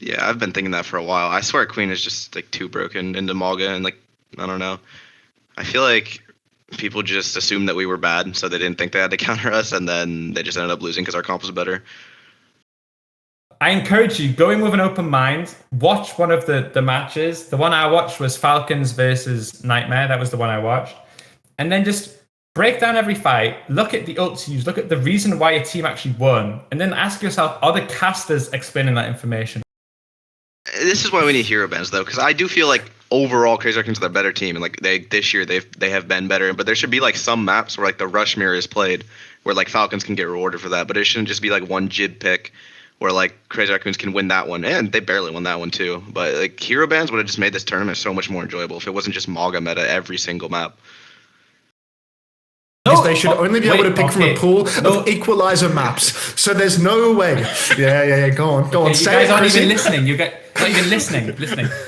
Yeah, I've been thinking that for a while. I swear Queen is just like too broken into Mauga, and like I don't know. I feel like people just assumed that we were bad, so they didn't think they had to counter us, and then they just ended up losing because our comp was better. I encourage you, go in with an open mind, watch one of the matches. The one I watched was Falcons versus Nightmare. That was the one I watched. And then just break down every fight, look at the ults used, look at the reason why your team actually won, and then ask yourself, are the casters explaining that information? This is why we need hero bans, though, because I do feel like overall Crazy Raccoons are a better team, and like this year they have been better. But there should be like some maps where like the Rush Mirror is played, where like Falcons can get rewarded for that. But it shouldn't just be like one jib pick, where like Crazy Raccoons can win that one, and they barely won that one too. But like hero bans would have just made this tournament so much more enjoyable if it wasn't just Mauga meta every single map. No, they should only be able to pick from a pool of equalizer maps. So there's no way. Yeah. Go on. You guys aren't even listening. Not even listening.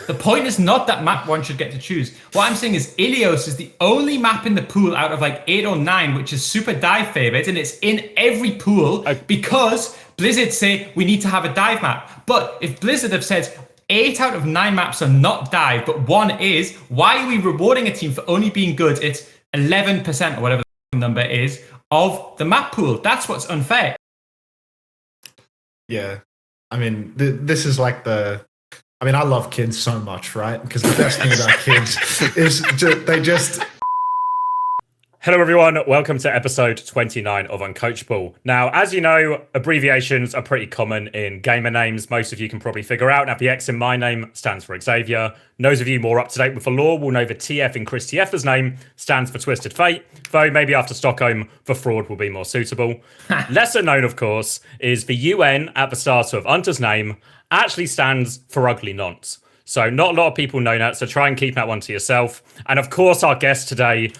The point is not that map one should get to choose. What I'm saying is Ilios is the only map in the pool out of like 8 or 9 which is super dive favored, and it's in every pool because Blizzard say we need to have a dive map. But if Blizzard have said 8 out of 9 maps are not dive, but one is, why are we rewarding a team for only being good? It's 11% or whatever the number is of the map pool. That's what's unfair. Yeah. I mean, this is like I love kids so much, right? Because the best thing about kids is they just... Hello everyone, welcome to episode 29 of Uncoachable. Now, as you know, abbreviations are pretty common in gamer names. Most of you can probably figure out. Now, the X in my name stands for Xavier. Those of you more up to date with the lore will know the TF in Chris TF's name stands for Twisted Fate, though maybe after Stockholm, the fraud will be more suitable. Lesser known, of course, is the UN at the start of Hunter's name actually stands for Ugly Nonce. So not a lot of people know that, so try and keep that one to yourself. And of course, our guest today,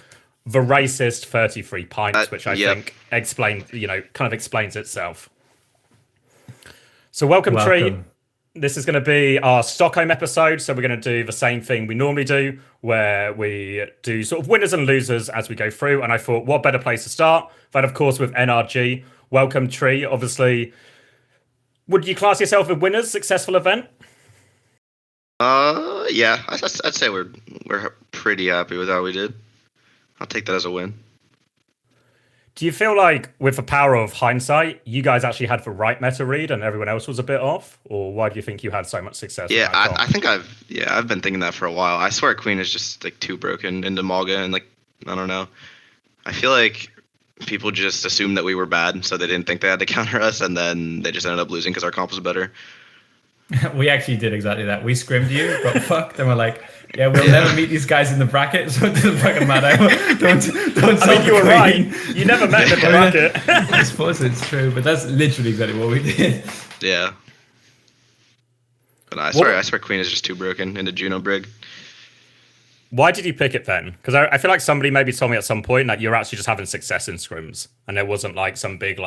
the racist 33 pints, which I think kind of explains itself. So welcome. Tree. This is going to be our Stockholm episode. So we're going to do the same thing we normally do, where we do sort of winners and losers as we go through. And I thought, what better place to start than, of course, with NRG. Welcome, Tree. Obviously, would you class yourself a winner's successful event? Yeah, I'd say we're pretty happy with how we did. I'll take that as a win. Do you feel like, with the power of hindsight, you guys actually had the right meta read and everyone else was a bit off? Or why do you think you had so much success? Yeah, I think I've been thinking that for a while. I swear Queen is just like too broken into Mauga, and like I don't know. I feel like people just assumed that we were bad, so they didn't think they had to counter us, and then they just ended up losing because our comp was better. We actually did exactly that. We scrimmed you, got fucked, and we're like, yeah, we'll never meet these guys in the bracket, so it doesn't fucking matter. Don't I mean, you were right. You never met in the bracket. I suppose it's true, but that's literally exactly what we did. Yeah. But I swear Queen is just too broken into Juno Brig. Why did you pick it then? Because I feel like somebody maybe told me at some point that you're actually just having success in scrims, and there wasn't like some big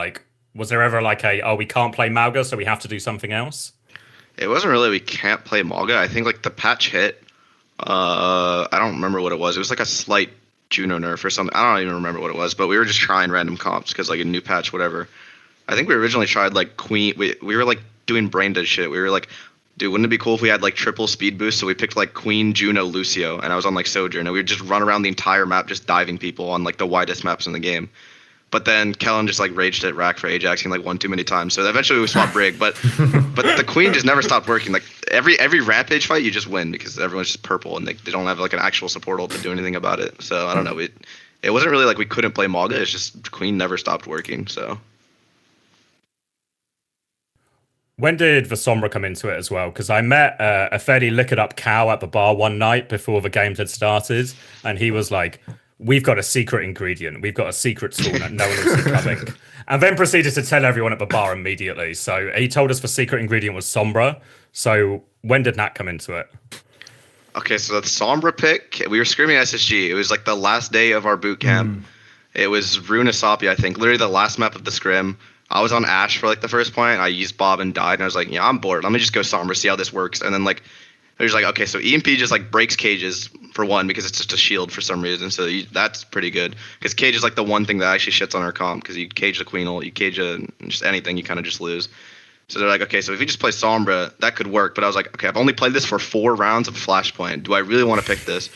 was there ever like we can't play Mauga, so we have to do something else? It wasn't really we can't play Mauga. I think like the patch hit. I don't remember what it was. It was like a slight Juno nerf or something. I don't even remember what it was, but we were just trying random comps because like a new patch, whatever. I think we originally tried like Queen. We were like doing brain dead shit. We were like, dude, wouldn't it be cool if we had like triple speed boost? So we picked like Queen, Juno, Lucio, and I was on like Sojourn, and we would just run around the entire map just diving people on like the widest maps in the game. But then Kellen just like raged at Rack for Ajaxing like one too many times. So eventually we swapped Brig, but the Queen just never stopped working. Like every Rampage fight you just win because everyone's just purple and they don't have like an actual support ult to do anything about it. So I don't know. It wasn't really like we couldn't play Mauga. It's just Queen never stopped working. So when did the Sombra come into it as well? Because I met a fairly liquored up cow at the bar one night before the games had started, and he was like, we've got a secret ingredient. We've got a secret tool that no one will see coming. And then proceeded to tell everyone at the bar immediately. So he told us the secret ingredient was Sombra. So when did Nat come into it? Okay, so the Sombra pick, we were screaming SSG. It was like the last day of our boot camp. It was Runasapi, I think. Literally the last map of the scrim. I was on Ash for like the first point. I used Bob and died. And I was like, yeah, I'm bored. Let me just go Sombra, see how this works. And then like, it was like, okay, so EMP just like breaks cages for one because it's just a shield for some reason. So that's pretty good because cage is like the one thing that actually shits on our comp because you cage the Queen ult, you cage just anything, you kind of just lose. So they're like, okay, so if you just play Sombra, that could work. But I was like, okay, I've only played this for 4 rounds of Flashpoint. Do I really want to pick this?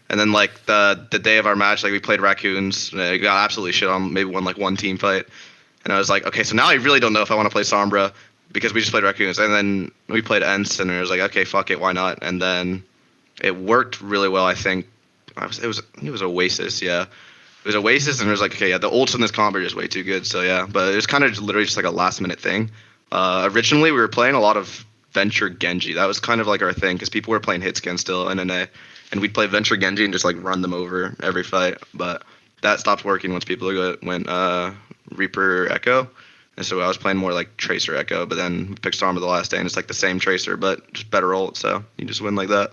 And then like the day of our match, like we played Raccoons. We got absolutely shit on. Maybe won like 1 team fight. And I was like, okay, so now I really don't know if I want to play Sombra because we just played Raccoons. And then we played Ents, and I was like, okay, fuck it, why not? And then it worked really well, I think. It was Oasis, yeah. It was Oasis, and it was like, okay, yeah, the ults in this comp are just way too good, so yeah. But it was kind of literally just like a last-minute thing. Originally, we were playing a lot of Venture Genji. That was kind of like our thing, because people were playing Hitscan still, NNA. And we'd play Venture Genji and just like run them over every fight. But that stopped working once people went Reaper Echo. And so I was playing more like Tracer Echo, but then we picked Storm the last day, and it's like the same Tracer, but just better ult, so you just win like that.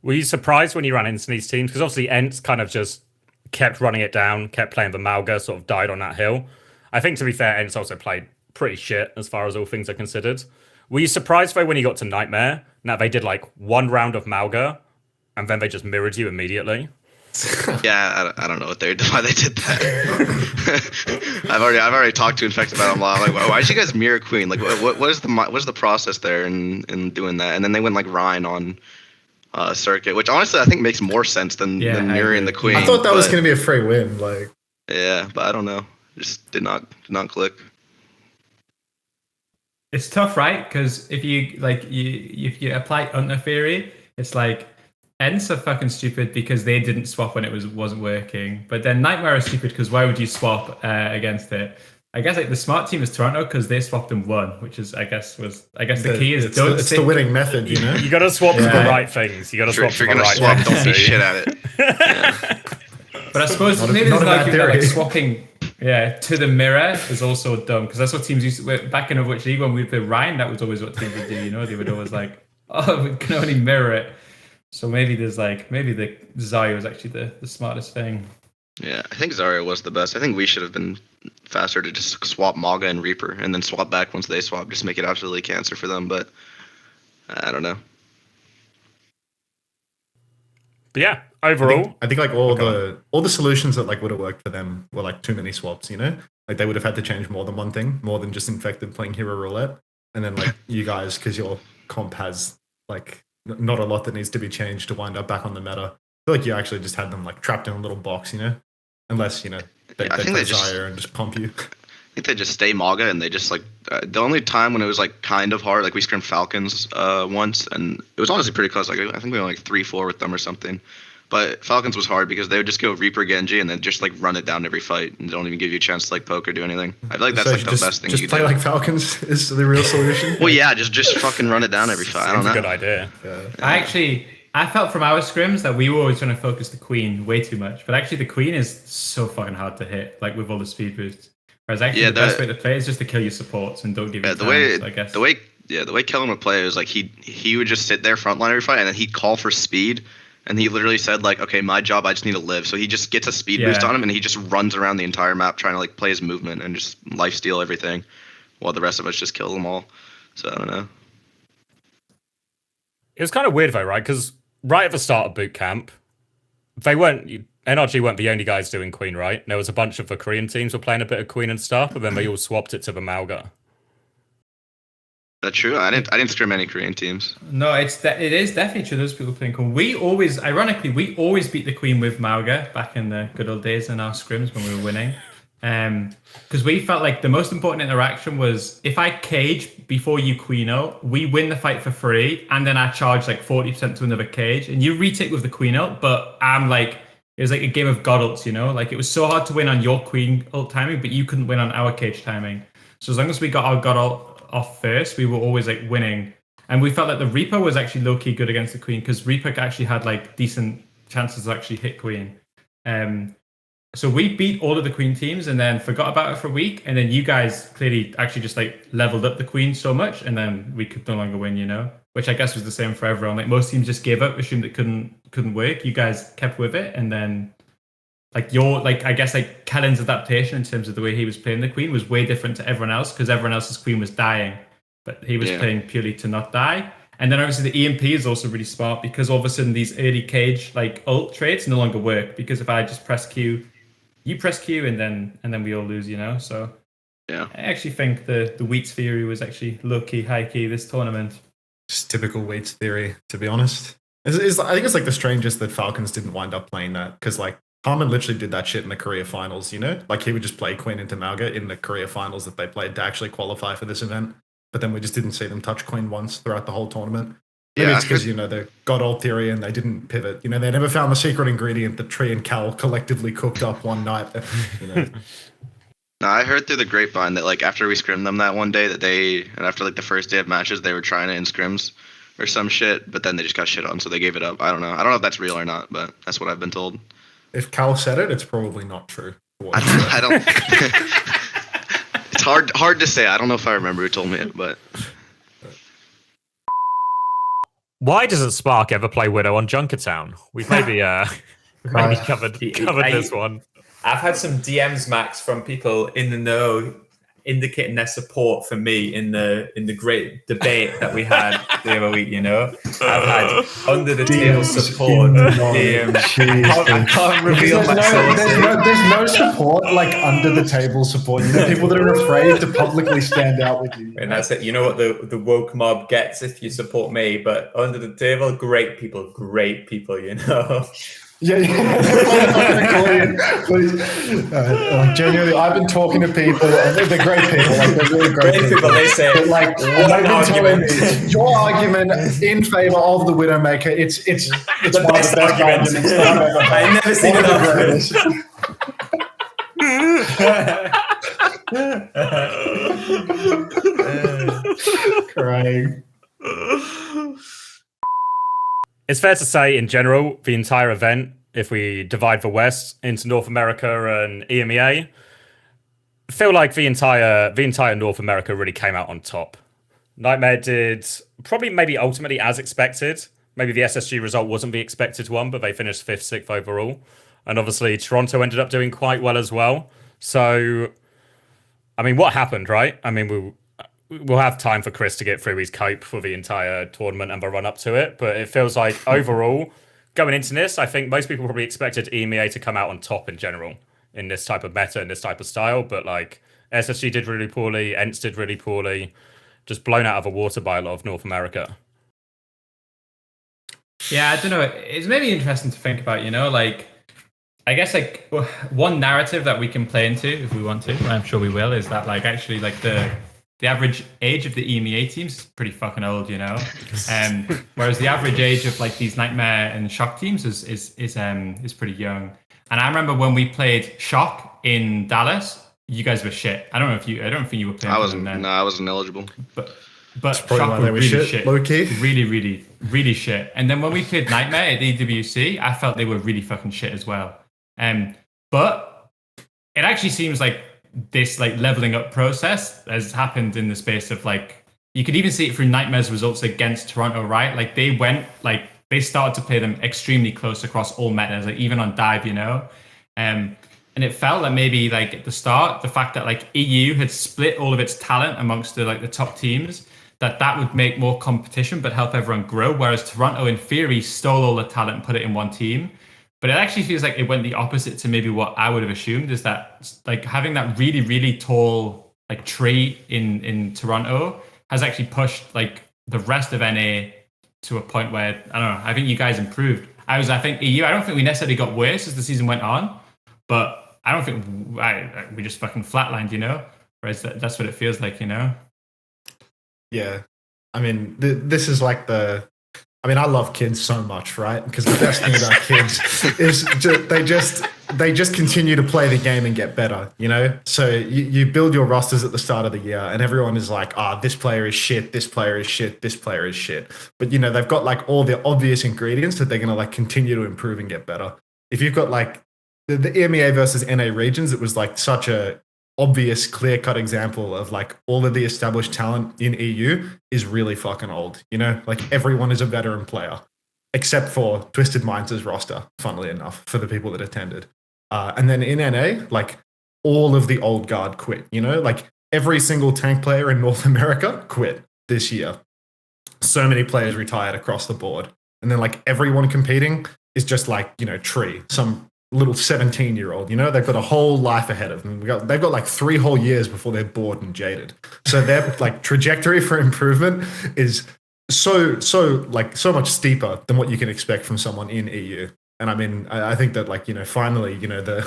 Were you surprised when you ran into these teams? Because obviously Ents kind of just kept running it down, kept playing the Mauga, sort of died on that hill. I think, to be fair, Ents also played pretty shit as far as all things are considered. Were you surprised, though, when you got to Nightmare, that they did like 1 round of Mauga, and then they just mirrored you immediately? Yeah, I don't know why they did that. I've already talked to Infect about it a lot. Like, why did you guys mirror Queen? Like, what is the process there in doing that? And then they went like Rhine on Circuit, which honestly I think makes more sense than mirroring the Queen. I thought that was going to be a free win. Like, yeah, but I don't know. Just did not click. It's tough, right? Because if you apply Hunter theory, it's like Ents are fucking stupid because they didn't swap when it wasn't working. But then Nightmare is stupid because why would you swap against it? I guess like the smart team is Toronto because they swapped and won, which is I guess the key is it's the winning method, you know. You got to swap for the right things. You got to swap for the right things. If you're gonna swap, don't be shit at it. Yeah. But I suppose maybe there's an argument that like swapping to the mirror is also dumb because that's what teams used to back in Overwatch League when we played Ryan. That was always what teams would do. You know, they would always like, oh, we can only mirror it. So maybe the Zarya was actually the smartest thing. Yeah, I think Zarya was the best. I think we should have been faster to just swap Mauga and Reaper and then swap back once they swap, just make it absolutely cancer for them. But I don't know. But yeah, overall, I think like all the solutions that like would have worked for them were like too many swaps. You know, like they would have had to change more than one thing, more than just Infected playing Hero Roulette, and then like you guys, because your comp has like not a lot that needs to be changed to wind up back on the meta. I feel like you actually just had them like trapped in a little box, you know, unless they play Zarya and just pump you. I think they just stay Mauga and they just like the only time when it was like kind of hard, like we scrimmed Falcons once, and it was honestly pretty close. Like I think we went like 3-4 with them or something. But Falcons was hard because they would just go Reaper Genji and then just like run it down every fight and they don't even give you a chance to like poke or do anything. I feel like that's like the best thing you can do. Just play like Falcons is the real solution. Well, yeah, just fucking run it down every fight. I don't know. Good idea. Yeah. I felt from our scrims that we were always trying to focus the Queen way too much, but actually the Queen is so fucking hard to hit, like with all the speed boosts. Whereas actually the best way to play is just to kill your supports and don't give you time, I guess. The way Kellen would play was like he would just sit there frontline every fight and then he'd call for speed. And he literally said, like, okay, my job, I just need to live. So he just gets a speed boost on him, and he just runs around the entire map trying to, like, play his movement and just lifesteal everything, while the rest of us just kill them all. So I don't know. It was kind of weird, though, right? Because right at the start of boot camp, NRG weren't the only guys doing Queen, right? There was a bunch of the Korean teams were playing a bit of Queen and stuff, but then they all swapped it to the Mauga. That's true. I didn't scrim any Korean teams. No, it is definitely true. Those people playing Queen. We always beat the Queen with Mauga back in the good old days in our scrims when we were winning. Because we felt like the most important interaction was if I cage before you Queen-ult, we win the fight for free, and then I charge like 40% to another cage, and you retake with the Queen-ult, but I'm like, it was like a game of God ults, you know? Like it was so hard to win on your Queen ult timing, but you couldn't win on our cage timing. So as long as we got our God ult off first, we were always like winning, and we felt like the Reaper was actually low-key good against the Queen because Reaper actually had like decent chances to actually hit Queen. So we beat all of the Queen teams and then forgot about it for a week, and then you guys clearly actually just like leveled up the Queen so much, and then we could no longer win, you know, which I guess was the same for everyone. Like most teams just gave up, assumed it couldn't work. You guys kept with it, and then I guess Kellen's adaptation in terms of the way he was playing the Queen was way different to everyone else because everyone else's Queen was dying, but he was playing purely to not die. And then obviously the EMP is also really smart because all of a sudden these early cage like ult traits no longer work because if I just press Q, you press Q, and then we all lose, you know. So Yeah. I actually think the Wheats theory was actually low-key, high-key this tournament. Just typical Wheats theory, to be honest. I think it's like the strangest that Falcons didn't wind up playing that, because like Harmon literally did that shit in the career finals, you know? Like he would just play Queen into Mauga in the career finals that they played to actually qualify for this event. But then we just didn't see them touch Queen once throughout the whole tournament. Maybe it's because, you know, they got old theory and they didn't pivot. You know, they never found the secret ingredient that Tree and Cal collectively cooked up one night. You know. No, I heard through the grapevine that like after we scrimmed them that one day and after like the first day of matches, they were trying it in scrims or some shit, but then they just got shit on, so they gave it up. I don't know if that's real or not, but that's what I've been told. If Cal said it, it's probably not true. I don't. It's hard to say. I don't know if I remember who told me it, but. Why doesn't Spark ever play Widow on Junkertown? We've maybe covered this one. I've had some DMs, Max, from people in the know indicating their support for me in the great debate that we had the other week, you know. I've had under the table support. I can't reveal my there's no support like under the table support. You know, people that are afraid to publicly stand out with you. And that's it. You know what the woke mob gets if you support me, but under the table, great people, you know. Yeah. Please. Genuinely, I've been talking to people, and they're great people. Like, they're really great people. They say, but, like, they've been telling me your argument in favor of the Widowmaker. It's one of the best arguments I've ever heard. I've never seen it. Crying. It's fair to say, in general, the entire event, if we divide the West into North America and EMEA, I feel like the entire North America really came out on top. Nightmare did maybe ultimately as expected. Maybe the SSG result wasn't the expected one, but they finished 5th, 6th overall. And obviously, Toronto ended up doing quite well as well. So, I mean, what happened, right? I mean, we'll have time for Chris to get through his cope for the entire tournament and the run up to it. But it feels like overall, going into this, I think most people probably expected EMEA to come out on top in general in this type of meta, in this type of style. But like SSG did really poorly, ENTS did really poorly, just blown out of the water by a lot of North America. Yeah, I don't know. It's maybe interesting to think about, you know, like, I guess like one narrative that we can play into if we want to, and I'm sure we will, is that like actually like the average age of the EMEA teams is pretty fucking old, you know. Whereas the average age of like these Nightmare and Shock teams is pretty young. And I remember when we played Shock in Dallas, you guys were shit. I don't think you were playing. I wasn't. No, I wasn't eligible. But Shock were really shit. Low key. Really, really, really shit. And then when we played Nightmare at the EWC, I felt they were really fucking shit as well. But it actually seems like this like leveling up process has happened in the space of like, you could even see it through Nightmare's results against Toronto, right? Like they started to play them extremely close across all metas, like even on dive, you know. And it felt like maybe like at the start, the fact that like EU had split all of its talent amongst the top teams, that would make more competition but help everyone grow. Whereas Toronto, in theory, stole all the talent and put it in one team. But it actually feels like it went the opposite to maybe what I would have assumed, is that like having that really, really tall like tree in Toronto has actually pushed like the rest of NA to a point where, I don't know, I think you guys improved. I think EU, I don't think we necessarily got worse as the season went on, but I don't think we just fucking flatlined, you know? Whereas that's what it feels like, you know? Yeah. I mean, this is like I love kids so much, right? Because the best thing about kids is they just continue to play the game and get better, you know? So you build your rosters at the start of the year and everyone is like, this player is shit, this player is shit, this player is shit. But, you know, they've got like all the obvious ingredients that they're going to like continue to improve and get better. If you've got like the EMEA versus NA regions, it was like such a obvious clear-cut example of like all of the established talent in EU is really fucking old, you know? Like everyone is a veteran player except for Twisted Minds' roster, funnily enough, for the people that attended. And then in NA, like all of the old guard quit, you know? Like every single tank player in North America quit this year. So many players retired across the board. And then like everyone competing is just like, you know, Tree, some little 17-year-old. You know, they've got a whole life ahead of them. They've got like 3 whole years before they're bored and jaded. So their like trajectory for improvement is so much steeper than what you can expect from someone in EU. And I mean, I think that like, you know, finally, you know, the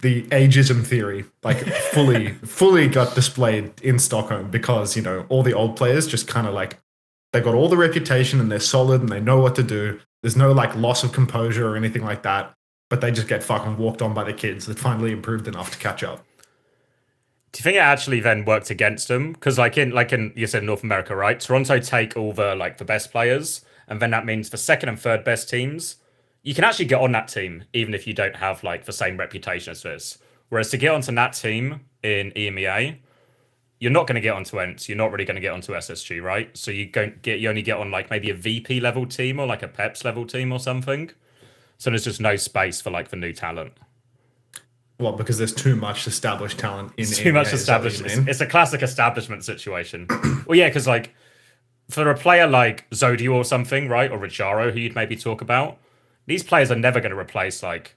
ageism theory like fully got displayed in Stockholm, because, you know, all the old players just kind of like, they got all the reputation and they're solid and they know what to do. There's no like loss of composure or anything like that, but they just get fucking walked on by the kids that finally improved enough to catch up. Do you think it actually then worked against them? Because like in you said North America, right? Toronto take all the best players, and then that means the second and third best teams, you can actually get on that team even if you don't have like the same reputation as this. Whereas to get onto that team in EMEA, you're not going to get onto ENT. You're not really going to get onto SSG, right? So you only get on like maybe a VP level team or like a PEPS level team or something. So there's just no space for like the new talent. Well, because there's too much established talent in too much established. It's a classic establishment situation. Well, yeah, because like for a player like Zodio or something, right, or Richaro, who you'd maybe talk about, these players are never going to replace like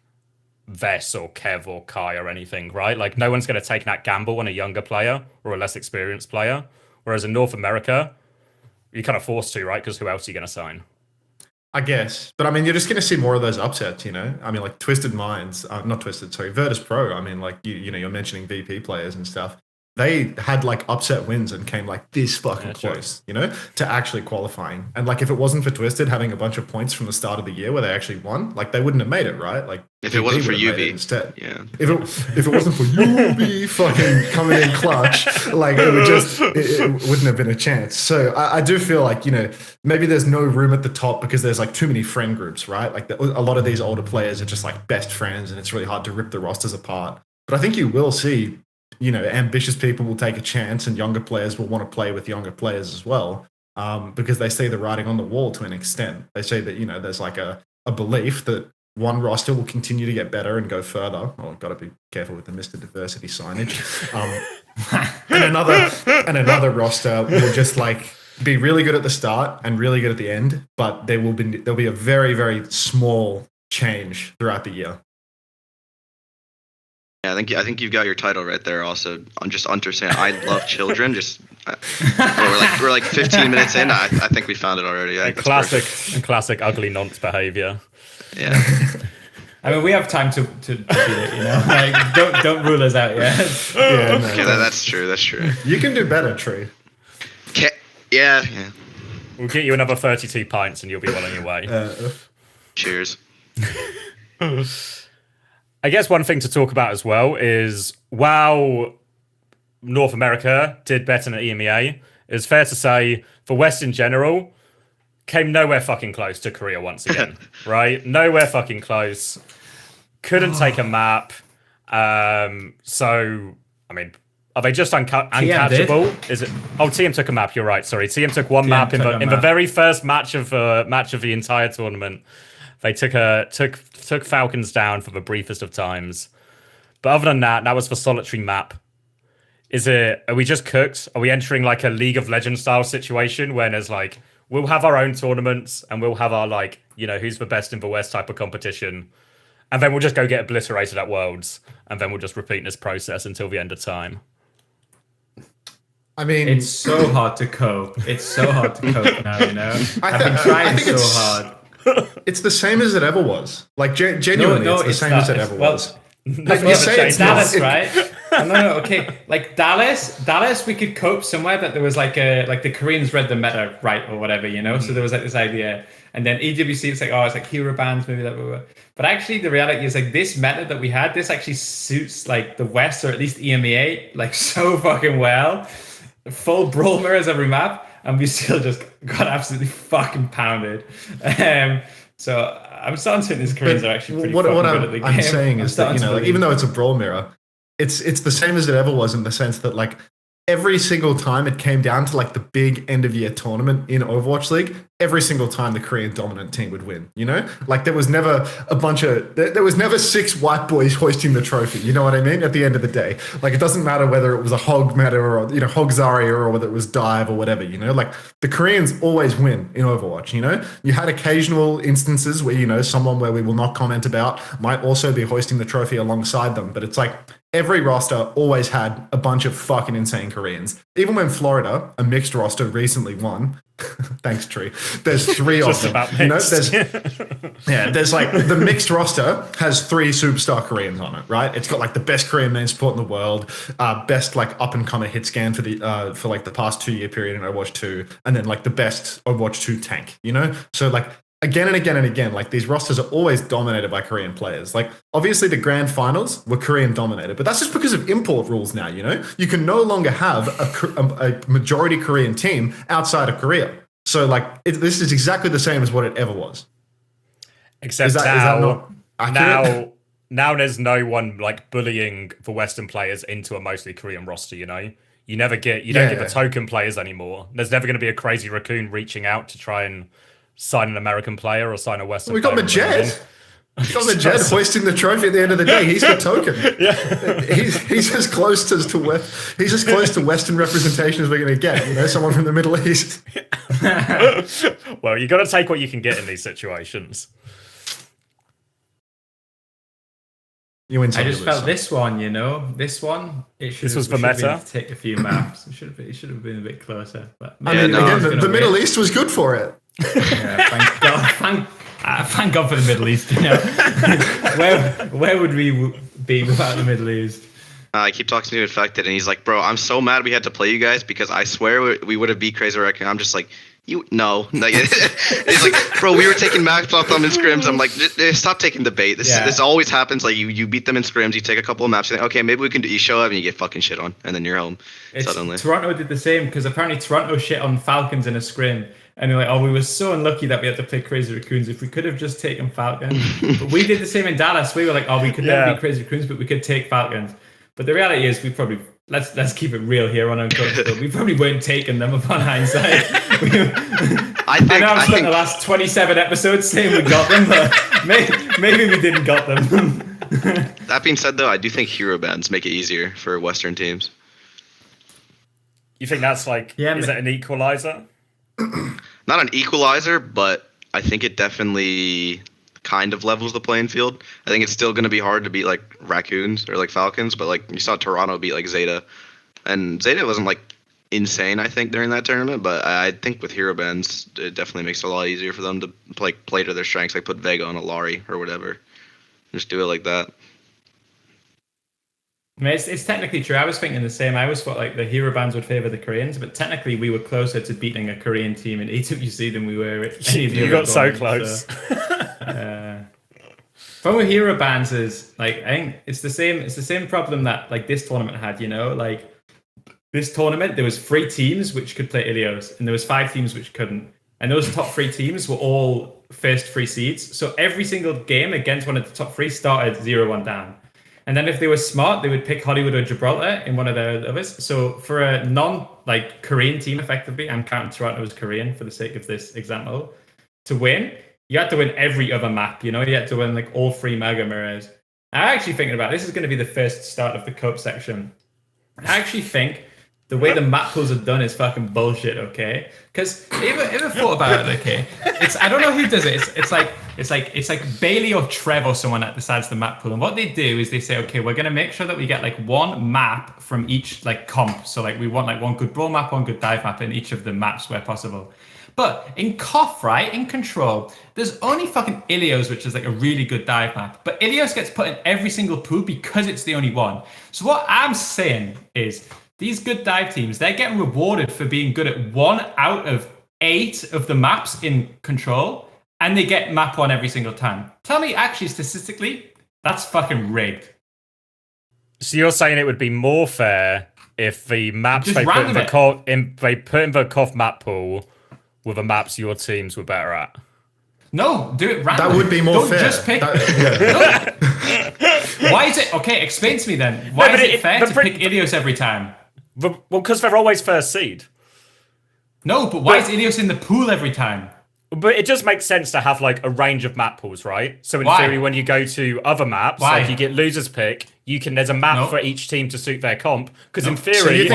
Vess or Kev or Kai or anything, right? Like no one's going to take that gamble on a younger player or a less experienced player. Whereas in North America, you're kind of forced to, right? Because who else are you going to sign? I guess. But I mean, you're just going to see more of those upsets, you know? I mean, like Twisted Minds, Virtus Pro. I mean, like, you know, you're mentioning VP players and stuff. They had like upset wins and came like this fucking close, you know, to actually qualifying. And like, if it wasn't for Twisted having a bunch of points from the start of the year where they actually won, like they wouldn't have made it, right? Like if it wasn't for UV instead. Yeah. If it wasn't for UV fucking coming in clutch, like it wouldn't have been a chance. So I do feel like, you know, maybe there's no room at the top because there's like too many friend groups, right? Like a lot of these older players are just like best friends and it's really hard to rip the rosters apart. But I think you will see, you know, ambitious people will take a chance and younger players will want to play with younger players as well, because they see the writing on the wall to an extent. They say that, you know, there's like a belief that one roster will continue to get better and go further. Oh, got to be careful with the Mr. Diversity signage. And another roster will just like be really good at the start and really good at the end, but there'll be a very, very small change throughout the year. Yeah, I think you've got your title right there. Also, I'm just understanding. I love children. We're like 15 minutes in. I think we found it already. A classic ugly nonce behavior. Yeah. I mean, we have time to beat it, you know. Like, don't rule us out yet. Yeah, no, okay, that's true. That's true. You can do better, Tree. Yeah. We'll get you another 32 pints and you'll be well on your way. Cheers. I guess one thing to talk about as well is while North America did better than EMEA, it's fair to say the West in general came nowhere fucking close to Korea once again, right? Nowhere fucking close. Couldn't take a map. So, I mean, are they just uncatchable? Is it? Oh, TM took a map. You're right. Sorry, TM took one map in the very first match of the entire tournament. They took Falcons down for the briefest of times. But other than that, that was the solitary map. Are we just cooked? Are we entering like a League of Legends style situation where there's like, we'll have our own tournaments and we'll have our like, you know, who's the best in the West type of competition. And then we'll just go get obliterated at Worlds. And then we'll just repeat this process until the end of time. I mean, it's so hard to cope. It's so hard to cope now, you know? I've been trying so hard. It's the same as it ever was. Like genuinely, it's the same as it ever was. Like you say, it's Dallas, right? No, okay. Like Dallas, we could cope somewhere that there was like the Koreans read the meta right or whatever, you know. So there was like this idea, and then EWC, it's like hero bands, maybe that. Blah, blah. But actually, the reality is like this meta that we had, this actually suits like the West or at least EMEA like so fucking well. Full brawl mirrors every map. And we still just got absolutely fucking pounded. So I'm starting to think these Koreans are actually pretty fucking good at the game. I'm saying is that, you know, like, even though it's a brawl mirror, it's the same as it ever was in the sense that like every single time it came down to like the big end of year tournament in Overwatch League, every single time the Korean dominant team would win, you know? Like there was never there was never 6 white boys hoisting the trophy, you know what I mean? At the end of the day. Like it doesn't matter whether it was a Hog meta or, you know, Hog Zarya or whether it was Dive or whatever, you know? Like the Koreans always win in Overwatch, you know? You had occasional instances where, you know, someone where we will not comment about might also be hoisting the trophy alongside them, but it's like every roster always had a bunch of fucking insane Koreans. Even when Florida, a mixed roster, recently won. Thanks, Tree. There's 3 of them. You know, there's like the mixed roster has 3 superstar Koreans on it, right? It's got like the best Korean main support in the world, best like up and comer hit scan for like the past 2-year period in Overwatch 2, and then like the best Overwatch 2 tank. You know, so like. Again and again and again, like these rosters are always dominated by Korean players. Like obviously the grand finals were Korean dominated, but that's just because of import rules now, you know? You can no longer have a majority Korean team outside of Korea. So like this is exactly the same as what it ever was. Except now there's no one like bullying the Western players into a mostly Korean roster, you know? You don't get the token players anymore. There's never going to be a crazy raccoon reaching out to try and sign an American player or sign a Western player. We got Majed. We got Majed hoisting the trophy at the end of the day. He's the token. Yeah. He's as close to Western representation as we're going to get. You know, someone from the Middle East. Well, you got to take what you can get in these situations. I just felt this one, you know, this one. This was the meta. Take a few maps. It should have been a bit closer. But again, the Middle East was good for it. Yeah, thank God. Thank God for the Middle East. You know, where would we be without the Middle East? I keep talking to Infected, and he's like, "Bro, I'm so mad we had to play you guys because I swear we would have beat Crazy Wreck." And I'm just like, no. Like, he's like, "Bro, we were taking maps off them in scrims." I'm like, "Stop taking the bait. This always happens. Like you beat them in scrims, you take a couple of maps, you think, okay, maybe we can do. You show up and you get fucking shit on, and then you're home suddenly." Toronto did the same because apparently Toronto shit on Falcons in a scrim. And they're like, oh, we were so unlucky that we had to play Crazy Raccoons. If we could have just taken Falcons. But we did the same in Dallas. We were like, oh, we could never beat Crazy Raccoons, but we could take Falcons. But the reality is, we probably, let's keep it real here on Uncoachable. We probably weren't taking them upon hindsight. I know I've spent the last 27 episodes saying we got them, but maybe we didn't got them. That being said, though, I do think hero bans make it easier for Western teams. You think that's like, is that an equalizer? Not an equalizer, but I think it definitely kind of levels the playing field. I think it's still going to be hard to beat like Raccoons or like Falcons, but like you saw Toronto beat like Zeta, and Zeta wasn't like insane, I think, during that tournament. But I think with hero bans, it definitely makes it a lot easier for them to like play to their strengths, like put Vega on a Lari or whatever, just do it like that. I mean, it's technically true. I was thinking the same. I always thought like the hero bans would favor the Koreans, but technically we were closer to beating a Korean team in EWC than we were at any of the You got so close. Problem with hero bans is like I think it's the same problem that like this tournament had. You know, like this tournament there was 3 teams which could play Ilios, and there was 5 teams which couldn't. And those top 3 teams were all first 3 seeds. So every single game against one of the top 3 started 0-1 down. And then if they were smart, they would pick Hollywood or Gibraltar in one of the others. So for a Korean team, effectively, I'm counting Toronto as Korean for the sake of this example, to win, you had to win every other map. You know, you had to win like all 3 mega mirrors. I'm actually thinking about this is going to be the first start of the cope section. I actually think the way the map pools are done is fucking bullshit, okay? Because ever thought about it, okay? I don't know who does it. It's like Bailey or Trev or someone that decides the map pool. And what they do is they say, okay, we're gonna make sure that we get like one map from each like comp. So like we want like one good brawl map, one good dive map in each of the maps where possible. But in KOF, right, in Control, there's only fucking Ilios, which is like a really good dive map. But Ilios gets put in every single pool because it's the only one. So what I'm saying is, these good dive teams, they're getting rewarded for being good at 1 out of 8 of the maps in Control, and they get map 1 every single time. Tell me, actually, statistically, that's fucking rigged. So you're saying it would be more fair if the maps they put in the KOF map pool were the maps your teams were better at? No, do it random. That would be more fair. Just pick. Why is it okay? Explain to me then. Why is it fair to pick Ilios every time? Well, because they're always first seed. No, but why is Ilios in the pool every time? But it just makes sense to have like a range of map pools, right? So in theory, when you go to other maps, like you get losers pick, there's a map for each team to suit their comp. Because in theory, so you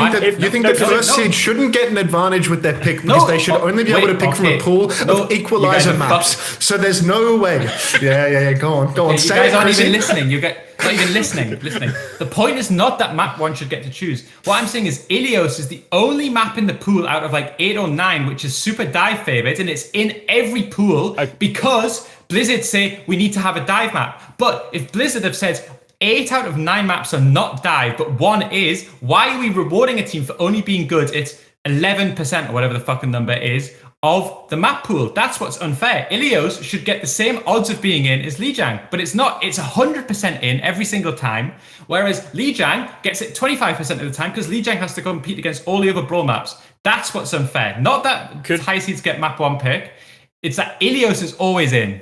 think that first seed shouldn't get an advantage with their pick because they should only be able to pick from a pool of equalizer maps. So there's no way. Yeah. Go on. You guys aren't even listening. Not even listening. The point is not that map one should get to choose. What I'm saying is Ilios is the only map in the pool out of like 8 or 9 which is super dive favored, and it's in every pool because Blizzard say we need to have a dive map. But if Blizzard have said 8 out of 9 maps are not dive, but 1 is, why are we rewarding a team for only being good? It's 11% or whatever the fucking number is of the map pool. That's what's unfair. Ilios should get the same odds of being in as Lijiang, but it's not. It's 100% in every single time, whereas Lijiang gets it 25% of the time because Lijiang has to compete against all the other brawl maps. That's what's unfair. Not that high seeds get map 1 pick. It's that Ilios is always in.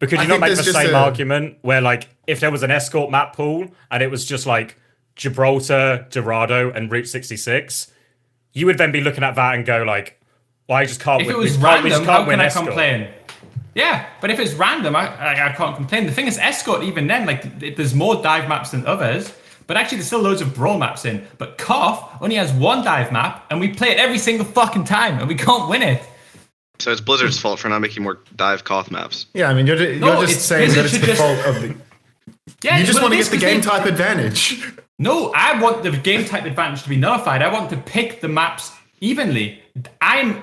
But could you not make the same argument where, like, if there was an escort map pool and it was just like Gibraltar, Dorado, and Route 66, you would then be looking at that and go like, well, I just can't. If it was random, how can I complain? Yeah, but if it's random, I can't complain. The thing is, escort even then, like, there's more dive maps than others, but actually there's still loads of brawl maps in. But KOF only has 1 dive map, and we play it every single fucking time, and we can't win it. So it's Blizzard's fault for not making more dive KOF maps. Yeah, I mean, you're just saying that it's the fault of the... Yeah, you just want to get the game type advantage. No, I want the game type advantage to be nullified. I want to pick the maps evenly. I'm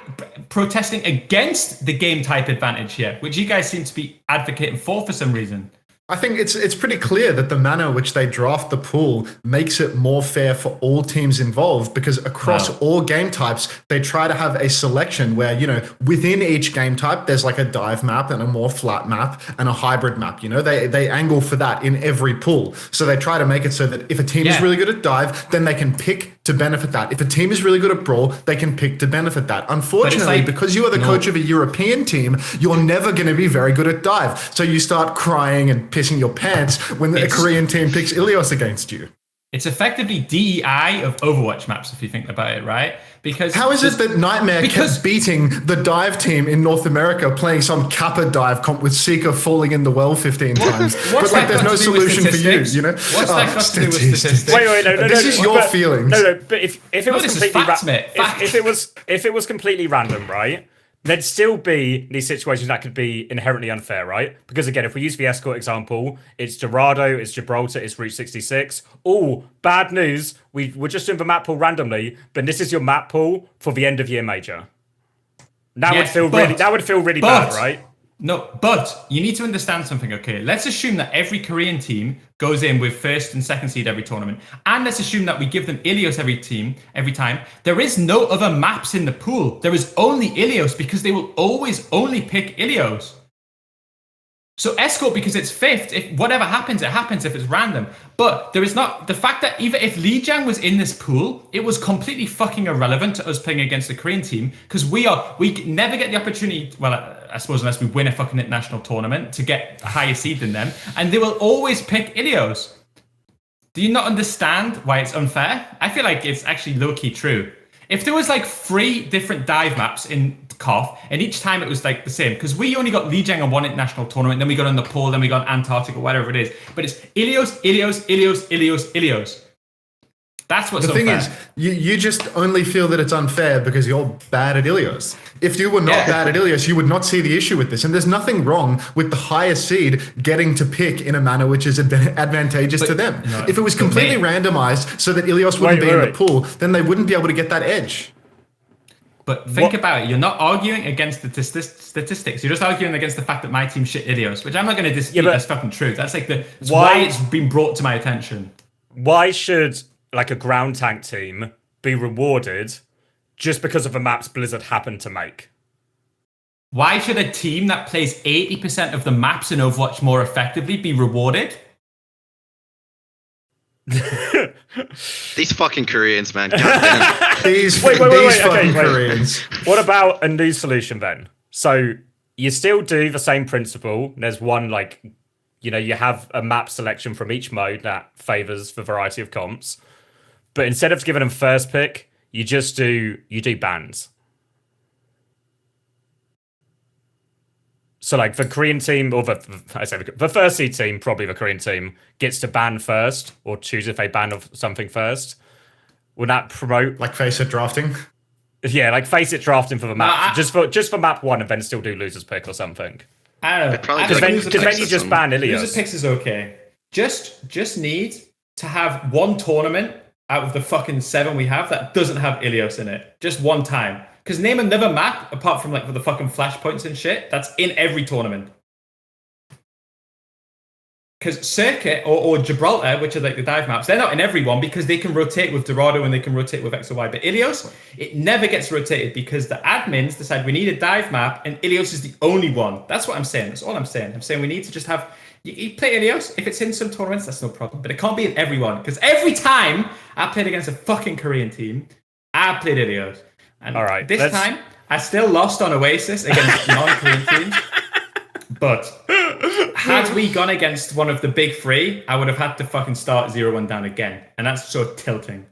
protesting against the game type advantage here, which you guys seem to be advocating for some reason. I think it's pretty clear that the manner which they draft the pool makes it more fair for all teams involved, because across all game types, they try to have a selection where, you know, within each game type, there's like a dive map and a more flat map and a hybrid map. You know, they angle for that in every pool. So they try to make it so that if a team is really good at dive, then they can pick to benefit that. If a team is really good at brawl, they can pick to benefit that. Unfortunately, because you are the coach of a European team, you're never going to be very good at dive. So you start crying and pissing your pants when a Korean team picks Ilios against you. It's effectively DEI of Overwatch maps, if you think about it, right? Because how is it that Nightmare kept beating the dive team in North America, playing some Kappa dive comp with Seeker falling in the well 15 times? But like, there's no solution for you, you know? What's that got to do with statistics? Wait, no. This is your feelings. No, but if it was completely if it was completely random, right? There'd still be these situations that could be inherently unfair, right? Because again, if we use the escort example, it's Dorado, it's Gibraltar, it's Route 66. Oh, bad news. We're just doing the map pool randomly, but this is your map pool for the end of year major. That would feel really bad, right? No, but you need to understand something, okay? Let's assume that every Korean team goes in with first and second seed every tournament. And let's assume that we give them Ilios every time. There is no other maps in the pool. There is only Ilios because they will always only pick Ilios. So escort, because it's 5th, if whatever happens, it happens if it's random. But there is not the fact that even if Lijiang was in this pool, it was completely fucking irrelevant to us playing against the Korean team, because we never get the opportunity, well, I suppose unless we win a fucking international tournament, to get a higher seed than them, and they will always pick Ilios. Do you not understand why it's unfair? I feel like it's actually low-key true. If there was like 3 different dive maps in KOF, and each time it was like the same, because we only got Lijiang on 1 international tournament, then we got on the pole, then we got Antarctic or whatever it is. But it's Ilios, Ilios, Ilios, Ilios, Ilios. That's what's unfair. The thing is, you just only feel that it's unfair because you're bad at Ilios. If you were not bad at Ilios, you would not see the issue with this. And there's nothing wrong with the higher seed getting to pick in a manner which is advantageous to them. No, if it was completely randomized so that Ilios wouldn't be in the pool, then they wouldn't be able to get that edge. But think about it. You're not arguing against the statistics. You're just arguing against the fact that my team shit Ilios, which I'm not going to dispute. That's fucking truth. That's like why it's been brought to my attention. Why should like a ground tank team be rewarded just because of the maps Blizzard happened to make? Why should a team that plays 80% of the maps in Overwatch more effectively be rewarded? These fucking Koreans, man. God these fucking Koreans. What about a new solution then? So you still do the same principle. There's one, like, you know, you have a map selection from each mode that favors the variety of comps. but instead of giving them first pick, you do bans. So like the Korean team, or the first seed team, probably the Korean team, gets to ban first or choose if they ban of something first. Would that promote Like face it drafting? Yeah, like face it drafting for the map, just for map 1, and then still do losers pick or something. I don't know. Probably Because then you just ban Ilios. Loser picks is okay. Just need to have one tournament out of the fucking 7 we have that doesn't have Ilios in it. Just one time. Because name another map, apart from like with the fucking flashpoints and shit, that's in every tournament. Because Circuit or Gibraltar, which are like the dive maps, they're not in every one because they can rotate with Dorado and they can rotate with X or Y. But Ilios, it never gets rotated because the admins decide we need a dive map and Ilios is the only one. That's what I'm saying. That's all I'm saying. I'm saying we need to just have... You play Ilios, if it's in some tournaments, that's no problem. But it can't be in everyone. Because every time I played against a fucking Korean team, I played Ilios. And all right, this time, I still lost on OWCS against non-Korean teams. But had we gone against one of the big 3, I would have had to fucking start 0-1 down again. And that's so tilting.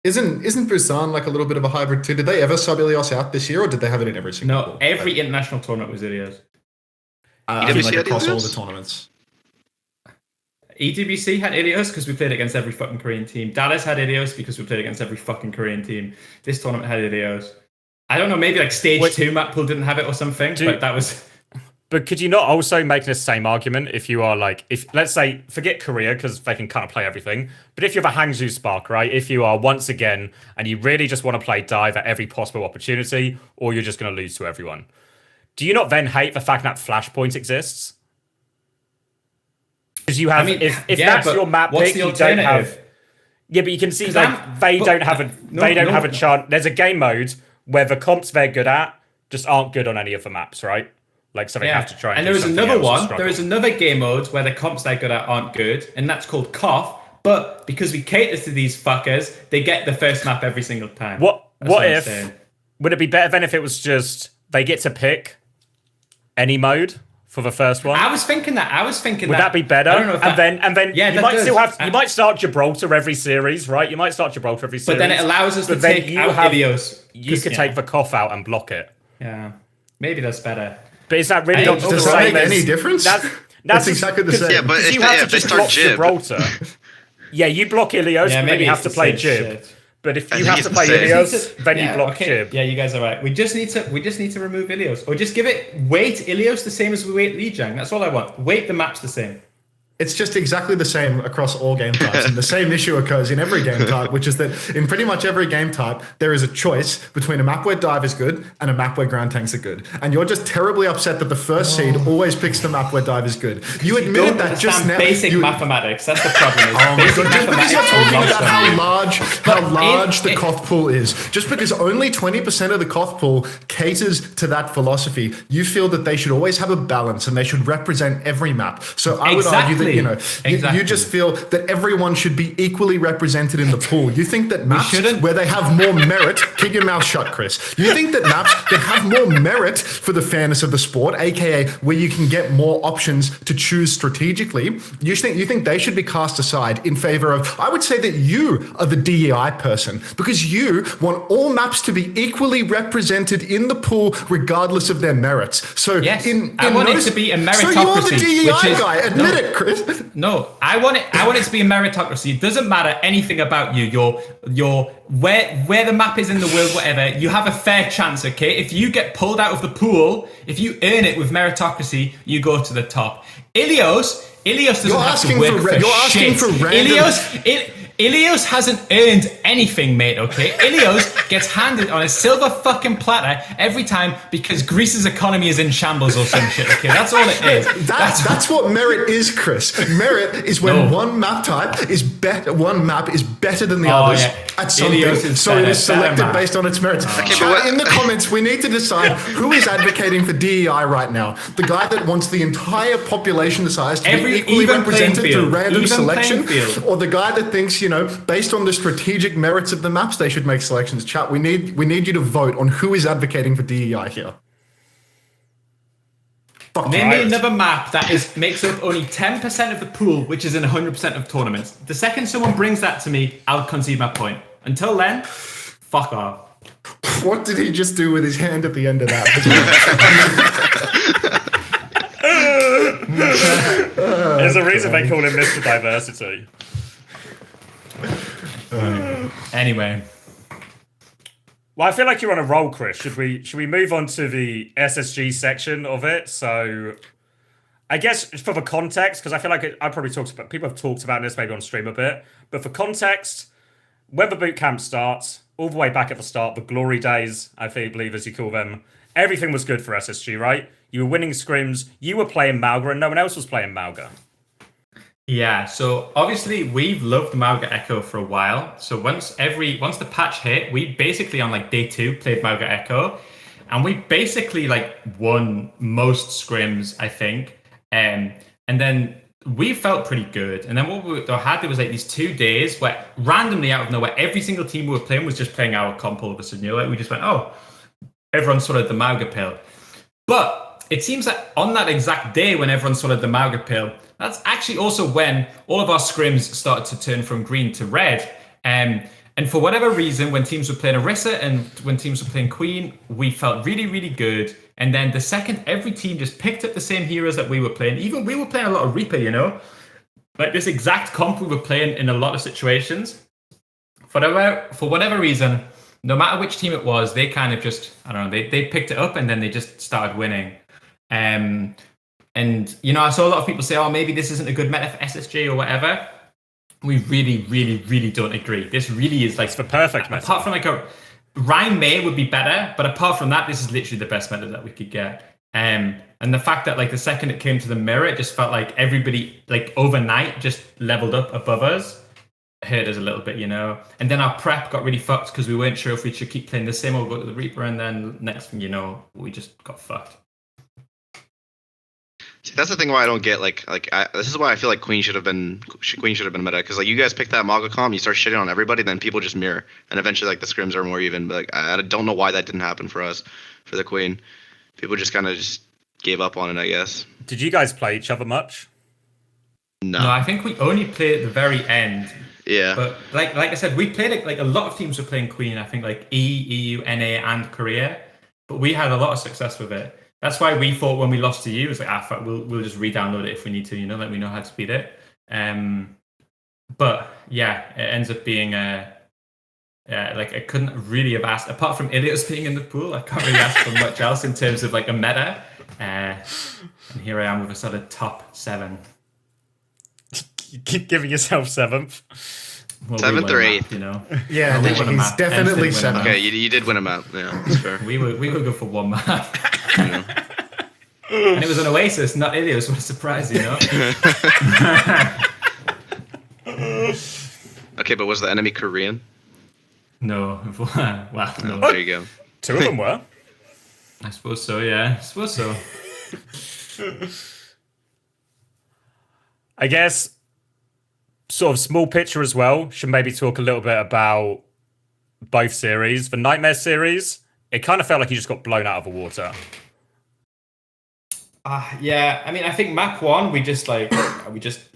Isn't Busan like a little bit of a hybrid too? Did they ever sub Ilios out this year, or did they have it in every single No, every international tournament was Ilios. I mean, like EWC across had all Ilios? the tournaments. EWC had Ilios because we played against every fucking Korean team. Dallas had Ilios because we played against every fucking Korean team. This tournament had Ilios. I don't know, maybe like stage 2 map pool didn't have it or something, but that was... But could you not also make the same argument if you are like, if let's say, forget Korea because they can kind of play everything, but if you have a Hangzhou Spark, right? If you are once again and you really just want to play dive at every possible opportunity, or you're just going to lose to everyone, do you not then hate the fact that Flashpoint exists? Because you have, if that's your map pick, you don't have. Yeah, but you can see like they don't have a chance. There's a game mode where the comps they're good at just aren't good on any of the maps, right? Like, so they have to try and there was something another else to one. struggle. There is another game mode where the comps they're good at aren't good, and that's called Cough. But because we cater to these fuckers, they get the first map every single time. What if? Would it be better than if it was just they get to pick any mode for the first one? I was thinking that. Would that be better? I don't know if and then yeah, you might still have. You might start Gibraltar every series, right? You might start Gibraltar every series. But then it allows us to take out Ilios. You could take the cough out and block it. Yeah, maybe that's better. But is that really not Does that make any difference? That's exactly the same. Yeah, but if they start Jib. Gibraltar. Yeah, you block Ilios, but then you have to play Jib. But if you have to play Ilios, then you block Jib. Yeah, you guys are right. We just need to remove Ilios, or just give it weight Ilios the same as we weight Lijiang. That's all I want. Weight the maps the same. It's just exactly the same across all game types. And the same issue occurs in every game type, which is that in pretty much every game type, there is a choice between a map where dive is good and a map where ground tanks are good. And you're just terribly upset that the first seed always picks the map where dive is good. You admitted that just now. Basic mathematics. That's the problem. Oh my God, just because you're talking about how large the Koth pool is, just because only 20% of the Koth pool caters to that philosophy, you feel that they should always have a balance and they should represent every map. So I would argue that you just feel that everyone should be equally represented in the pool. You think that maps where they have more merit, keep your mouth shut, Chris. You think that maps that have more merit for the fairness of the sport, aka where you can get more options to choose strategically, you think they should be cast aside in favor of, I would say that you are the DEI person because you want all maps to be equally represented in the pool regardless of their merits. So yes, I want it to be a meritocracy. So you're the DEI guy. Admit it, Chris. No, I want it to be a meritocracy. It doesn't matter anything about you. Your where the map is in the world, whatever. You have a fair chance, okay? If you get pulled out of the pool, if you earn it with meritocracy, you go to the top. Ilios doesn't have to work for shit. Ilios hasn't earned anything, mate, okay? Ilios gets handed on a silver fucking platter every time because Greece's economy is in shambles or some shit, okay? That's all it is. That's what merit is, Chris. Merit is when one map is better than the others at something, so it is selected based on its merits. Chat in the comments, we need to decide who is advocating for DEI right now. The guy that wants the entire population size to be equally represented through random selection, or the guy that thinks, based on the strategic merits of the maps, they should make selections. Chat, we need you to vote on who is advocating for DEI here. Name me another map that makes up only 10% of the pool, which is in 100% of tournaments. The second someone brings that to me, I'll concede my point. Until then, fuck off. What did he just do with his hand at the end of that? There's a reason they call him Mr. Diversity. Anyway. Well, I feel like you're on a roll, Chris. Should we move on to the SSG section of it? So, I guess for the context, because I feel like people have talked about this maybe on stream a bit, but for context, when the boot camp starts, all the way back at the start, the glory days, I believe as you call them, everything was good for SSG, right? You were winning scrims, you were playing Mauga, and no one else was playing Mauga. Yeah, so obviously we've loved Mauga Echo for a while. So once the patch hit, we basically on like day 2 played Mauga Echo, and we basically like won most scrims, I think. And then we felt pretty good. And then what we had, there was like these 2 days where randomly out of nowhere, every single team we were playing was just playing our comp all of a sudden. You know, like we just went, oh, everyone swallowed the Mauga pill. But it seems that on that exact day when everyone swallowed the Mauga pill, that's actually also when all of our scrims started to turn from green to red. And for whatever reason, when teams were playing Orisa and when teams were playing Queen, we felt really, really good. And then the second every team just picked up the same heroes that we were playing, even we were playing a lot of Reaper, you know? Like this exact comp we were playing in a lot of situations. For whatever reason, no matter which team it was, they kind of just, I don't know, they picked it up and then they just started winning. And, you know, I saw a lot of people say, oh, maybe this isn't a good meta for SSG or whatever. We really, really, really don't agree. This really is like... It's the perfect meta. Apart from like a... Rhyme May would be better, but apart from that, this is literally the best meta that we could get. And the fact that like the second it came to the mirror, it just felt like everybody like overnight just leveled up above us. Hurt us a little bit, you know. And then our prep got really fucked because we weren't sure if we should keep playing the same or go to the Reaper, and then next thing you know, we just got fucked. See, that's the thing why I don't get this is why I feel like Queen should have been meta, because like you guys picked that Mauga comp, you start shitting on everybody, then people just mirror, and eventually like the scrims are more even. But like I don't know why that didn't happen for us, for the Queen. People just kind of just gave up on it, I guess. Did you guys play each other much? No, I think we only played at the very end. Yeah. But like I said, we played it, like a lot of teams were playing Queen. I think like EU, NA, and Korea, but we had a lot of success with it. That's why we thought when we lost to you, it was like, fuck, we'll just re-download it if we need to, you know, like we know how to beat it. But yeah, it ends up being like I couldn't really have asked, apart from Ilios being in the pool, I can't really ask for much else in terms of like a meta. And here I am with a sort of top 7. You keep giving yourself 7th. Well, 7th or 8th, map, you know. Yeah, he's definitely 7th. Okay, you did win a map. Yeah, that's fair. we were good for one map. And it was an Oasis, not Ilios. What a surprise, you know. Okay, but was the enemy Korean? No. Well, no. There you go. 2 of them were. I suppose so, yeah. I suppose so. I guess, sort of small picture as well, should maybe talk a little bit about both series. The Nightmare series, it kind of felt like you just got blown out of the water. Yeah, I mean, I think map 1, we just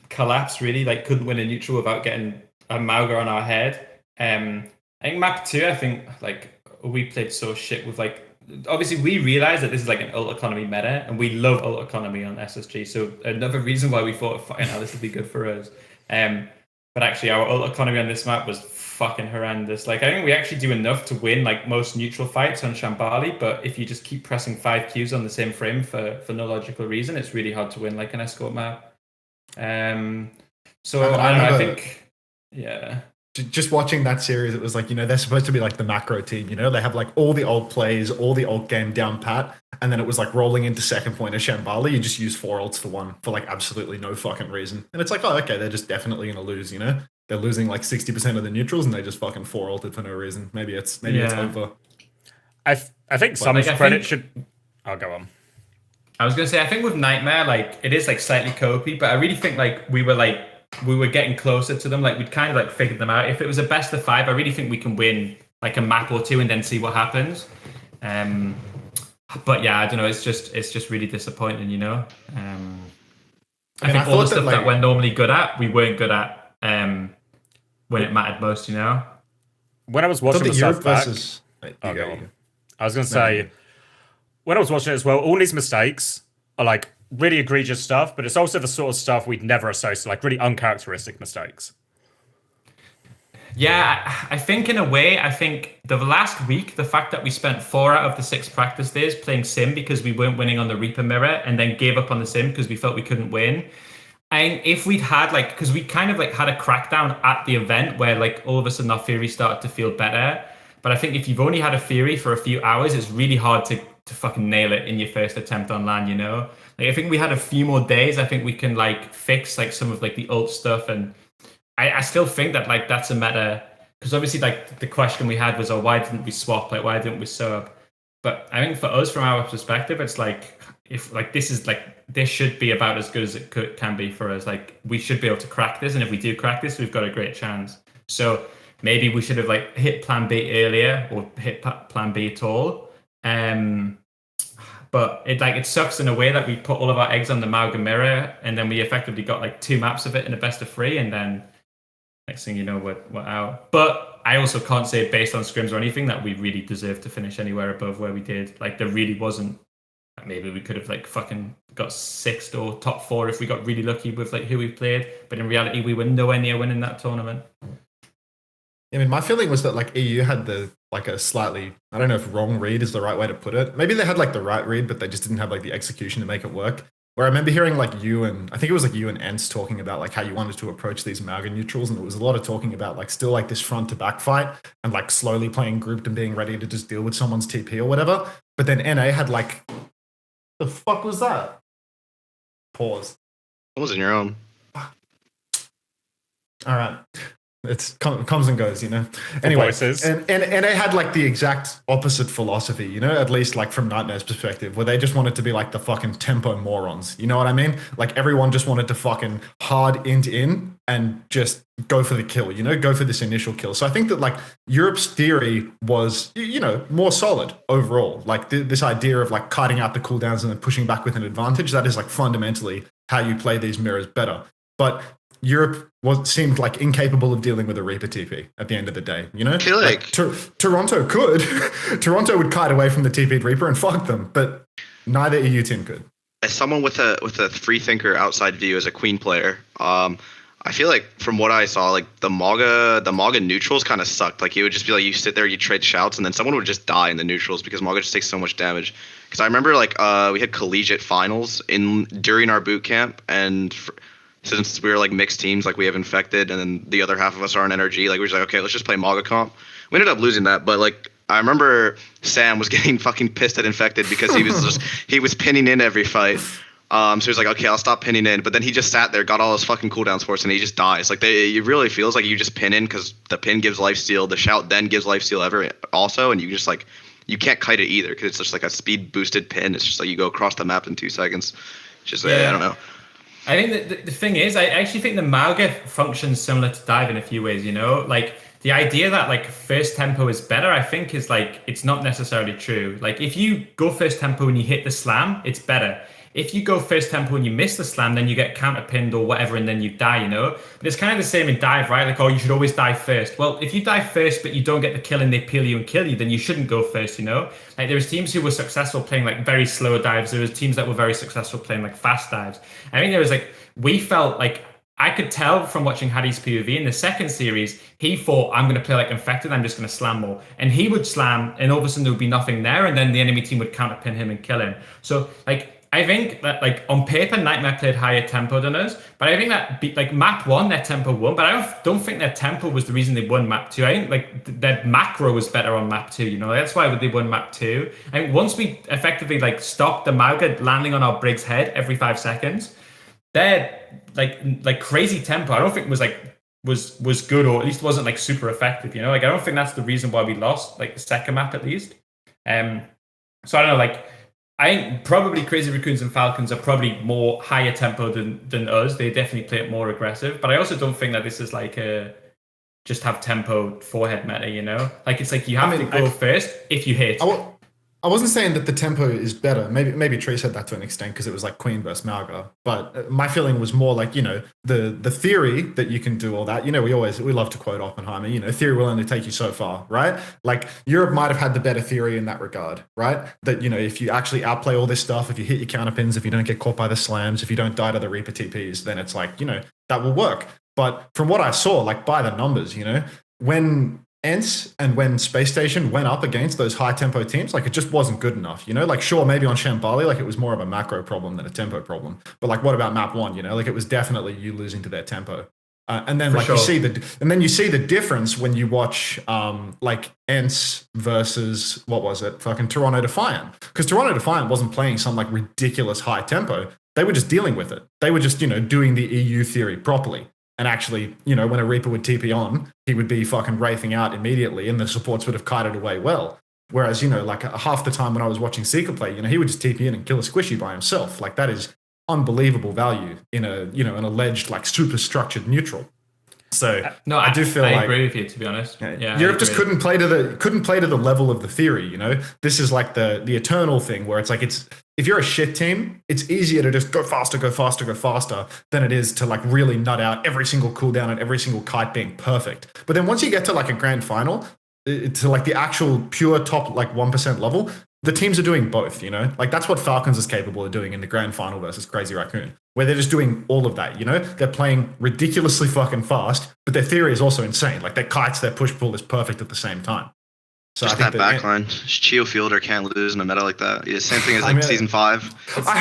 collapsed, really. Like, couldn't win a neutral without getting a Mauga on our head. I think map 2, I think, like, we played so shit with, like, obviously we realized that this is like an ult economy meta, and we love ult economy on SSG. So another reason why we thought, fucking hell, this would be good for us. But actually, our ult economy on this map was fucking horrendous. Like, I think we actually do enough to win like most neutral fights on Shambali, but if you just keep pressing 5 Qs on the same frame for no logical reason, it's really hard to win like an escort map. So I don't know. I think, yeah. Just watching that series, it was like, you know, they're supposed to be like the macro team, you know, they have like all the old plays, all the old game down pat, and then it was like rolling into second point of Shambali, you just use 4 ults for 1 for like absolutely no fucking reason. And it's like, oh, okay, they're just definitely going to lose, you know? They're losing like 60% of the neutrals and they just fucking 4 ulted for no reason. Maybe it's over. I think some credit should... I'll go on. I was going to say, I think with Nightmare, like, it is like slightly copy, but I really think like we were getting closer to them. Like, we'd kind of like figured them out. If it was a best of 5, I really think we can win like a map or 2 and then see what happens. But yeah, I don't know. It's just really disappointing, you know. I mean, think I all the thought that, stuff that like- we're normally good at, we weren't good at when it mattered most, you know. When I was I watching thought the myself Europe back, versus. Oh, go You on. go. I was going to No, say, you go. when I was watching it as well, all these mistakes are like really egregious stuff, but it's also the sort of stuff we'd never associate, like really uncharacteristic mistakes. Yeah, I think in a way, I think the last week, the fact that we spent 4 out of the 6 practice days playing sim because we weren't winning on the Reaper mirror and then gave up on the sim because we felt we couldn't win. And if we'd had like, because we kind of like had a crackdown at the event where like all of a sudden our theory started to feel better. But I think if you've only had a theory for a few hours, it's really hard to fucking nail it in your first attempt on LAN, you know? Like I think we had a few more days. I think we can like fix like some of like the ult stuff, and I still think that like that's a meta, because obviously like the question we had was, oh, why didn't we swap? Like why didn't we sub? But I think for us, from our perspective, it's like if like this should be about as good as it can be for us. Like we should be able to crack this, and if we do crack this, we've got a great chance. So maybe we should have like hit plan B earlier or hit plan B at all. But it sucks in a way that we put all of our eggs on the Mauga mirror, and then we effectively got like 2 maps of it in a best of 3, and then next thing you know, we're out. But I also can't say based on scrims or anything that we really deserve to finish anywhere above where we did. Like there really wasn't. Maybe we could have like fucking got 6th or top 4 if we got really lucky with like who we played. But in reality, we were nowhere near winning that tournament. I mean, my feeling was that like EU had a slightly, I don't know if wrong read is the right way to put it. Maybe they had like the right read, but they just didn't have like the execution to make it work. Where I remember hearing like you and I think it was like you and Ents talking about like how you wanted to approach these Mauga neutrals, and there was a lot of talking about like still like this front to back fight and like slowly playing grouped and being ready to just deal with someone's TP or whatever. But then NA had like, the fuck was that? Pause. It wasn't your own. All right. It's comes and goes, you know. Anyway, voices. and they had like the exact opposite philosophy, you know, at least like from Nightmare's perspective, where they just wanted to be like the fucking tempo morons. You know what I mean? Like everyone just wanted to fucking hard in and just go for the kill, you know, go for this initial kill. So I think that like Europe's theory was, you know, more solid overall. Like this idea of like cutting out the cooldowns and then pushing back with an advantage, that is like fundamentally how you play these mirrors better. But Europe seemed like incapable of dealing with a Reaper TP at the end of the day, you know? I feel like Toronto could. Toronto would kite away from the TP'd Reaper and fuck them, but neither EU team could. as someone with a free thinker outside view as a Queen player, I feel like from what I saw, like the Mauga neutrals kind of sucked. Like it would just be like you sit there, you trade shouts, and then someone would just die in the neutrals because Mauga just takes so much damage. Because I remember like we had collegiate finals during our boot camp, and since we were like mixed teams, like we have infected, and then the other half of us are in NRG. Like we were just like, okay, let's just play Mauga comp. We ended up losing that, but like I remember Sam was getting fucking pissed at infected because he was pinning in every fight. So he was like, okay, I'll stop pinning in. But then he just sat there, got all his fucking cooldowns for us, and he just dies. Like it really feels like you just pin in because the pin gives lifesteal, the shout then gives lifesteal also, and you just like you can't kite it either because it's just like a speed boosted pin. It's just like you go across the map in 2 seconds. It's just I don't know. I think that the thing is, I actually think the Mauga functions similar to dive in a few ways, you know? Like, the idea that, like, first tempo is better, I think, is, like, it's not necessarily true. Like, if you go first tempo and you hit the slam, it's better. If you go first tempo and you miss the slam, then you get counter-pinned or whatever, and then you die, you know? But it's kind of the same in dive, right? Like, oh, you should always die first. Well, if you die first, but you don't get the kill and they peel you and kill you, then you shouldn't go first, you know? Like, there was teams who were successful playing, like, very slow dives. There was teams that were very successful playing, like, fast dives. I think there was, like, we felt like, I could tell from watching Haddy's POV in the second series, he thought, I'm going to play like Infected, I'm just going to slam more. And he would slam, and all of a sudden there would be nothing there, and then the enemy team would counterpin him and kill him. So, like, I think that, like, on paper, Nightmare played higher tempo than us, but I think that, like, map 1, their tempo won, but I don't think their tempo was the reason they won map 2. I think, like, their macro was better on map 2, you know? That's why they won map 2. I think once we effectively, like, stopped the Mauga landing on our Brig's head every 5 seconds, their like crazy tempo, I don't think was good, or at least wasn't like super effective, you know? Like I don't think that's the reason why we lost, like the second map at least. So I don't know, like I think probably Crazy Raccoons and Falcons are probably more higher tempo than us. They definitely play it more aggressive, but I also don't think that this is like a just have tempo forehead meta, you know? Like it's like you have to go first if you hit. I wasn't saying that the tempo is better. Maybe Tree said that to an extent because it was like Queen versus Mauga. But my feeling was more like, the theory that you can do all that. We love to quote Oppenheimer. Theory will only take you so far, right? Like Europe might have had the better theory in that regard, right? That if you actually outplay all this stuff, if you hit your counterpins, if you don't get caught by the slams, if you don't die to the Reaper TPs, then it's like that will work. But from what I saw, like by the numbers, when ENCE and when Space Station went up against those high tempo teams, like it just wasn't good enough, like sure, maybe on Shambali, like it was more of a macro problem than a tempo problem. But like, what about map 1, like it was definitely you losing to their tempo. And then you see the difference when you watch like ENCE versus what was it? Fucking Toronto Defiant. Because Toronto Defiant wasn't playing some like ridiculous high tempo. They were just dealing with it. They were just, doing the EU theory properly. And actually, when a Reaper would TP on, he would be fucking wraithing out immediately and the supports would have kited away well. Whereas, like half the time when I was watching Seeker play, he would just TP in and kill a squishy by himself. Like that is unbelievable value in an alleged like super structured neutral. So no, I do feel I agree with you, to be honest. Yeah, Europe just couldn't play to the level of the theory. This is like the eternal thing where it's like if you're a shit team, it's easier to just go faster than it is to like really nut out every single cooldown and every single kite being perfect. But then once you get to like a grand final, to like the actual pure top like 1% level, the teams are doing both, like that's what Falcons is capable of doing in the grand final versus Crazy Raccoon, where they're just doing all of that, they're playing ridiculously fucking fast, but their theory is also insane. Like their kites, their push pull is perfect at the same time. So just that backline. Chio Fielder can't lose in a meta like that. Yeah, same thing as like season 5. I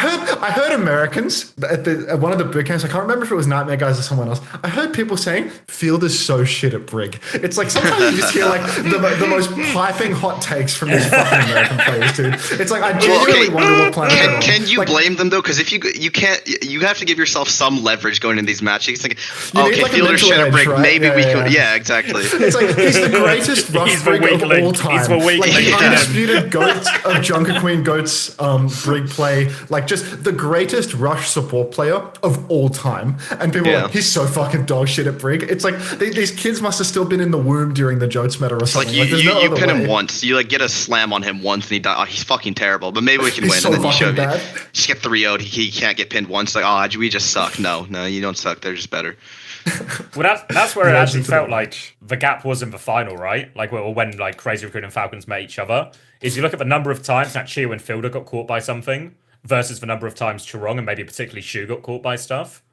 heard Americans at one of the boot camps. I can't remember if it was Nightmare Guys or someone else. I heard people saying Field is so shit at Brig. It's like sometimes you just hear like the most piping hot takes from these fucking American players, dude. It's like I genuinely wonder what planet. Can you blame them though? Because if you can't, you have to give yourself some leverage going into these matches. Like, okay, like Fielder's shit at Brig. Right? Maybe we can. Yeah, exactly. It's like he's the greatest rush Brig of all time. He's the weakling. Like the undisputed goats of Junkerqueen goats Brig play, like just the greatest rush support player of all time. And people are like, he's so fucking dog shit at Brig. It's like these kids must have still been in the womb during the Jotes meta or something. Like you pin him once, you like get a slam on him once and he dies. Oh, he's fucking terrible, but maybe we can win. So and then you bad. Just get 3-0'd. He can't get pinned once. Like, oh, we just suck. No, you don't suck. They're just better. Well, that's where it actually felt like the gap was in the final, right? Like when like Crazy Raccoon and Falcons met each other. Is you look at the number of times that Chio and Fielder got caught by something versus the number of times Churong and maybe particularly Shu got caught by stuff.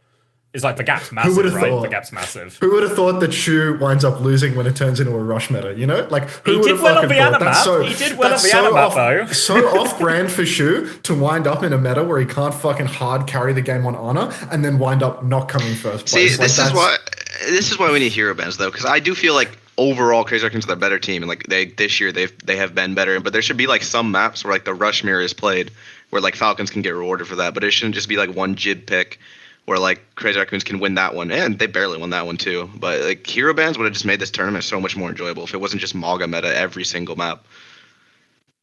It's like the gap's massive, right? Thought? The gap's massive. Who would have thought that Shu winds up losing when it turns into a rush meta? Like who would have fucking thought? He did well on the Anamap though. So off-brand for Shu to wind up in a meta where he can't fucking hard carry the game on honor and then wind up not coming first place. See, this is why we need hero bands though, because I do feel like overall Crazy Raccoons are the better team, and like this year they have been better. But there should be like some maps where like the rush mirror is played, where like Falcons can get rewarded for that. But it shouldn't just be like one jib pick where like Crazy Raccoons can win that one, and they barely won that one too. But like hero bands would have just made this tournament so much more enjoyable if it wasn't just Mauga meta every single map.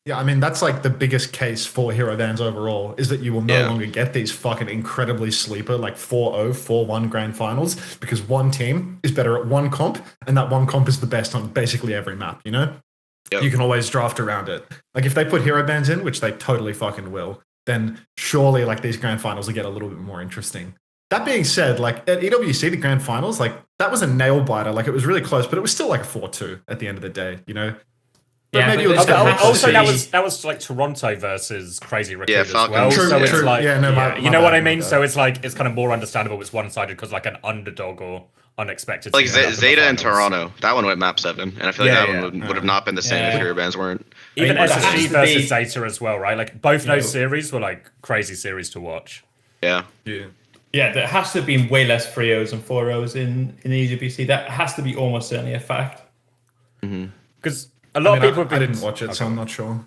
Yeah, I mean, that's like the biggest case for hero bans overall, is that you will no longer get these fucking incredibly sleeper, like 4-0, 4-1 grand finals, because one team is better at one comp, and that one comp is the best on basically every map, Yep. You can always draft around it. Like, if they put hero bans in, which they totally fucking will, then surely, like, these grand finals will get a little bit more interesting. That being said, like, at EWC, the grand finals, like, that was a nail-biter. Like, it was really close, but it was still like a 4-2 at the end of the day, Yeah, maybe also that was like Toronto versus Crazy Raccoon as well. True, so it's true. like, you know what I mean. So it's like it's kind of more understandable. It's one-sided because like an underdog or unexpected. Like Zeta and Toronto, that one went map 7, and I feel like that one would have not been the same if hero bands weren't. Even SSG versus Zeta as well, right? Like both those series were like crazy series to watch. Yeah. Yeah, there has to have been way less 3-0s and 4-0s in EWC. That has to be almost certainly a fact. Because a lot of people have been... I didn't watch it, so I'm not sure.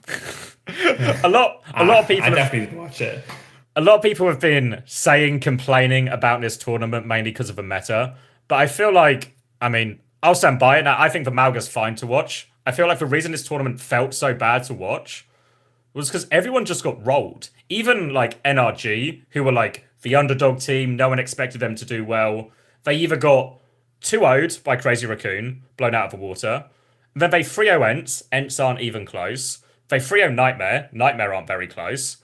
a lot of people... I definitely didn't watch it. A lot of people have been complaining about this tournament mainly because of the meta. But I feel like, I mean, I'll stand by it. Now, I think the Mauga's fine to watch. I feel like the reason this tournament felt so bad to watch was because everyone just got rolled. Even like NRG, who were like the underdog team, no one expected them to do well. They either got 2-0'd by Crazy Raccoon, blown out of the water. Then they 3-0 ENCE aren't even close. They 3-0 Nightmare. Nightmare aren't very close.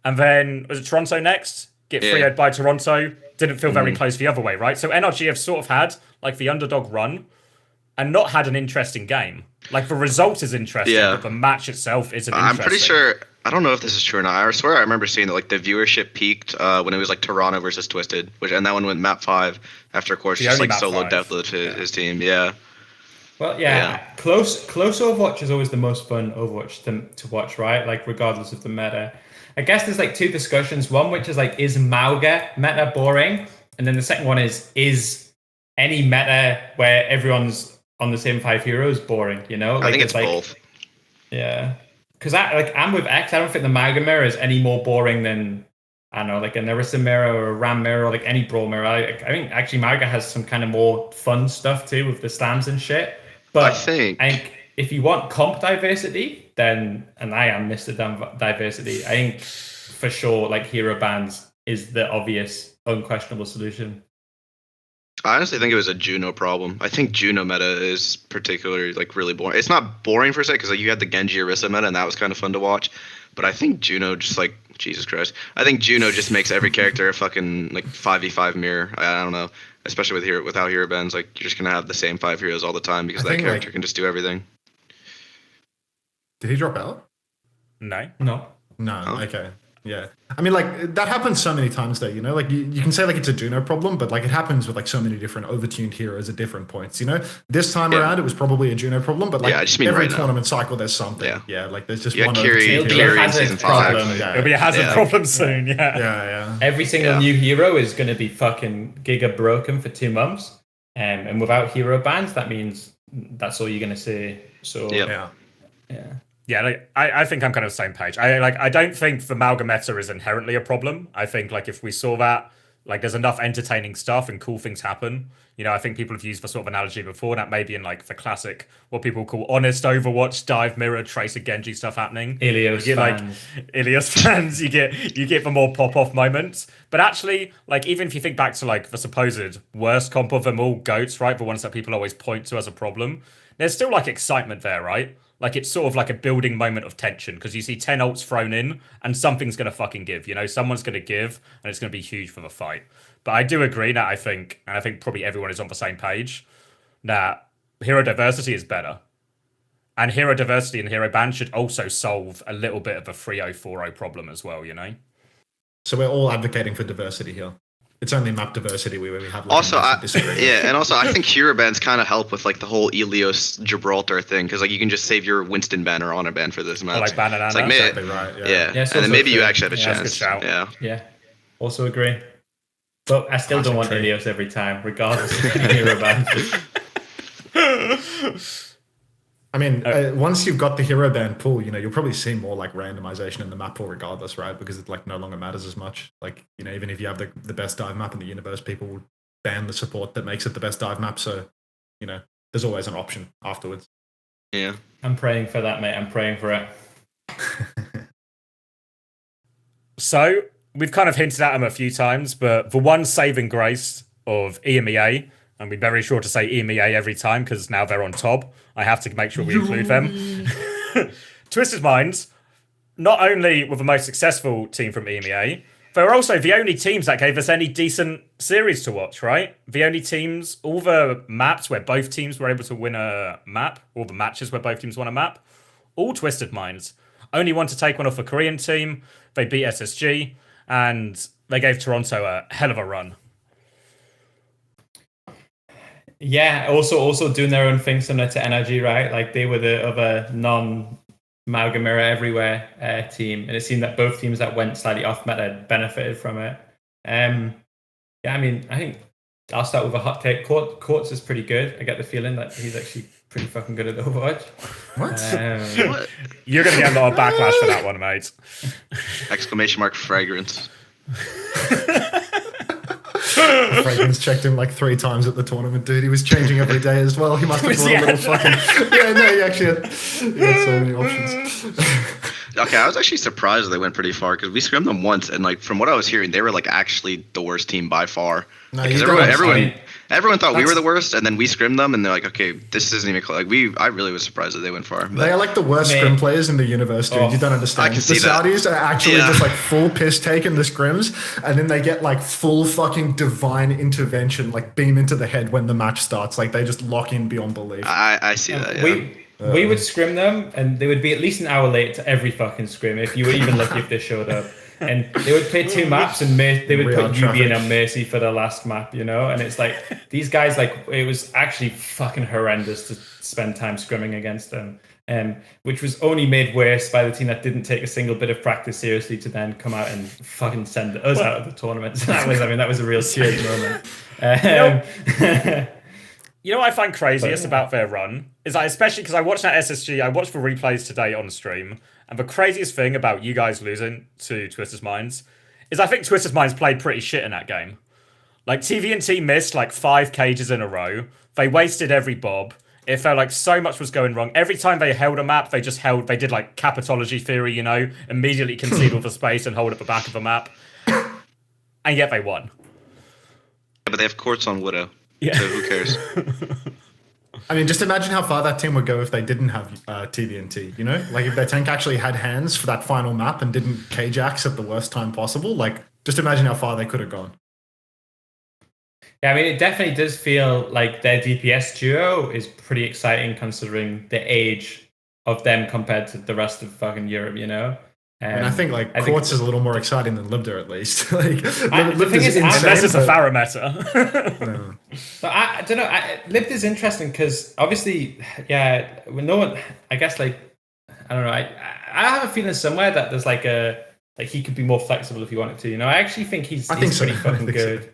And then, was it Toronto next? Get 3-0'd by Toronto. Didn't feel very close the other way, right? So NRG have sort of had like the underdog run and not had an interesting game. Like the result is interesting, but the match itself isn't interesting. I'm pretty sure, I don't know if this is true or not. I swear I remember seeing that like the viewership peaked when it was like Toronto versus Twisted, and that one went map 5 after, of course, just like solo deathlifted his team. Yeah. Well, close Overwatch is always the most fun Overwatch to watch, right? Like regardless of the meta. I guess there's like 2 discussions. One which is like, is Mauga meta boring? And then the second one is any meta where everyone's on the same 5 heroes boring? You know, like, I think it's like, both. Yeah, because I'm with X. I don't think the Mauga mirror is any more boring than, I don't know, like a Nerissa mirror or a Ram mirror or like any brawl mirror. I think actually Mauga has some kind of more fun stuff too with the slams and shit. But I think if you want comp diversity, then, and I am Mr. Diversity, I think for sure like hero bans is the obvious, unquestionable solution. I honestly think it was a Juno problem. I think Juno meta is particularly like really boring. It's not boring per se because like you had the Genji Orisa meta and that was kind of fun to watch. But I think Juno just like, Jesus Christ. I think Juno just makes every character a fucking like 5v5 mirror. I don't know. Especially without hero bans, like you're just gonna have the same 5 heroes all the time because that character can just do everything. Did he drop out? No. Okay. Yeah. I mean, like, that happens so many times though, you know? Like, you can say, like, it's a Juno problem, but, like, it happens with, like, so many different overtuned heroes at different points, you know? This time around, it was probably a Juno problem, but, like, I just mean every right tournament cycle, there's something. Yeah, like, there's just one Kiri, overtuned It'll be a hero. hazard problem. It'll be a hazard problem soon, Yeah. Every single new hero is going to be fucking giga broken for 2 months. And without hero bans, that means that's all you're going to see. So, Yeah, like, I think I'm kind of the same page. I don't think the Mauga meta is inherently a problem. I think like if we saw that, like there's enough entertaining stuff and cool things happen. You know, I think people have used the sort of analogy before, that maybe in like the classic, what people call honest Overwatch, dive mirror, Tracer Genji stuff happening. Ilios fans, you get the more pop-off moments. But actually, like even if you think back to like the supposed worst comp of them all, GOATs, right? The ones that people always point to as a problem, there's still like excitement there, right? Like it's sort of like a building moment of tension because you see 10 ults thrown in and something's going to fucking give, you know, someone's going to give and it's going to be huge for the fight. But I do agree that I think probably everyone is on the same page, that hero diversity is better. And hero diversity and hero ban should also solve a little bit of a 3-0, 4-0 problem as well, you know? So we're all advocating for diversity here. It's only map diversity where we have like also, and also I think hero bans kind of help with like the whole Ilios Gibraltar thing because like you can just save your Winston ban or honor ban for this match. Or like Banana. It's like, exactly right. Yeah. And then maybe you actually have a chance. Yeah. Also agree. But I still don't want Ilios every time, regardless of any hero bans. I mean, once you've got the hero ban pool, you know, you'll probably see more like randomization in the map pool regardless, right? Because it like no longer matters as much. Like, you know, even if you have the best dive map in the universe, people will ban the support that makes it the best dive map. So, you know, there's always an option afterwards. Yeah. I'm praying for that, mate. I'm praying for it. So, we've kind of hinted at them a few times, but the one saving grace of EMEA, and we're very sure to say EMEA every time because now they're on top. I have to make sure we include them. Twisted Minds, not only were the most successful team from EMEA, they were also the only teams that gave us any decent series to watch, right? The only teams, all the maps where both teams were able to win a map, all the matches where both teams won a map, all Twisted Minds. Only one to take one off a Korean team. They beat SSG, and they gave Toronto a hell of a run. Yeah, also doing their own thing similar to NRG, right? Like they were the other non-Mauga Mirror everywhere team, and it seemed that both teams that went slightly off meta benefited from it. Yeah, I mean, I think I'll start with a hot take. Quartz is pretty good. I get the feeling that he's actually pretty fucking good at Overwatch. What? You're going to get a lot of backlash for that one, mate. ! Fragrance. Fragrance checked him like 3 times at the tournament, dude. He was changing every day as well. He must have brought a little fucking... Yeah, no, he actually had so many options. Okay, I was actually surprised they went pretty far because we scrimmed them once, and like from what I was hearing, they were like actually the worst team by far. No, because Everyone thought we were the worst, and then we scrimmed them, and they're like, okay, this isn't even close. I really was surprised that they went far. But They are like the worst scrim players in the universe, dude. You don't understand. I can see the Saudis are actually Yeah. just like full piss take in the scrims, and then they get like full fucking divine intervention, like beam into the head when the match starts. Like they just lock in beyond belief. I see that, yeah. We would scrim them, and they would be at least an hour late to every fucking scrim if you were even lucky if they showed up. And they would play 2 maps, and they would put UB in on Mercy for the last map, you know? And it's like, these guys, like, it was actually fucking horrendous to spend time scrimming against them. Which was only made worse by the team that didn't take a single bit of practice seriously to then come out and fucking send us out of the tournament. So that was a real serious moment. You know what I find craziest about their run is that, especially because I watched that SSG, I watched the replays today on stream, and the craziest thing about you guys losing to Twisted Minds is I think Twisted Minds played pretty shit in that game. Like TVNT missed like 5 cages in a row. They wasted every bob. It felt like so much was going wrong. Every time they held a map, they did like capitology theory, you know, immediately concede all the space and hold at the back of the map. And yet they won. But they have courts on Widow. Yeah. So who cares? I mean, just imagine how far that team would go if they didn't have TVNT, you know? Like if their tank actually had hands for that final map and didn't K-Jax at the worst time possible, like just imagine how far they could have gone. Yeah, I mean, it definitely does feel like their DPS duo is pretty exciting considering the age of them compared to the rest of fucking Europe, you know? And I think like Quartz is a little more exciting than Libder at least. Like the thing is, unless it's a Pharah meta. No. But I don't know. Libd is interesting because obviously, yeah, no one. I guess like I don't know. I have a feeling somewhere that there's like he could be more flexible if he wanted to. You know, I actually think he's pretty fucking good. So.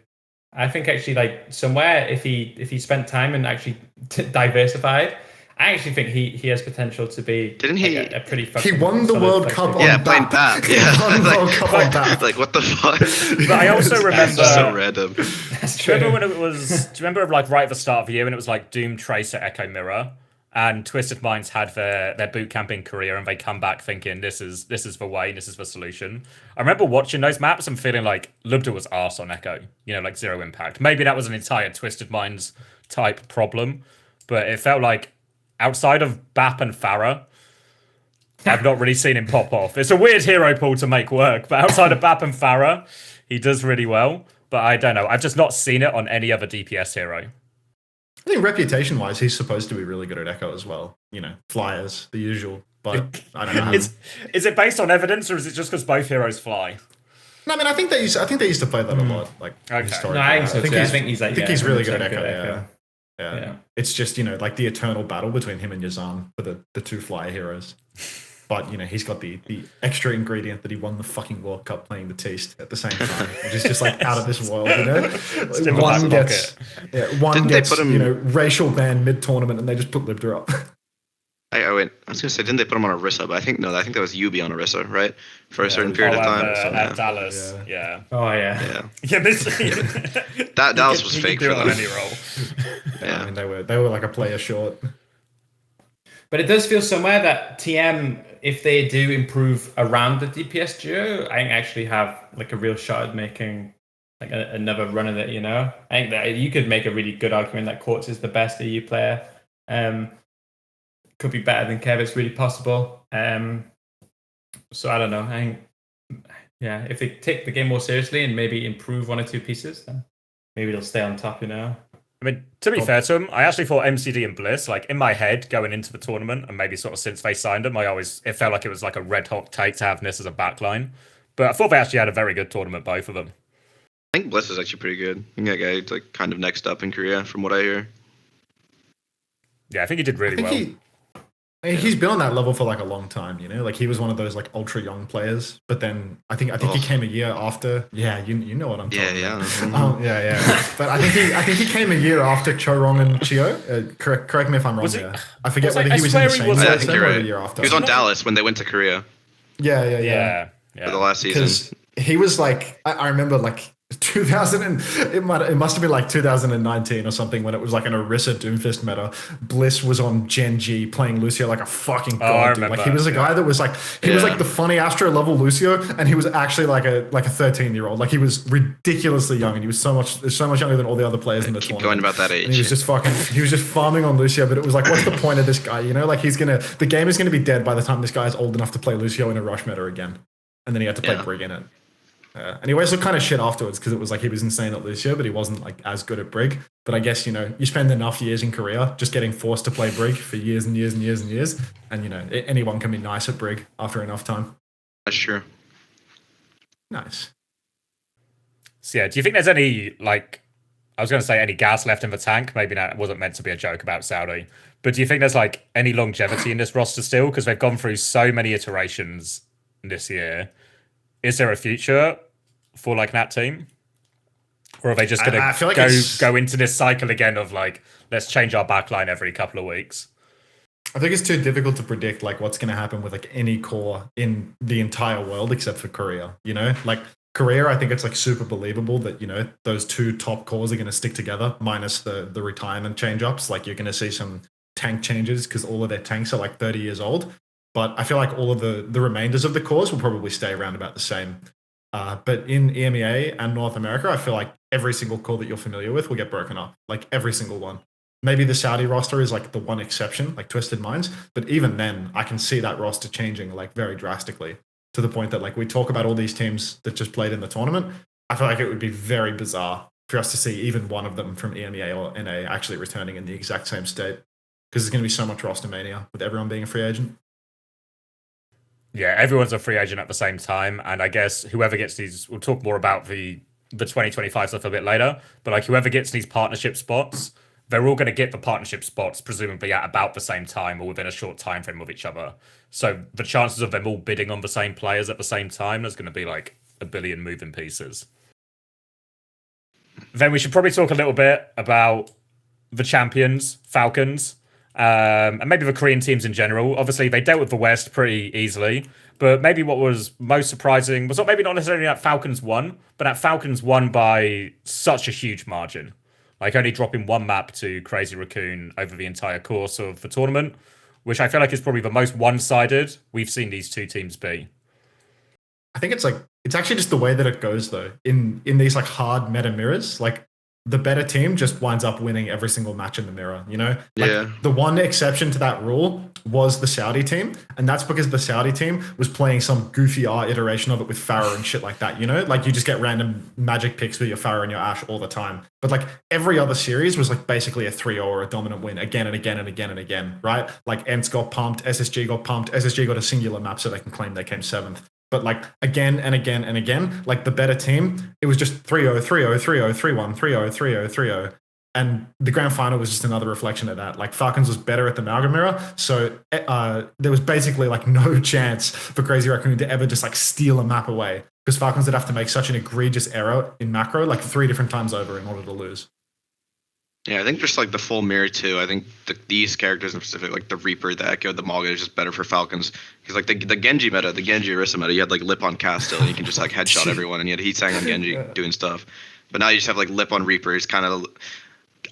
I think actually like somewhere if he spent time and actually diversified. I actually think he has potential to be. Didn't he? Like a pretty fucking. He won the World Cup on playing BAP. Yeah, he won the World Cup on BAP. Like what the fuck? But I also remember. So random. That's true. Remember when it was? Do you remember like right at the start of the year when it was like Doom, Tracer, Echo Mirror, and Twisted Minds had their boot camping career, and they come back thinking this is the way, this is the solution. I remember watching those maps and feeling like Lubda was arse on Echo. You know, like 0 impact. Maybe that was an entire Twisted Minds type problem, but it felt like. Outside of BAP and Pharah, I've not really seen him pop off. It's a weird hero pool to make work, but outside of BAP and Pharah, he does really well. But I don't know. I've just not seen it on any other DPS hero. I think reputation-wise, he's supposed to be really good at Echo as well. You know, flyers, the usual. But I don't know. Is it based on evidence, or is it just because both heroes fly? No, I mean, I think they used to play that a lot, like historically. No, I think he's really good at Echo. Echo. Yeah. It's just, you know, like the eternal battle between him and Yazan for the 2 flyer heroes. But, you know, he's got the extra ingredient that he won the fucking World Cup playing the Teast at the same time, which is just like out of this world, you know? One gets, you know, racial ban mid-tournament and they just put Libder up. I wait. I was gonna say, didn't they put him on Orisa? But I think I think that was UB on Orisa, right? For a certain period of time. At Dallas, yeah. Oh yeah. Yeah, that Dallas was fake for them. Any role. Yeah, I mean they were like a player short. But it does feel somewhere that TM, if they do improve around the DPS duo, I think actually have like a real shot at making like another run of it. You know, I think that you could make a really good argument that Quartz is the best EU player. Could be better than Kev. It's really possible. So I don't know. I think, yeah, if they take the game more seriously and maybe improve 1 or 2 pieces, then maybe they'll stay on top. You know. I mean, to be fair to them, I actually thought MCD and Bliss, like in my head going into the tournament, and maybe sort of since they signed them, it felt like it was like a red hot take to have this as a backline. But I thought they actually had a very good tournament, both of them. I think Bliss is actually pretty good. I think that guy's like kind of next up in Korea, from what I hear. Yeah, I think he did really well. He's been on that level for like a long time, you know. Like he was one of those like ultra young players, but then I think he came a year after. Yeah, you know what I'm talking about. Yeah. But I think he came a year after Chorong and Chio. Correct me if I'm wrong. I forget whether he was in the same season or the year after. He was on Dallas when they went to Korea. Yeah. For the last season. Because he was like, I remember like it must have been like 2019 or something when it was like an Orisa Doomfist meta. Bliss was on Gen G playing Lucio like a fucking god, dude. Like he was a guy that was like was like the funny Astro level Lucio, and he was actually like a 13-year-old. Like he was ridiculously young, and he was so much younger than all the other players in the tournament. Going about that age. And he was just farming on Lucio, but it was like, what's the point of this guy? You know, like the game is gonna be dead by the time this guy is old enough to play Lucio in a rush meta again. And then he had to play Brig in it. And he always looked kind of shit afterwards because it was like he was insane at Lucio, but he wasn't like as good at Brig. But I guess, you know, you spend enough years in Korea just getting forced to play Brig for years and years and years and years. And, you know, anyone can be nice at Brig after enough time. That's true. Nice. So, yeah, do you think there's any, like, I was going to say any gas left in the tank? Maybe that wasn't meant to be a joke about Saudi. But do you think there's, like, any longevity in this roster still? Because they've gone through so many iterations this year. Is there a future for like that team, or are they just going to go into this cycle again of like, let's change our backline every couple of weeks? I think it's too difficult to predict like what's going to happen with like any core in the entire world except for Korea. You know, like Korea, I think it's like super believable that, you know, those two top cores are going to stick together minus the retirement change ups. Like you're going to see some tank changes because all of their tanks are like 30 years old. But I feel like all of the remainders of the cores will probably stay around about the same. But in EMEA and North America, I feel like every single core that you're familiar with will get broken up. Like every single one. Maybe the Saudi roster is like the one exception, like Twisted Minds. But even then, I can see that roster changing like very drastically to the point that like we talk about all these teams that just played in the tournament. I feel like it would be very bizarre for us to see even one of them from EMEA or NA actually returning in the exact same state. Because there's going to be so much roster mania with everyone being a free agent. Yeah, everyone's a free agent at the same time, and I guess whoever gets these, we'll talk more about the 2025 stuff a bit later, but like whoever gets these partnership spots, they're all going to get the partnership spots presumably at about the same time or within a short time frame of each other. So the chances of them all bidding on the same players at the same time, there's going to be like a billion moving pieces. Then we should probably talk a little bit about the champions, Falcons. And maybe the Korean teams in general. Obviously, they dealt with the West pretty easily. But maybe what was most surprising was not necessarily that Falcons won, but that Falcons won by such a huge margin. Like only dropping one map to Crazy Raccoon over the entire course of the tournament, which I feel like is probably the most one-sided we've seen these two teams be. I think it's actually just the way that it goes though. In these like hard meta mirrors, like the better team just winds up winning every single match in the mirror, you know? Like, the one exception to that rule was the Saudi team, and that's because the Saudi team was playing some goofy R iteration of it with Pharah and shit like that, you know? Like, you just get random magic picks with your Pharah and your Ashe all the time. But, like, every other series was, like, basically a 3-0 or a dominant win again and again and again and again, right? Like, ENTS got pumped, SSG got pumped, SSG got a singular map so they can claim they came 7th. But like again and again and again, like the better team, it was just 3-0, 3-0, 3-0, 3-1, 3-0, 3-0, 3-0. And the grand final was just another reflection of that. Like Falcons was better at the Mauga mirror. So there was basically like no chance for Crazy Raccoon to ever just like steal a map away. Because Falcons would have to make such an egregious error in macro like 3 different times over in order to lose. Yeah, I think just like the full mirror too. I think these characters in specific, like the Reaper, the Echo, the Mauga, is just better for Falcons. Because like the Genji meta, the Genji Orisa meta, you had like Lip on cast still, and you can just like headshot everyone, and you had Heatsang on Genji doing stuff. But now you just have like Lip on Reaper. It's kind of,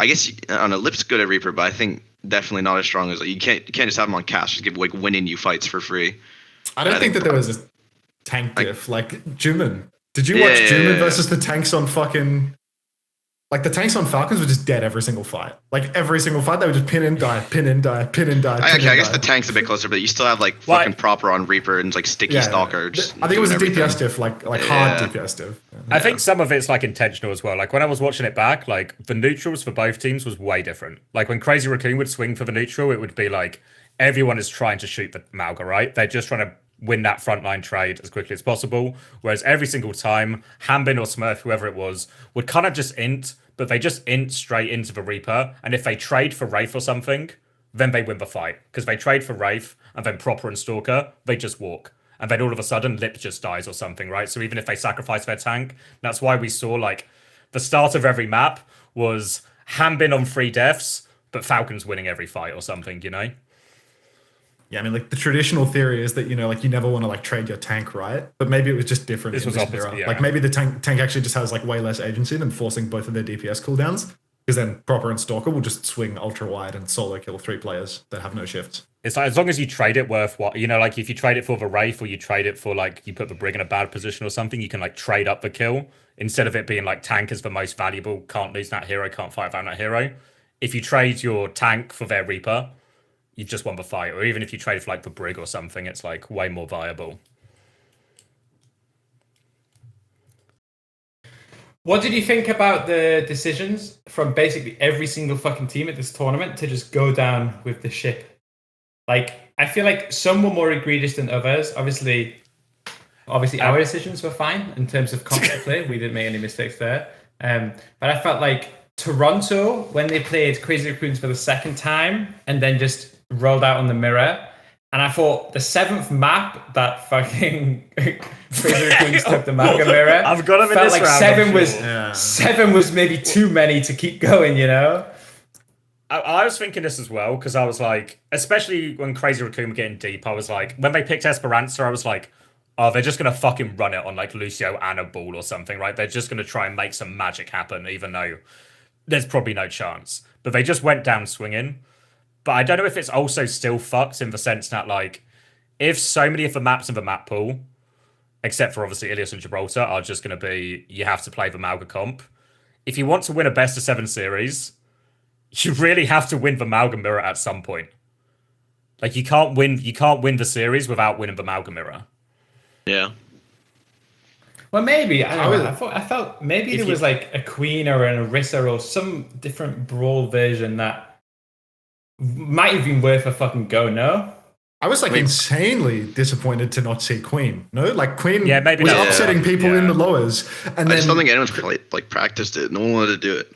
I guess I don't know. Lip's good at Reaper, but I think definitely not as strong as like you can't just have him on cast. Just give like winning you fights for free. I don't think that there was a tank diff like Jumin. Did you watch Jumin versus the tanks on fucking? Like, the tanks on Falcons were just dead every single fight. Like, every single fight, they would just pin and die, pin and die, pin and die. I guess the tank's a bit closer, but you still have, like, fucking proper on Reaper and, like, Sticky Stalker. Just I think it was a DPS diff, like hard DPS diff. I think some of it's, like, intentional as well. Like, when I was watching it back, like, the neutrals for both teams was way different. Like, when Crazy Raccoon would swing for the neutral, it would be, like, everyone is trying to shoot the Mauga, right? They're just trying to win that frontline trade as quickly as possible. Whereas every single time, Hanbin or Smurf, whoever it was, would kind of just int, but they just int straight into the Reaper. And if they trade for Wraith or something, then they win the fight. Because they trade for Wraith and then Proper and Stalker, they just walk. And then all of a sudden, Lip just dies or something, right? So even if they sacrifice their tank, that's why we saw, like, the start of every map was Hanbin on 3 deaths, but Falcons winning every fight or something, you know? Yeah, I mean, like the traditional theory is that, you know, like you never want to like trade your tank, right? But maybe it was just different. This was opposite, era. yeah. Like maybe the tank actually just has like way less agency than forcing both of their DPS cooldowns. Because then Proper and Stalker will just swing ultra wide and solo kill 3 players that have no shifts. It's like, as long as you trade it worth what, you know, like if you trade it for the Wraith or you trade it for like, you put the Brig in a bad position or something, you can like trade up the kill instead of it being like tank is the most valuable, can't lose that hero, can't fight around that hero. If you trade your tank for their Reaper, you've just won the fight. Or even if you trade for like the Brig or something, it's like way more viable. What did you think about the decisions from basically every single fucking team at this tournament to just go down with the ship? Like, I feel like some were more egregious than others. Obviously, our decisions were fine in terms of comp play. We didn't make any mistakes there. But I felt like Toronto, when they played Crazy Raccoons for the second time and then just rolled out on the mirror, and I thought the 7th map that fucking Crazy Raccoons took the Mauga mirror. I've got him in this like round. 7 was maybe too many to keep going, you know? I was thinking this as well, because I was like, especially when Crazy Raccoon were getting deep, I was like, when they picked Esperanza, I was like, oh, they're just going to fucking run it on like Lucio and a ball or something, right? They're just going to try and make some magic happen, even though there's probably no chance. But they just went down swinging. But I don't know if it's also still fucked in the sense that, like, if so many of the maps in the map pool, except for obviously Ilios and Gibraltar, are just going to be, you have to play the Mauga comp. If you want to win a best of 7 series, you really have to win the Mauga mirror at some point. Like, you can't win the series without winning the Mauga mirror. Yeah. Well, maybe. I don't know. I felt maybe there was like a Queen or an Orisa or some different Brawl version that might have been worth a fucking go, no? I was like insanely disappointed to not see Queen. No, like Queen was not. upsetting people in the lowers, and I just don't think anyone's like practiced it. No one wanted to do it.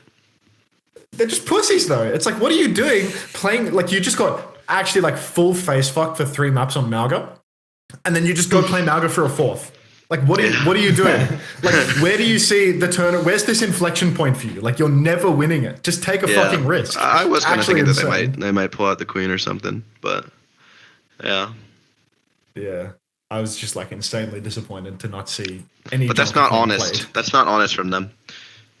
They're just pussies, though. It's like, what are you doing playing? Like, you just got actually like full face fucked for 3 maps on Mauga, and then you just go play Mauga for a 4th. Like, what are you doing? Like, where do you see the turn? Where's this inflection point for you? Like, you're never winning it. Just take a fucking risk. I was kind of thinking that they might pull out the Queen or something, but yeah. Yeah. I was just like insanely disappointed to not see any. But that's not honest. Played. That's not honest from them.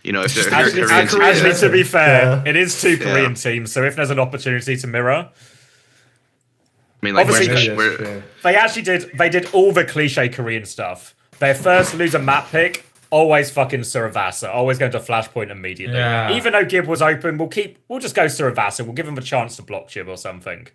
You know, if they're Korean actually, to be fair, it is 2 Korean teams, so if there's an opportunity to mirror. I mean, like, they did all the cliche Korean stuff. Their first loser map pick, always fucking Suravasa, always going to Flashpoint immediately. Yeah. Even though Gib was open, we'll just go Suravasa. We'll give him a chance to block Gib or something.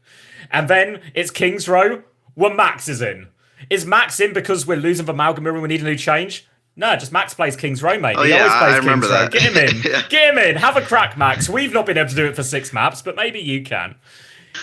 And then it's King's Row, where Max is in. Is Max in because we're losing the Mauga mirror and we need a new change? No, just Max plays King's Row, mate. He always plays King's Row. Get him in. Get him in. Have a crack, Max. We've not been able to do it for 6 maps, but maybe you can.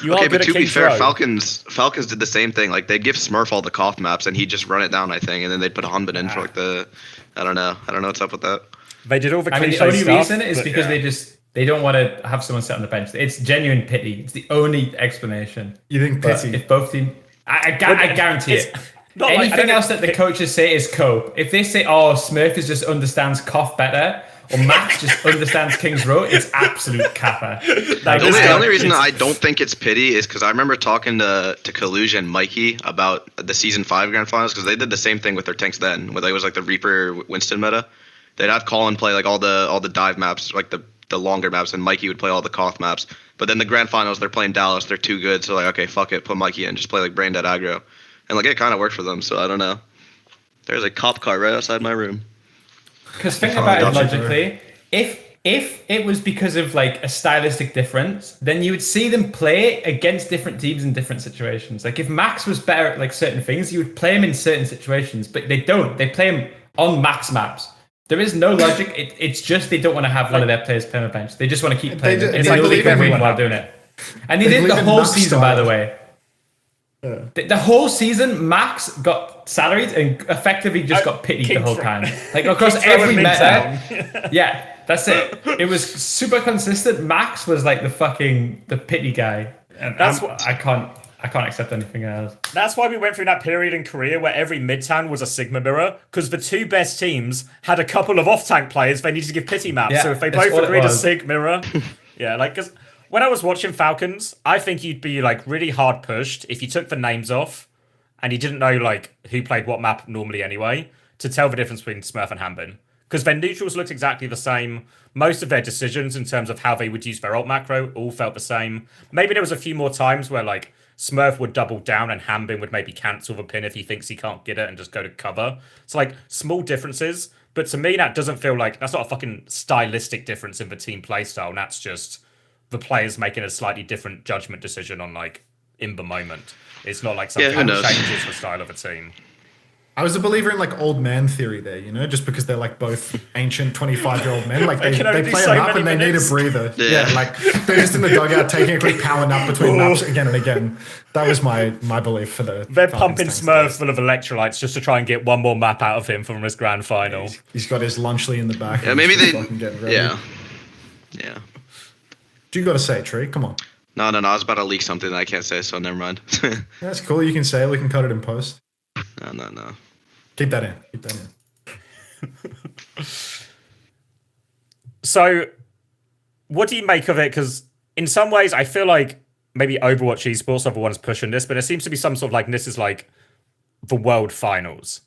Okay, but to be fair, Falcons did the same thing. Like, they'd give Smurf all the Koth maps, and he'd just run it down, I think, and then they'd put Hanbin in for like the, I don't know what's up with that. They did all the cliche the only stuff, reason is because they don't want to have someone sit on the bench. It's genuine pity. It's the only explanation. You think pity? If both teams, I guarantee it. Anything else that the coaches say is cope. If they say, "Oh, Smurf just understands Koth better," or Max just understands King's Row, it's absolute kappa. Like, the only reason I don't think it's pity is because I remember talking to Kaluja and Mikey about the Season 5 Grand Finals, because they did the same thing with their tanks then, where it was like the Reaper Winston meta. They'd have Colin play like all the dive maps, like the longer maps, and Mikey would play all the Koth maps. But then the Grand Finals, they're playing Dallas, they're too good, so like, okay, fuck it, put Mikey in, just play like Brain Dead aggro. And like, it kind of worked for them, so I don't know. There's a cop car right outside my room. Because think about it logically, if it was because of like a stylistic difference, then you would see them play against different teams in different situations. Like, if Max was better at like certain things, you would play him in certain situations, but they don't. They play him on Max maps. There is no logic. It's just they don't want to have one of their players play on the bench. They just want to keep playing. It's like believe everyone while doing it. And they did the whole season, by the way. Yeah. The whole season, Max got salaried and effectively just got pitied the whole time. Like, across every meta. Yeah, that's it. It was super consistent. Max was like the pity guy. And that's what I can't accept anything else. That's why we went through that period in Korea where every mid-tan was a Sigma mirror, because the 2 best teams had a couple of off-tank players they needed to give pity maps. So if they both agreed to Sig mirror, yeah, like, because When I was watching Falcons, I think you'd be like really hard pushed if you took the names off and you didn't know like who played what map normally anyway to tell the difference between Smurf and Hanbin. Because their neutrals looked exactly the same. Most of their decisions in terms of how they would use their ult macro all felt the same. Maybe there was a few more times where like Smurf would double down and Hanbin would maybe cancel the pin if he thinks he can't get it and just go to cover. It's like small differences. But to me, that doesn't feel like that's not a fucking stylistic difference in the team playstyle. That's just the players making a slightly different judgment decision on like in the moment. It's not like something that changes the style of a team. I was a believer in like old man theory there, you know, just because they're like both ancient 25-year-old men. Like they play a map and they need a breather. Yeah, like they're just in the dugout taking a quick power nap between maps again and again. That was my belief for the. They're pumping Smurfs full of electrolytes just to try and get one more map out of him from his grand final. He's got his Lunchley in the back. Yeah, maybe they. Yeah. Yeah. Do you got to say, Tree? Come on. No. I was about to leak something that I can't say, so never mind. That's cool. You can say it. We can cut it in post. No. Keep that in. So, what do you make of it? Because in some ways, I feel like maybe Overwatch Esports are the ones pushing this, but there seems to be some sort of like, this is like the World Finals.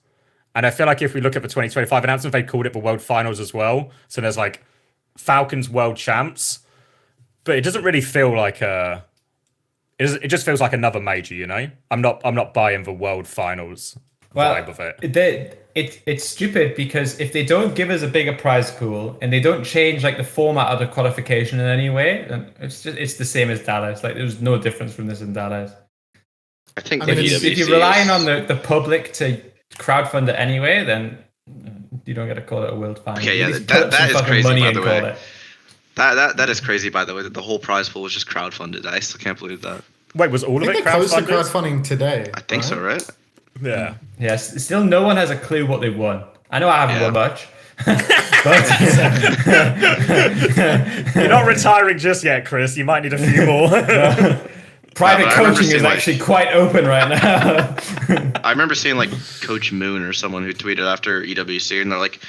And I feel like if we look at the 2025 announcement, they called it the World Finals as well. So there's like Falcons World Champs, but it doesn't really feel like it just feels like another major, you know? I'm not buying the World Finals vibe of it. It's stupid because if they don't give us a bigger prize pool and they don't change like the format of the qualification in any way, then it's the same as Dallas. Like there's no difference from this in Dallas. I think if you're relying on the public to crowdfund it anyway, then you don't get to call it a World Final. Okay, yeah, that is crazy, by the way. That is crazy, by the way. That the whole prize pool was just crowdfunded. I still can't believe that. Wait, was all of it crowdfunded? They closed the crowdfunding today. I think so, right? Yeah. Yes. Still, no one has a clue what they won. I know I haven't won much. You're not retiring just yet, Chris. You might need a few more. Private coaching is actually quite open right now. I remember seeing like Coach Moon or someone who tweeted after EWC, and they're like,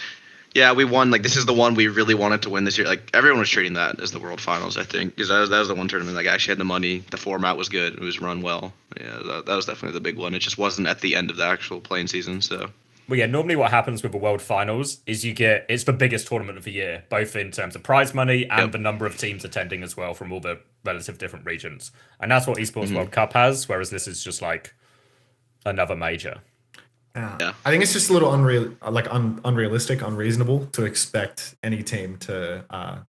"Yeah, we won. Like this is the one we really wanted to win this year." Like everyone was treating that as the World Finals, I think, because that was the one tournament like actually had the money. The format was good. It was run well. Yeah, that was definitely the big one. It just wasn't at the end of the actual playing season. So. Well, yeah, normally what happens with the World Finals is it's the biggest tournament of the year, both in terms of prize money and the number of teams attending as well from all the relative different regions. And that's what Esports World Cup has, whereas this is just like another major. Yeah. I think it's just a little unrealistic, unreasonable to expect any team to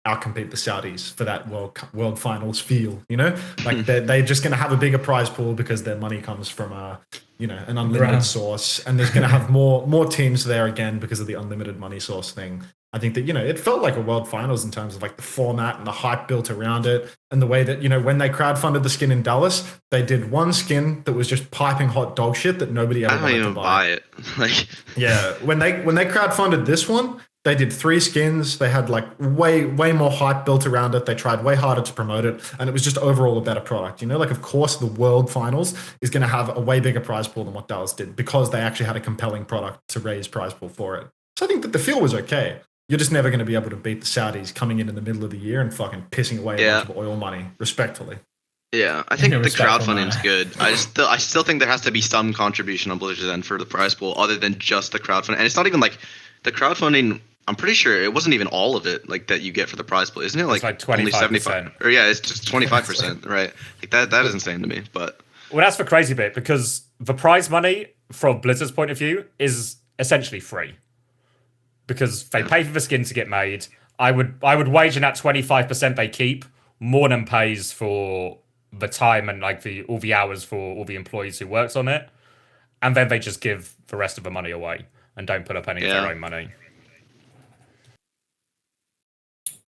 outcompete the Saudis for that World Finals feel, you know? Like they're just going to have a bigger prize pool because their money comes from an unlimited source, and there's going to have more teams there again because of the unlimited money source thing. I think that, it felt like a World Finals in terms of like the format and the hype built around it, and the way that, when they crowdfunded the skin in Dallas, they did one skin that was just piping hot dog shit that nobody ever wanted to buy. It. Like, yeah, when they crowdfunded this one, they did 3 skins. They had like way more hype built around it. They tried way harder to promote it, and it was just overall a better product. Like of course the World Finals is going to have a way bigger prize pool than what Dallas did because they actually had a compelling product to raise prize pool for it. So I think that the feel was okay. You're just never going to be able to beat the Saudis coming in the middle of the year and fucking pissing away a bunch of oil money, respectfully. Yeah, I think the crowdfunding's good. I still think there has to be some contribution on Blizzard's end for the prize pool other than just the crowdfunding. And it's not even like the crowdfunding. I'm pretty sure it wasn't even all of it like that you get for the prize pool, isn't it? Like 25%. Or yeah, it's just 25%, right? Like that is insane to me. But well, that's the crazy bit because the prize money from Blizzard's point of view is essentially free because they pay for the skin to get made. I would wager that 25% they keep more than pays for the time and like all the hours for all the employees who works on it, and then they just give the rest of the money away and don't put up any of their own money.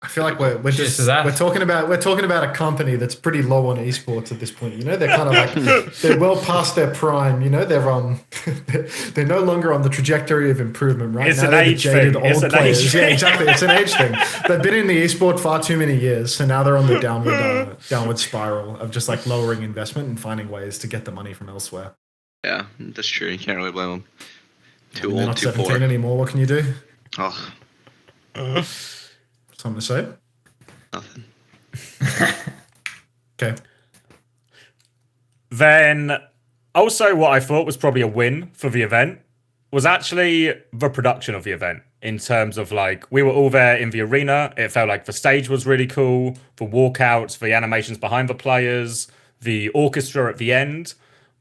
I feel like we're talking about a company that's pretty low on esports at this point. They're kind of like they're well past their prime. They're no longer on the trajectory of improvement. Right it's now, an they're age jaded thing. old players. Yeah, exactly. It's an age thing. They've been in the esport far too many years, so now they're on the downward spiral of just like lowering investment and finding ways to get the money from elsewhere. Yeah, that's true. You can't really blame them. Too old, old, not too 17 poor anymore. What can you do? Oh. Something to say? Nothing. Okay. Then also what I thought was probably a win for the event was actually the production of the event, in terms of like, we were all there in the arena. It felt like the stage was really cool, the walkouts, the animations behind the players, the orchestra at the end.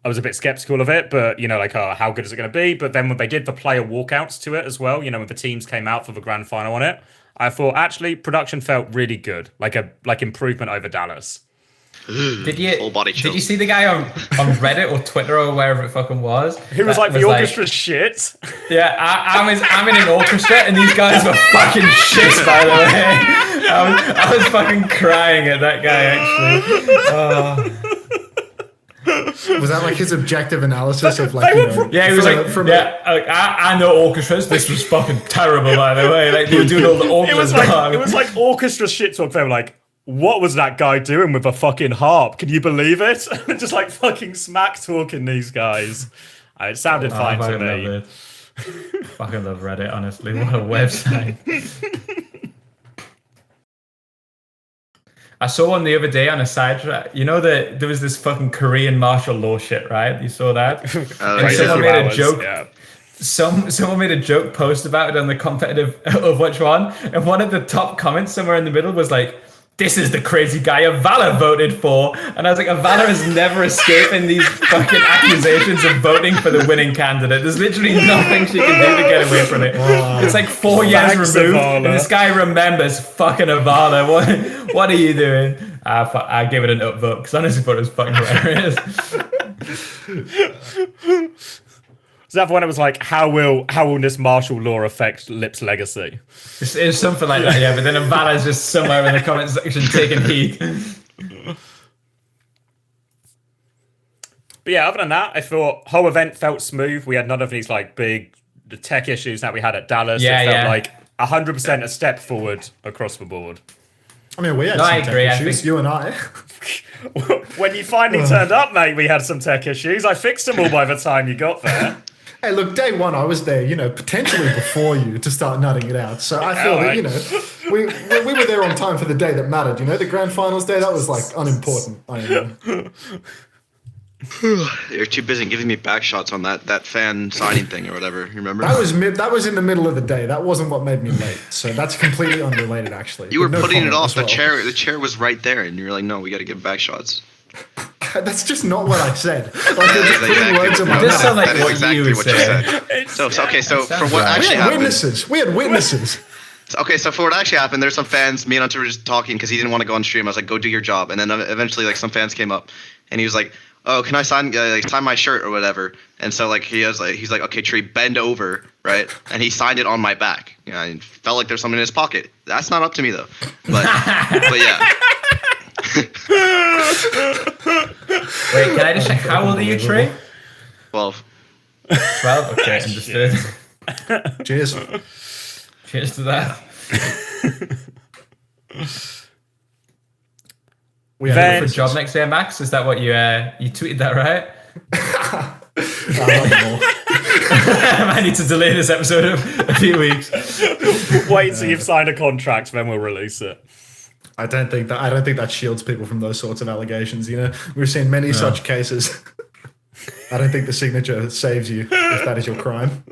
I was a bit skeptical of it, but like, oh, how good is it going to be? But then when they did the player walkouts to it as well, when the teams came out for the grand final on it, I thought actually production felt really good, like improvement over Dallas. Did you Full body did you chills. see the guy on Reddit or Twitter or wherever it fucking was? He was like, the orchestra's shit. Yeah, I'm in an orchestra and these guys were fucking shit, by the way. I was fucking crying at that guy, actually. Was that like his objective analysis of like, Yeah, he was I know orchestras. This was fucking terrible, by the way. Like, they were doing all the orchestras. It was like orchestra shit talk. They were like, what was that guy doing with a fucking harp? Can you believe it? Just like fucking smack talking these guys. It sounded fine to me. Fucking love Reddit, honestly. What a website. I saw one the other day on a sidetrack. There was this fucking Korean martial law shit, right? You saw that? And someone made a joke. Yeah. Someone made a joke post about it on the competitive of which one, and one of the top comments somewhere in the middle was like, "This is the crazy guy Avala voted for," and I was like, Avala is never escaping these fucking accusations of voting for the winning candidate. There's literally nothing she can do to get away from it. It's like 4 years removed, and this guy remembers fucking Avala. What are you doing? I gave it an upvote because I honestly thought it was fucking hilarious. So that one, it was like, how will this martial law affect Lip's legacy? It's something like that, yeah. But then Avala's just somewhere in the comment section taking heat. But yeah, other than that, I thought whole event felt smooth. We had none of these like big tech issues that we had at Dallas. Yeah, it felt like 100% a step forward across the board. I mean, we had I some agree, tech issues, you and I. When you finally turned up, mate, we had some tech issues. I fixed them all by the time you got there. Hey, look, day one, I was there, potentially before you to start nutting it out. So I feel that, we were there on time for the day that mattered. The grand finals day, that was like unimportant. You're too busy giving me back shots on that fan signing thing or whatever. You remember? That was in the middle of the day. That wasn't what made me late. So that's completely unrelated, actually. You were putting it off. Well. The chair was right there, and you were like, "No, we got to give back shots." That's just not what I said. Like, you're just putting words in my This mouth. sounds like That is what exactly you what you said. said. So for what right. actually happened. We had witnesses. Okay, so for what actually happened, there's some fans. Me and Hunter were just talking because he didn't want to go on stream. I was like, "Go do your job," and then eventually, like, some fans came up, and he was like, "Oh, can I sign my shirt or whatever?" And so he's like, "Okay, Tree, bend over, right?" And he signed it on my back. I felt like there's something in his pocket. That's not up to me though. But yeah. Wait, can I just check? How old are you, Trey? 12. 12? Okay, understood. Cheers. Cheers to that. We For had a job next year, Max? Is that what you tweeted that, right? I need to delay this episode a few weeks. Wait till you've signed a contract, then we'll release it. I don't think that shields people from those sorts of allegations. We've seen many such cases. I don't think the signature saves you if that is your crime.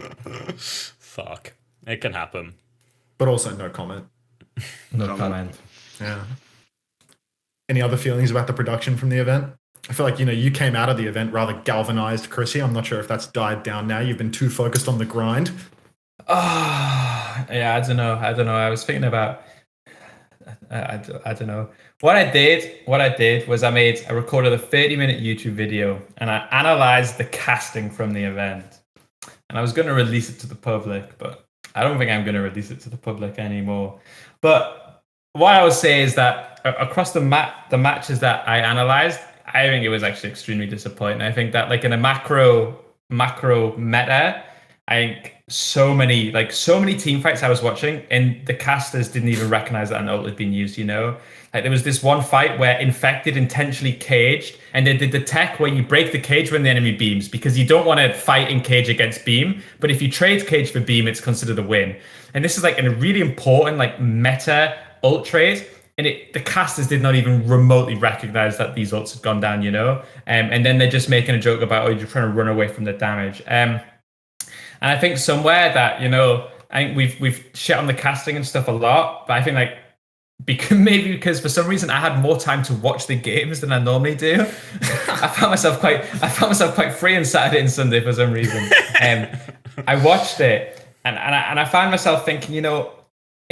Fuck, it can happen. But also, no comment. No comment. Yeah. Any other feelings about the production from the event? I feel like, you came out of the event rather galvanized, Chrissy. I'm not sure if that's died down now. You've been too focused on the grind. Yeah, I don't know. I was thinking about, I don't know. What I did was I recorded a 30-minute YouTube video and I analyzed the casting from the event. And I was going to release it to the public, but I don't think I'm going to release it to the public anymore. But what I would say is that across the matches that I analyzed, I think it was actually extremely disappointing. I think that in a macro meta, I think so many team fights I was watching and the casters didn't even recognize that an ult had been used, Like there was this one fight where Infected intentionally caged and they did the tech where you break the cage when the enemy beams because you don't want to fight in cage against beam. But if you trade cage for beam, it's considered a win. And this is a really important meta ult trade. the casters did not even remotely recognize that these ults had gone down, and then they're just making a joke about, oh, you're trying to run away from the damage. And I think somewhere that, I think we've shit on the casting and stuff a lot, but I think like because for some reason I had more time to watch the games than I normally do. I found myself quite free on Saturday and Sunday for some reason. I watched it and I find myself thinking, in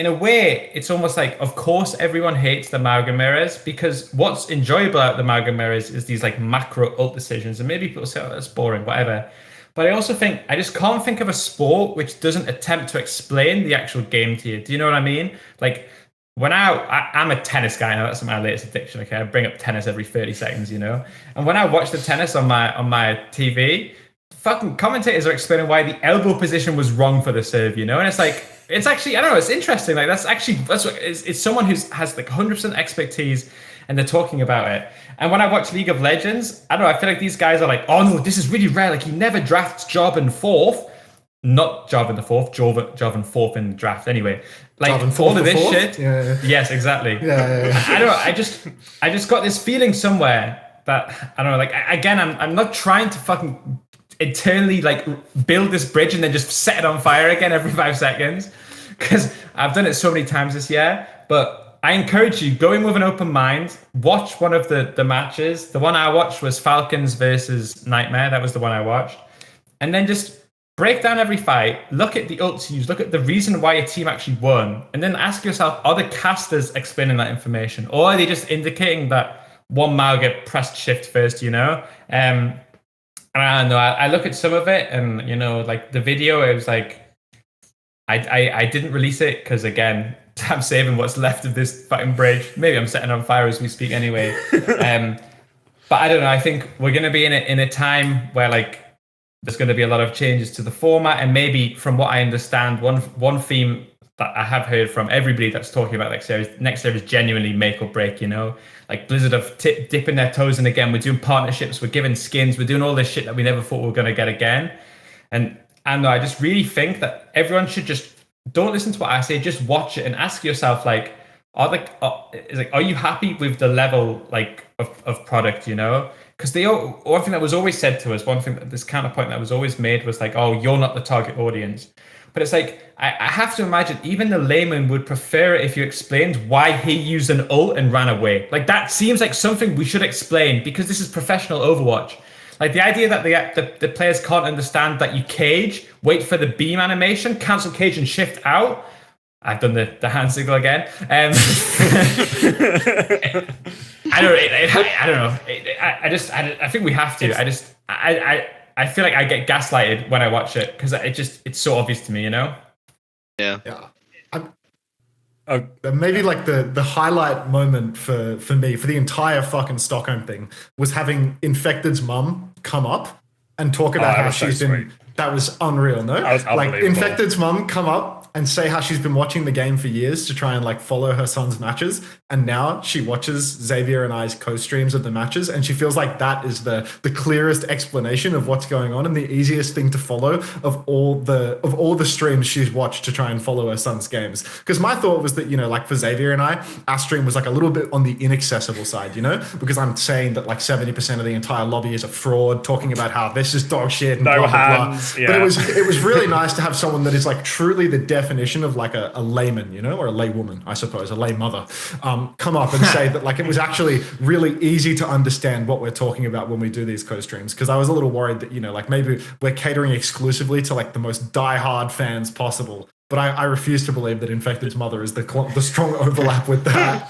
a way, it's almost like, of course, everyone hates the Mauga mirrors, because what's enjoyable about the Mauga mirrors is these like macro ult decisions, and maybe people say, oh, that's boring, whatever. But I also think I just can't think of a sport which doesn't attempt to explain the actual game to you. Do you know what I mean? Like when I'm a tennis guy now, that's my latest addiction. Okay, I bring up tennis every 30 seconds, And when I watch the tennis on my TV, fucking commentators are explaining why the elbow position was wrong for the serve, And it's like, it's actually, I don't know, it's interesting. Like that's what it's someone who has like 100% expertise, and they're talking about it. And when I watch League of Legends, I don't know, I feel like these guys are like, oh no, this is really rare. Like he never drafts Jarvan fourth. Not Jarvan the fourth, Jarvan fourth in the draft anyway. Like all of this shit. Yeah. Yes, exactly. Yeah. I don't know, I just got this feeling somewhere that, I don't know, like again, I'm not trying to fucking eternally like build this bridge and then just set it on fire again every 5 seconds, because I've done it so many times this year. But I encourage you, go in with an open mind, watch one of the matches. The one I watched was Falcons versus Nightmare. That was the one I watched. And then just break down every fight, look at the ults used, look at the reason why a team actually won, and then ask yourself, are the casters explaining that information, or are they just indicating that one Mauga pressed shift first, And I don't know, I look at some of it and, like the video, it was like, I didn't release it because, again, I'm saving what's left of this fucking bridge. Maybe I'm setting on fire as we speak anyway. But I don't know, I think we're going to be in a time where, like, there's going to be a lot of changes to the format. And maybe, from what I understand, one theme that I have heard from everybody that's talking about next year is genuinely make or break, Like Blizzard have dipping their toes in again. We're doing partnerships, we're giving skins, we're doing all this shit that we never thought we were going to get again. And I just really think that everyone should just don't listen to what I say, just watch it and ask yourself, like, are you happy with the level like of product, Because one thing that was always said to us, this counterpoint that was always made was like, oh, you're not the target audience. But it's like, I have to imagine even the layman would prefer it if you explained why he used an ult and ran away. Like that seems like something we should explain, because this is professional Overwatch. Like the idea that the players can't understand that you cage, wait for the beam animation, cancel cage and shift out. I've done the hand signal again. I don't know. I think we have to. I feel like I get gaslighted when I watch it, because it's so obvious to me, Yeah. Maybe like the highlight moment for me, for the entire fucking Stockholm thing, was having Infected's mum come up and talk about how she's been. That was unreal, no? That was like unbelievable. Infected's mum come up and say how she's been watching the game for years to try and like follow her son's matches, and now she watches Xavier and I's co-streams of the matches, and she feels like that is the clearest explanation of what's going on and the easiest thing to follow of all the streams she's watched to try and follow her son's games. Because my thought was that, like for Xavier and I, our stream was like a little bit on the inaccessible side, because I'm saying that like 70% of the entire lobby is a fraud, talking about how this is dog shit and no blah, blah, blah. hands. Yeah. But it was really nice to have someone that is like truly the definition of like a layman, or a laywoman, I suppose, a lay mother, come up and say that like it was actually really easy to understand what we're talking about when we do these co-streams. Because I was a little worried that, like maybe we're catering exclusively to like the most diehard fans possible. But I refuse to believe that Infected's mother is the strong overlap with that.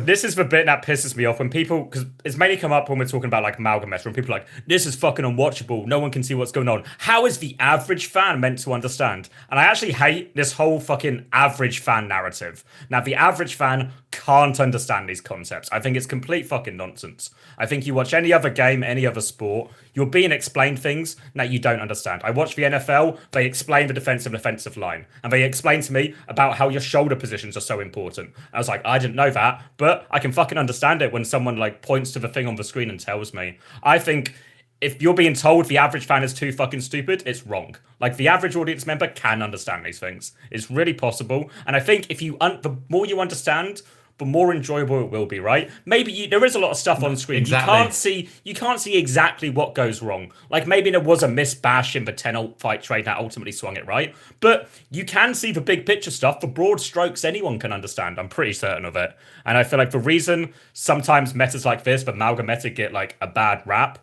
This is the bit that pisses me off when people, because it's mainly come up when we're talking about like Mauga meta, and people are like, this is fucking unwatchable, no one can see what's going on. How is the average fan meant to understand? And I actually hate this whole fucking average fan narrative. Now, the average fan can't understand these concepts. I think it's complete fucking nonsense. I think you watch any other game, any other sport, you're being explained things that you don't understand. I watch the NFL, they explain the defensive and offensive line, and they explain to me about how your shoulder positions are so important. I was like, I didn't know that, but I can fucking understand it when someone like points to the thing on the screen and tells me. I think if you're being told the average fan is too fucking stupid, it's wrong. Like the average audience member can understand these things. It's really possible. And I think if the more you understand, but more enjoyable it will be, right? Maybe there is a lot of stuff on screen. Exactly. You can't see exactly what goes wrong. Like maybe there was a missed bash in the 10 ult fight trade that ultimately swung it, right? But you can see the big picture stuff. The broad strokes anyone can understand. I'm pretty certain of it. And I feel like the reason sometimes metas like this, but Mauga meta get like a bad rap,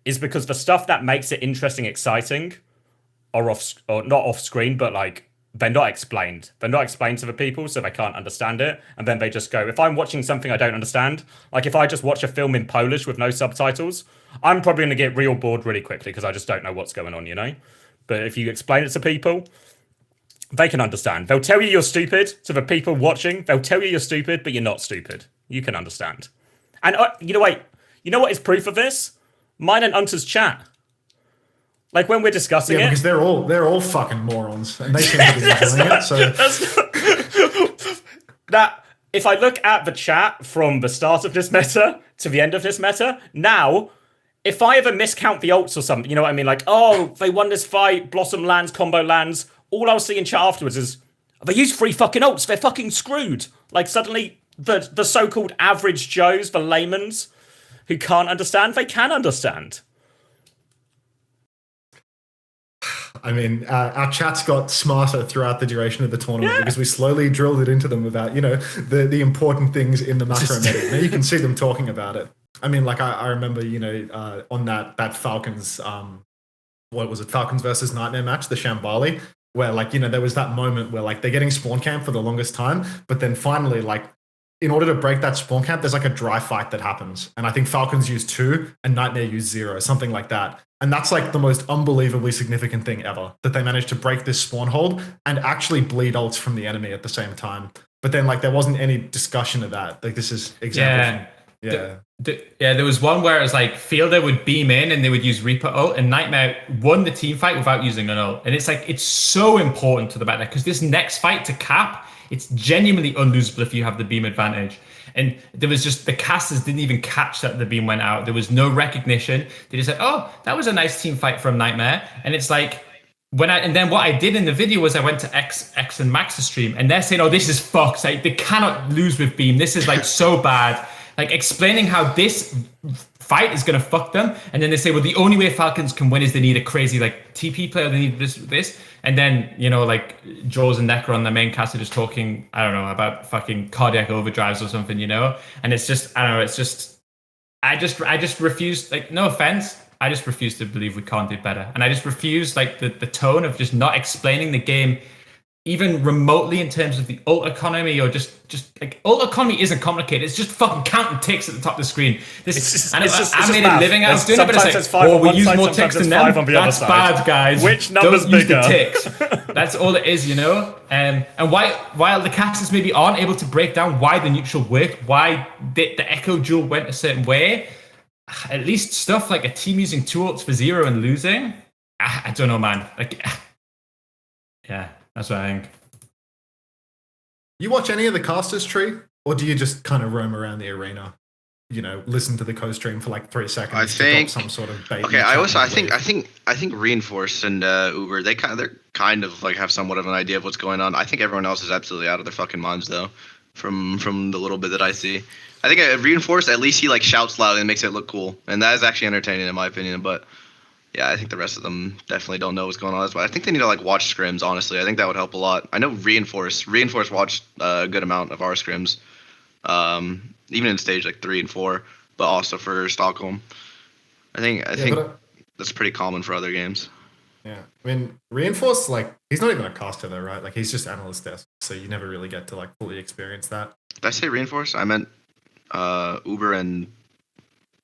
is because the stuff that makes it interesting, exciting, are not off screen, but like they're not explained. They're not explained to the people, so they can't understand it. And then they just go, if I'm watching something I don't understand, like if I just watch a film in Polish with no subtitles, I'm probably going to get real bored really quickly because I just don't know what's going on, you know? But if you explain it to people, they can understand. They'll tell you you're stupid to the people watching. They'll tell you you're stupid, but you're not stupid. You can understand. And you know what is proof of this? Mine and Unter's chat. Like when we're discussing it, because they're all fucking morons, and they seem to be enjoying it. So that if I look at the chat from the start of this meta to the end of this meta, now if I ever miscount the ults or something, you know what I mean? Like, oh, they won this fight, Blossom lands, combo lands. All I'll see in chat afterwards is they use 3 fucking ults. They're fucking screwed. Like suddenly the so-called average Joes, the layman's who can't understand, they can understand. I mean, our chats got smarter throughout the duration of the tournament because we slowly drilled it into them about, the important things in the macro meta. Now you can see them talking about it. I mean, like I remember, on that Falcons, what was it? Falcons versus Nightmare match, the Shambali, where there was that moment where they're getting spawn camp for the longest time, but then finally in order to break that spawn camp, there's a dry fight that happens. And I think Falcons use 2 and Nightmare use 0, something like that. And that's the most unbelievably significant thing ever, that they managed to break this spawn hold and actually bleed ults from the enemy at the same time. But then there wasn't any discussion of that. This is example. Yeah. There was one where it was Fielder would beam in and they would use Reaper ult, and Nightmare won the team fight without using an ult. And it's so important to the meta because this next fight to cap, it's genuinely unlosable if you have the beam advantage. And there was just, the casters didn't even catch that the beam went out. There was no recognition. They just said, oh, that was a nice team fight from Nightmare. And it's and then what I did in the video was I went to X and Max's stream, and they're saying, oh, this is fucked. They cannot lose with beam. This is so bad. Explaining how this fight is going to fuck them. And then they say, well, the only way Falcons can win is they need a crazy TP player. They need this. And then, Jules and Necker on the main cast are just talking, I don't know, about fucking cardiac overdrives or something, And it's just, I don't know, it's just, I just refuse, no offense, I just refuse to believe we can't do better. And I just refuse, the tone of just not explaining the game even remotely in terms of the ult economy, or just ult economy isn't complicated. It's just fucking counting ticks at the top of the screen. I made a living out of doing it, but it's we use more ticks than them. That's bad, guys. Which number's Don't use bigger? The ticks. That's all it is, And while the casters maybe aren't able to break down why the neutral worked, why the Echo duel went a certain way, at least stuff like a team using 2 ults for 0 and losing, I don't know, man. Yeah. That's what I think. You watch any of the casters tree, or do you just kind of roam around the arena? Listen to the co-stream for 3 seconds. I think to drop some sort of bait. Okay, I think Reinforced and Uber, they're kind of have somewhat of an idea of what's going on. I think everyone else is absolutely out of their fucking minds though, from the little bit that I see. I think Reinforced, at least he shouts loud and makes it look cool, and that is actually entertaining in my opinion. But yeah, I think the rest of them definitely don't know what's going on. That's why I think they need to watch scrims. Honestly, I think that would help a lot. I know Reinforce watched a good amount of our scrims, even in stage 3 and 4, but also for Stockholm. I think that's pretty common for other games. Yeah, I mean Reinforce, he's not even a caster though, right? He's just analyst desk, so you never really get to fully experience that. Did I say Reinforce? I meant Uber and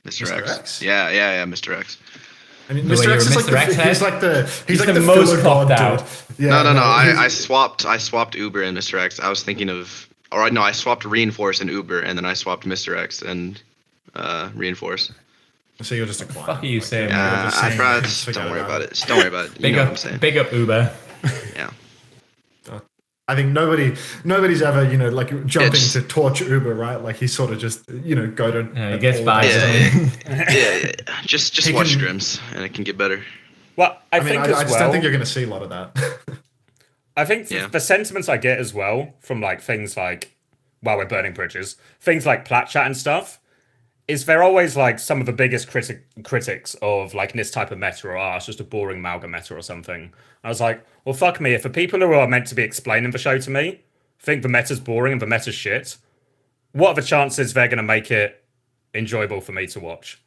Mr. X. Yeah, Mr. X. I mean, Mr. X is he's the most popped out. Yeah, no. I swapped Uber and Mr. X. I was thinking of, I swapped Reinforce and Uber, and then I swapped Mr. X and Reinforce. So you're just a client. Fuck you, Sam. Yeah, don't worry about it. Just don't worry about it. You know what I'm saying. Big up Uber. Yeah. I think nobody's ever, jumping to torch Uber, right? He sort of just, go to. Yeah, he gets by. Yeah. Just watch scrims, and it can get better. Well, I just don't think you're going to see a lot of that. I think the sentiments I get as well from things like while we're burning bridges, things like plat chat and stuff, is they're always like some of the biggest critics of like this type of meta, or it's just a boring Mauga meta or something. I was like, well, fuck me. If the people who are meant to be explaining the show to me think the meta's boring and the meta's shit, what are the chances they're going to make it enjoyable for me to watch?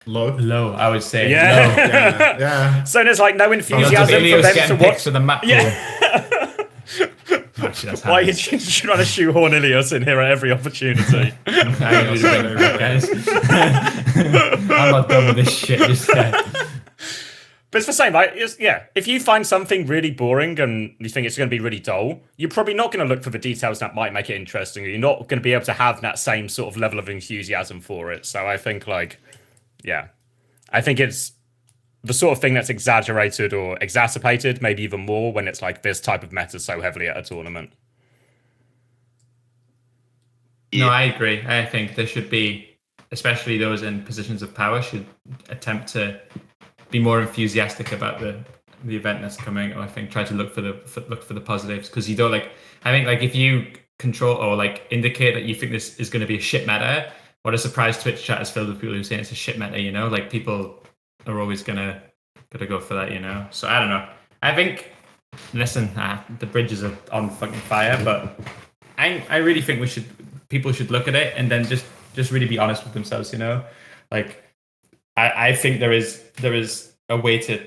Low, I would say. Yeah. Low. Yeah. So there's like no enthusiasm for Ilios them getting to picked watch. for the map. Yeah. Actually, that's Why are you Harry's. trying to shoehorn Ilios in here at every opportunity? Guys. I'm not done with this shit just yet. But it's the same, like, if you find something really boring and you think it's going to be really dull, you're probably not going to look for the details that might make it interesting. You're not going to be able to have that same sort of level of enthusiasm for it. So I think, like, I think it's the sort of thing that's exaggerated or exacerbated, maybe even more, when it's like this type of meta so heavily at a tournament. No, I agree. I think there should be, especially those in positions of power, should attempt to be more enthusiastic about the event that's coming. Or I think try to look for the positives, because you don't like. I think like if you control or like indicate that you think this is going to be a shit meta, what a surprise Twitch chat is filled with people who say it's a shit meta. You know, like people are always gonna go for that. You know, so I don't know. I think listen, the bridges are on fucking fire, but I really think people should look at it and then just really be honest with themselves. You know, like. I think there is a way to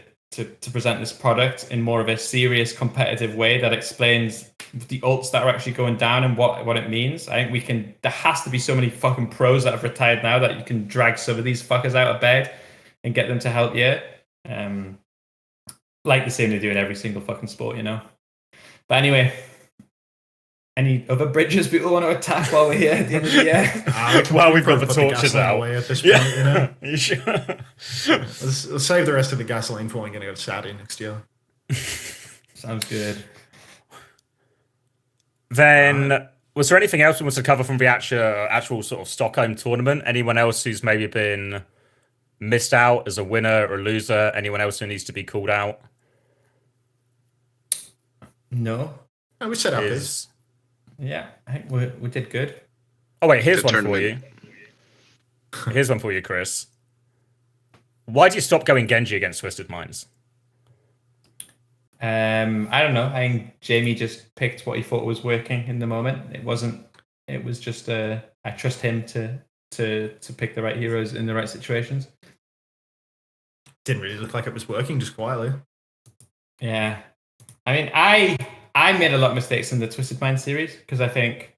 present this product in more of a serious competitive way that explains the ults that are actually going down and what it means. I think there has to be so many fucking pros that have retired now that you can drag some of these fuckers out of bed and get them to help you. Like the same they do in every single fucking sport, you know. But anyway, any other bridges people want to attack while we're here at the end of the year? Well, we've got the torches out. Away at this point, you know? You sure? Let's save the rest of the gasoline for when we're going to go to Saudi next year. Sounds good. Then, was there anything else we want to cover from the actual sort of Stockholm tournament? Anyone else who's maybe been missed out as a winner or loser? Anyone else who needs to be called out? No. Oh, we set up this. Yeah, I think we did good. Oh wait, here's Good one for tournament. you. Here's one for you, Chris. Why do you stop going Genji against Twisted Minds? I don't know. I think Jamie just picked what he thought was working in the moment. It wasn't. It was just. I trust him to pick the right heroes in the right situations. Didn't really look like it was working, just quietly. Yeah, I mean, I made a lot of mistakes in the Twisted Mind series because I think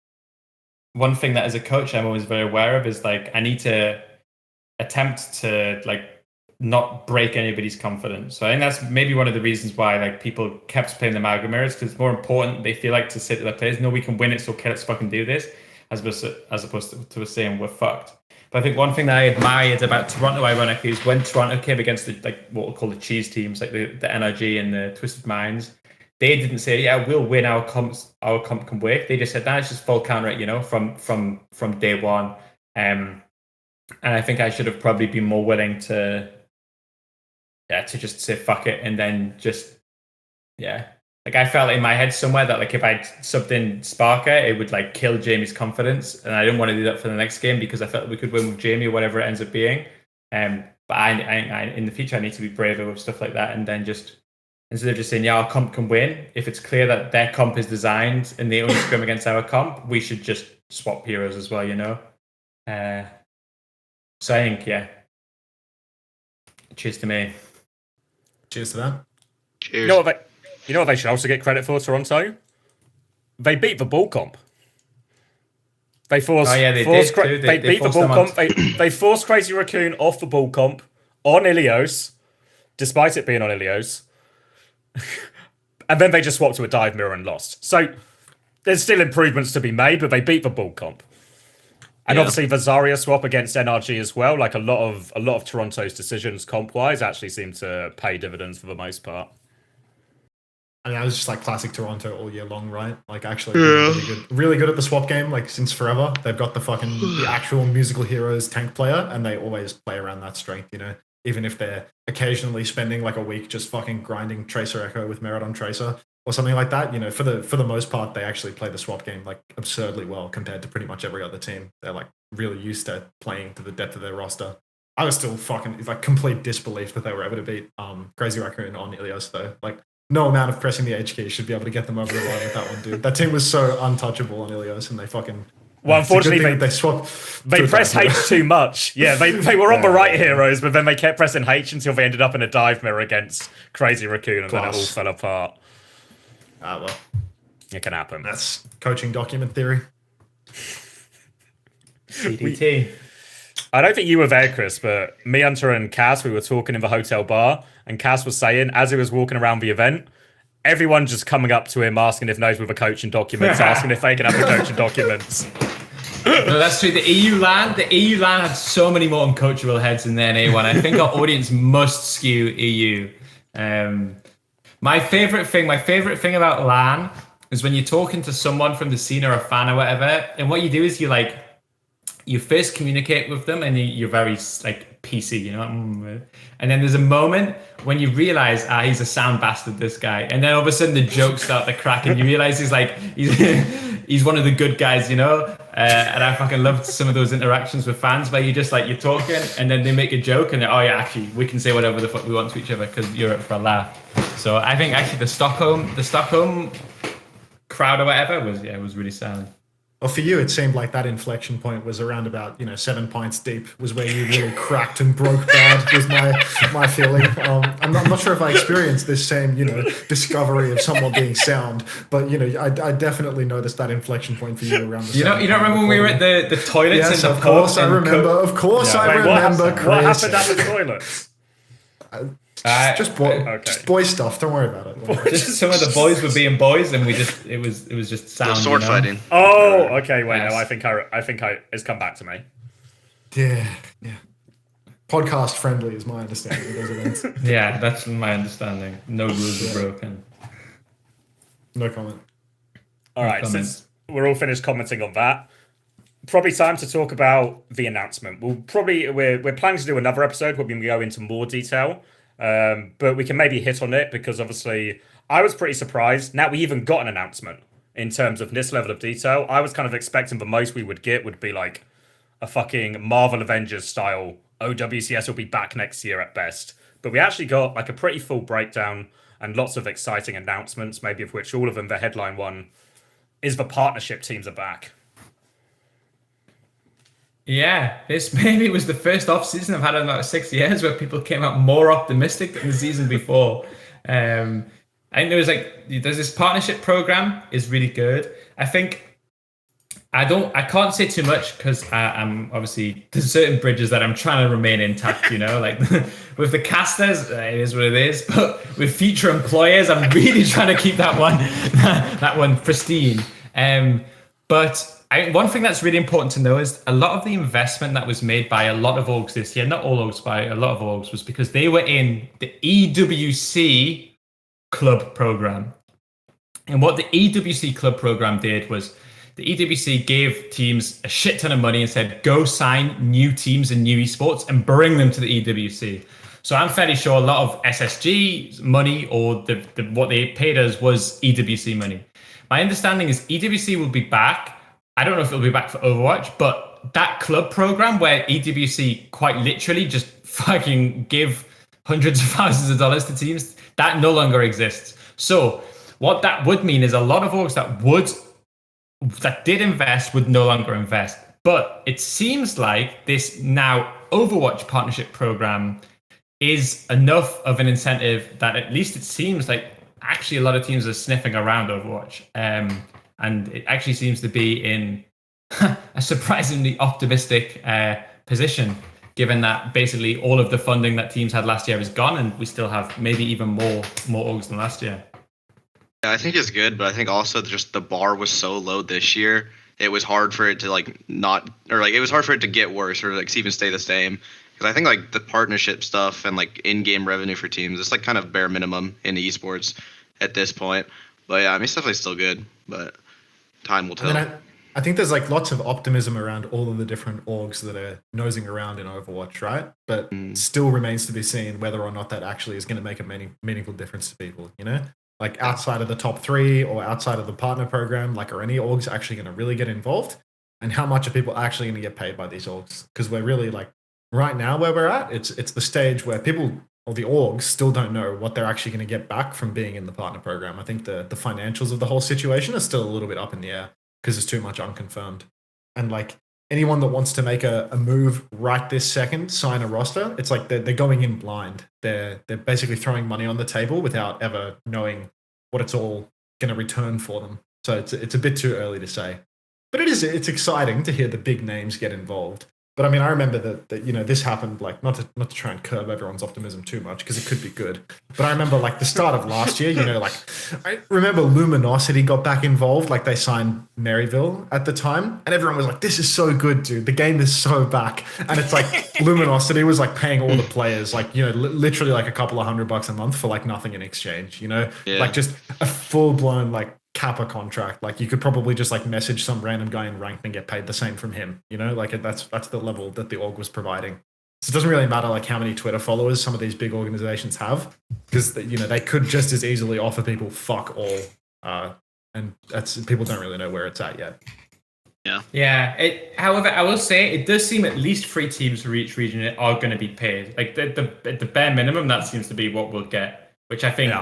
one thing that as a coach I'm always very aware of is like I need to attempt to like not break anybody's confidence. So I think that's maybe one of the reasons why like people kept playing the Mauga mirrors, because it's more important. They feel like to say to their players, no, we can win it, so okay, let's fucking do this, as opposed to saying we're fucked. But I think one thing that I admired about Toronto, ironically, is when Toronto came against the like what we'll call the cheese teams, like the NRG and the Twisted Minds. They didn't say, yeah, we'll win, our comp can work. They just said, nah, it's just full counter it, you know, from day one. And I think I should have probably been more willing to just say fuck it, and then just, like I felt in my head somewhere that like if I subbed in Sparker, it would like kill Jamie's confidence, and I didn't want to do that for the next game because I felt we could win with Jamie or whatever it ends up being. But I in the future I need to be braver with stuff like that, and then just instead of just saying, yeah, our comp can win, if it's clear that their comp is designed and they only scrim against our comp, we should just swap heroes as well, you know? So I think, cheers to me. Cheers to that. Cheers. You know what they should also get credit for, Toronto? They beat the ball comp. They forced. They did too. They beat the ball comp. They forced Crazy Raccoon off the ball comp on Ilios, despite it being on Ilios. And then they just swapped to a dive mirror and lost. So there's still improvements to be made, but they beat the ball comp. And obviously the Zarya swap against NRG as well. Like a lot of Toronto's decisions comp-wise actually seem to pay dividends for the most part. I mean, that was just like classic Toronto all year long, right? Like actually really good at the swap game, like since forever. They've got the actual musical heroes tank player, and they always play around that strength, you know? Even if they're occasionally spending like a week just fucking grinding Tracer Echo with Merit on Tracer, or something like that. You know, for the most part, they actually play the swap game like absurdly well compared to pretty much every other team. They're like really used to playing to the depth of their roster. I was still fucking like complete disbelief that they were able to beat Crazy Raccoon on Ilios though. Like no amount of pressing the H key should be able to get them over the line with that one, dude. That team was so untouchable on Ilios, and they fucking. Well, unfortunately, they pressed H too much. Yeah, they were on the right heroes, but then they kept pressing H until they ended up in a dive mirror against Crazy Raccoon, and then it all fell apart. Ah, well. It can happen. That's coaching document theory. CDT. I don't think you were there, Chris, but me, Hunter, and Cass, we were talking in the hotel bar, and Cass was saying, as he was walking around the event, everyone just coming up to him, asking if knows with the coaching documents, asking if they can have the coaching documents. No, that's true. The EU LAN had so many more uncoachable heads in the NA one. I think our audience must skew EU. My favorite thing about LAN is when you're talking to someone from the scene or a fan or whatever, and what you do is you first communicate with them and you're very like PC, you know, and then there's a moment when you realize, he's a sound bastard, this guy, and then all of a sudden the jokes start to crack and you realize he's one of the good guys, you know, and I fucking loved some of those interactions with fans where you just like, you're talking and then they make a joke and oh yeah, actually we can say whatever the fuck we want to each other because you're up for a laugh. So I think actually the Stockholm crowd or whatever was really sound. Well, for you, it seemed like that inflection point was around about 7 pints deep was where you really cracked and broke bad. Was my feeling. I'm not sure if I experienced this same discovery of someone being sound, but I definitely noticed that inflection point for you around the. You don't remember when we were at the toilets? Yes, in the of course pub I remember. Of course I remember. Chris. What happened at the toilets? Just boy stuff. Don't worry about it. Just some of the boys were being boys, and it was just sound. Sword fighting. Oh, okay. Wait, no. I think it's come back to me. Yeah. Podcast friendly is my understanding of those events. Yeah, that's my understanding. No rules are broken. No comment. All right, since we're all finished commenting on that, probably time to talk about the announcement. We're planning to do another episode where we can go into more detail. But we can maybe hit on it because obviously I was pretty surprised. Now we even got an announcement in terms of this level of detail. I was kind of expecting the most we would get would be like a fucking Marvel Avengers style OWCS will be back next year at best. But we actually got like a pretty full breakdown and lots of exciting announcements, maybe of which all of them, the headline one, is the partnership teams are back. Yeah, this maybe was the first off season I've had in about 6 years where people came out more optimistic than the season before. I think there's this partnership program is really good. I think I can't say too much because I'm obviously there's certain bridges that I'm trying to remain intact. Like with the casters, it is what it is. But with future employers, I'm really trying to keep that one pristine. But one thing that's really important to know is a lot of the investment that was made by a lot of orgs this year, not all orgs, by a lot of orgs, was because they were in the EWC club program. And what the EWC club program did was the EWC gave teams a shit ton of money and said, go sign new teams and new esports and bring them to the EWC. So I'm fairly sure a lot of SSG money or what they paid us was EWC money. My understanding is EWC will be back. I don't know if it'll be back for Overwatch, but that club program where EWC quite literally just fucking give hundreds of thousands of dollars to teams, that no longer exists. So what that would mean is a lot of orgs that did invest would no longer invest. But it seems like this now Overwatch partnership program is enough of an incentive that at least it seems like actually a lot of teams are sniffing around Overwatch. And it actually seems to be in a surprisingly optimistic position, given that basically all of the funding that teams had last year is gone, and we still have maybe even more orgs than last year. Yeah, I think it's good, but I think also just the bar was so low this year, it was hard for it to it was hard for it to get worse or like even stay the same. Because I think like the partnership stuff and like in-game revenue for teams, it's like kind of bare minimum in esports at this point. But yeah, I mean, it's definitely still good, but time will tell. I think there's like lots of optimism around all of the different orgs that are nosing around in Overwatch, right? But still remains to be seen whether or not that actually is going to make a meaningful difference to people, Like outside of the top 3 or outside of the partner program, like are any orgs actually going to really get involved? And how much are people actually going to get paid by these orgs? Because we're really like right now where we're at, it's the stage where people or the orgs still don't know what they're actually going to get back from being in the partner program. I think the financials of the whole situation are still a little bit up in the air because there's too much unconfirmed. And like anyone that wants to make a move right this second, sign a roster, it's like they're going in blind. They're basically throwing money on the table without ever knowing what it's all going to return for them. So it's a bit too early to say. But it's exciting to hear the big names get involved. But I mean, I remember that this happened, like not to try and curb everyone's optimism too much because it could be good. But I remember like the start of last year, like I remember Luminosity got back involved, like they signed Maryville at the time, and everyone was like, "This is so good, dude. The game is so back." And it's like Luminosity was like paying all the players like literally like a couple of $100 a month for like nothing in exchange, like just a full blown like Kappa contract. Like you could probably just like message some random guy in ranked and get paid the same from him, like that's the level that the org was providing. So it doesn't really matter like how many Twitter followers some of these big organizations have, because they could just as easily offer people fuck all, and that's people don't really know where it's at yet. However, I will say it does seem at least 3 teams for each region are going to be paid. Like the bare minimum, that seems to be what we'll get, which I think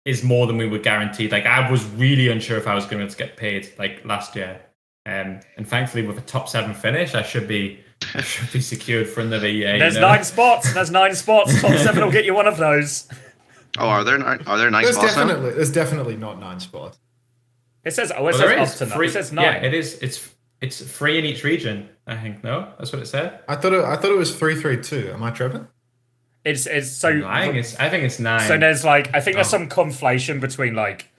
is more than we were guaranteed. Like I was really unsure if I was going to get paid like last year, and thankfully with a top 7 finish, I should be secured for another year. There's 9 spots. There's 9 spots. Top 7 will get you one of those. Oh, are there 9 spots now? There's definitely not 9 spots. It says up to 9. It says 9. Yeah, it is. It's 3 in each region. I think that's what it said. I thought it was 3-3-2. Am I tripping? It's so. No, I think it's 9. So there's like there's some conflation between like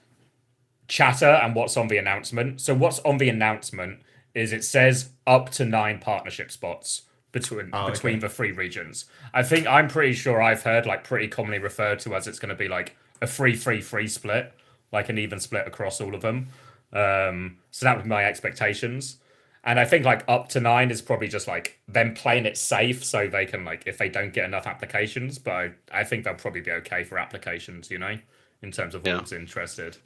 chatter and what's on the announcement. So what's on the announcement is it says up to 9 partnership spots between the 3 regions. I'm pretty sure I've heard like pretty commonly referred to as it's going to be like a 3-3-3 split, like an even split across all of them. So that would be my expectations. And I think like up to 9 is probably just like them playing it safe so they can like if they don't get enough applications, but I think they'll probably be okay for applications, in terms of who's interested.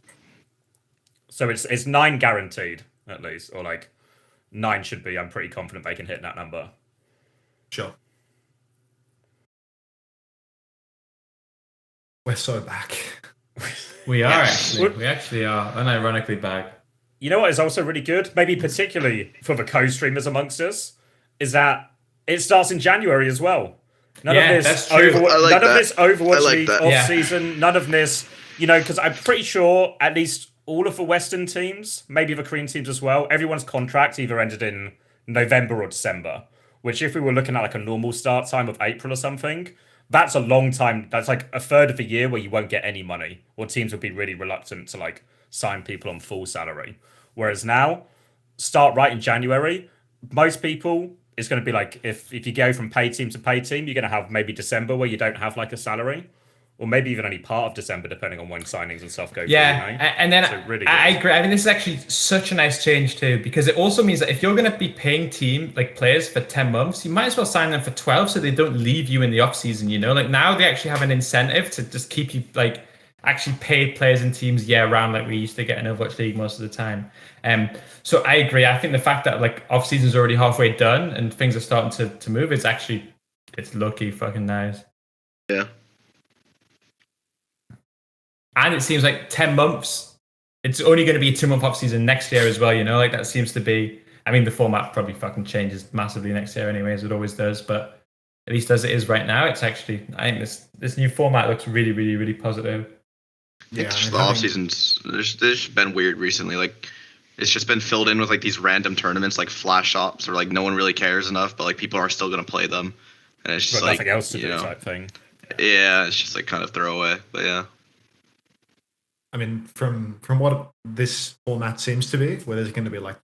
So it's 9 guaranteed at least, or like 9 should be. I'm pretty confident they can hit that number. Sure. We're so back. We are actually. We actually are unironically back. You know what is also really good, maybe particularly for the co-streamers amongst us, is that it starts in January as well. None of this Overwatch League off-season, none of this, because I'm pretty sure at least all of the Western teams, maybe the Korean teams as well, everyone's contract either ended in November or December, which if we were looking at like a normal start time of April or something, that's a long time. That's like a third of the year where you won't get any money, or teams would be really reluctant to like sign people on full salary. Whereas now, start right in January, most people, it's going to be like, if you go from paid team to paid team, you're going to have maybe December where you don't have like a salary, or maybe even only part of December, depending on when signings and stuff go through. And then so really I agree. I mean, this is actually such a nice change too, because it also means that if you're going to be paying players for 10 months, you might as well sign them for 12 so they don't leave you in the off season, Like now they actually have an incentive to just keep you actually pay players and teams year round like we used to get in Overwatch League most of the time. So I agree. I think the fact that like off season's already halfway done and things are starting to move, it's lucky fucking nice. Yeah. And it seems like 10 months, it's only going to be a 2-month off season next year as well, Like that seems to be, I mean, the format probably fucking changes massively next year anyway, as it always does, but at least as it is right now, it's actually, I think this new format looks really, really, really positive. Yeah, the off seasons. There's been weird recently. Like, it's just been filled in with like these random tournaments, like flash ops, or like no one really cares enough, but like people are still gonna play them, and it's just like nothing else to do type thing. Yeah, it's just like kind of throwaway, but yeah. I mean, from what this format seems to be, where there's going to be like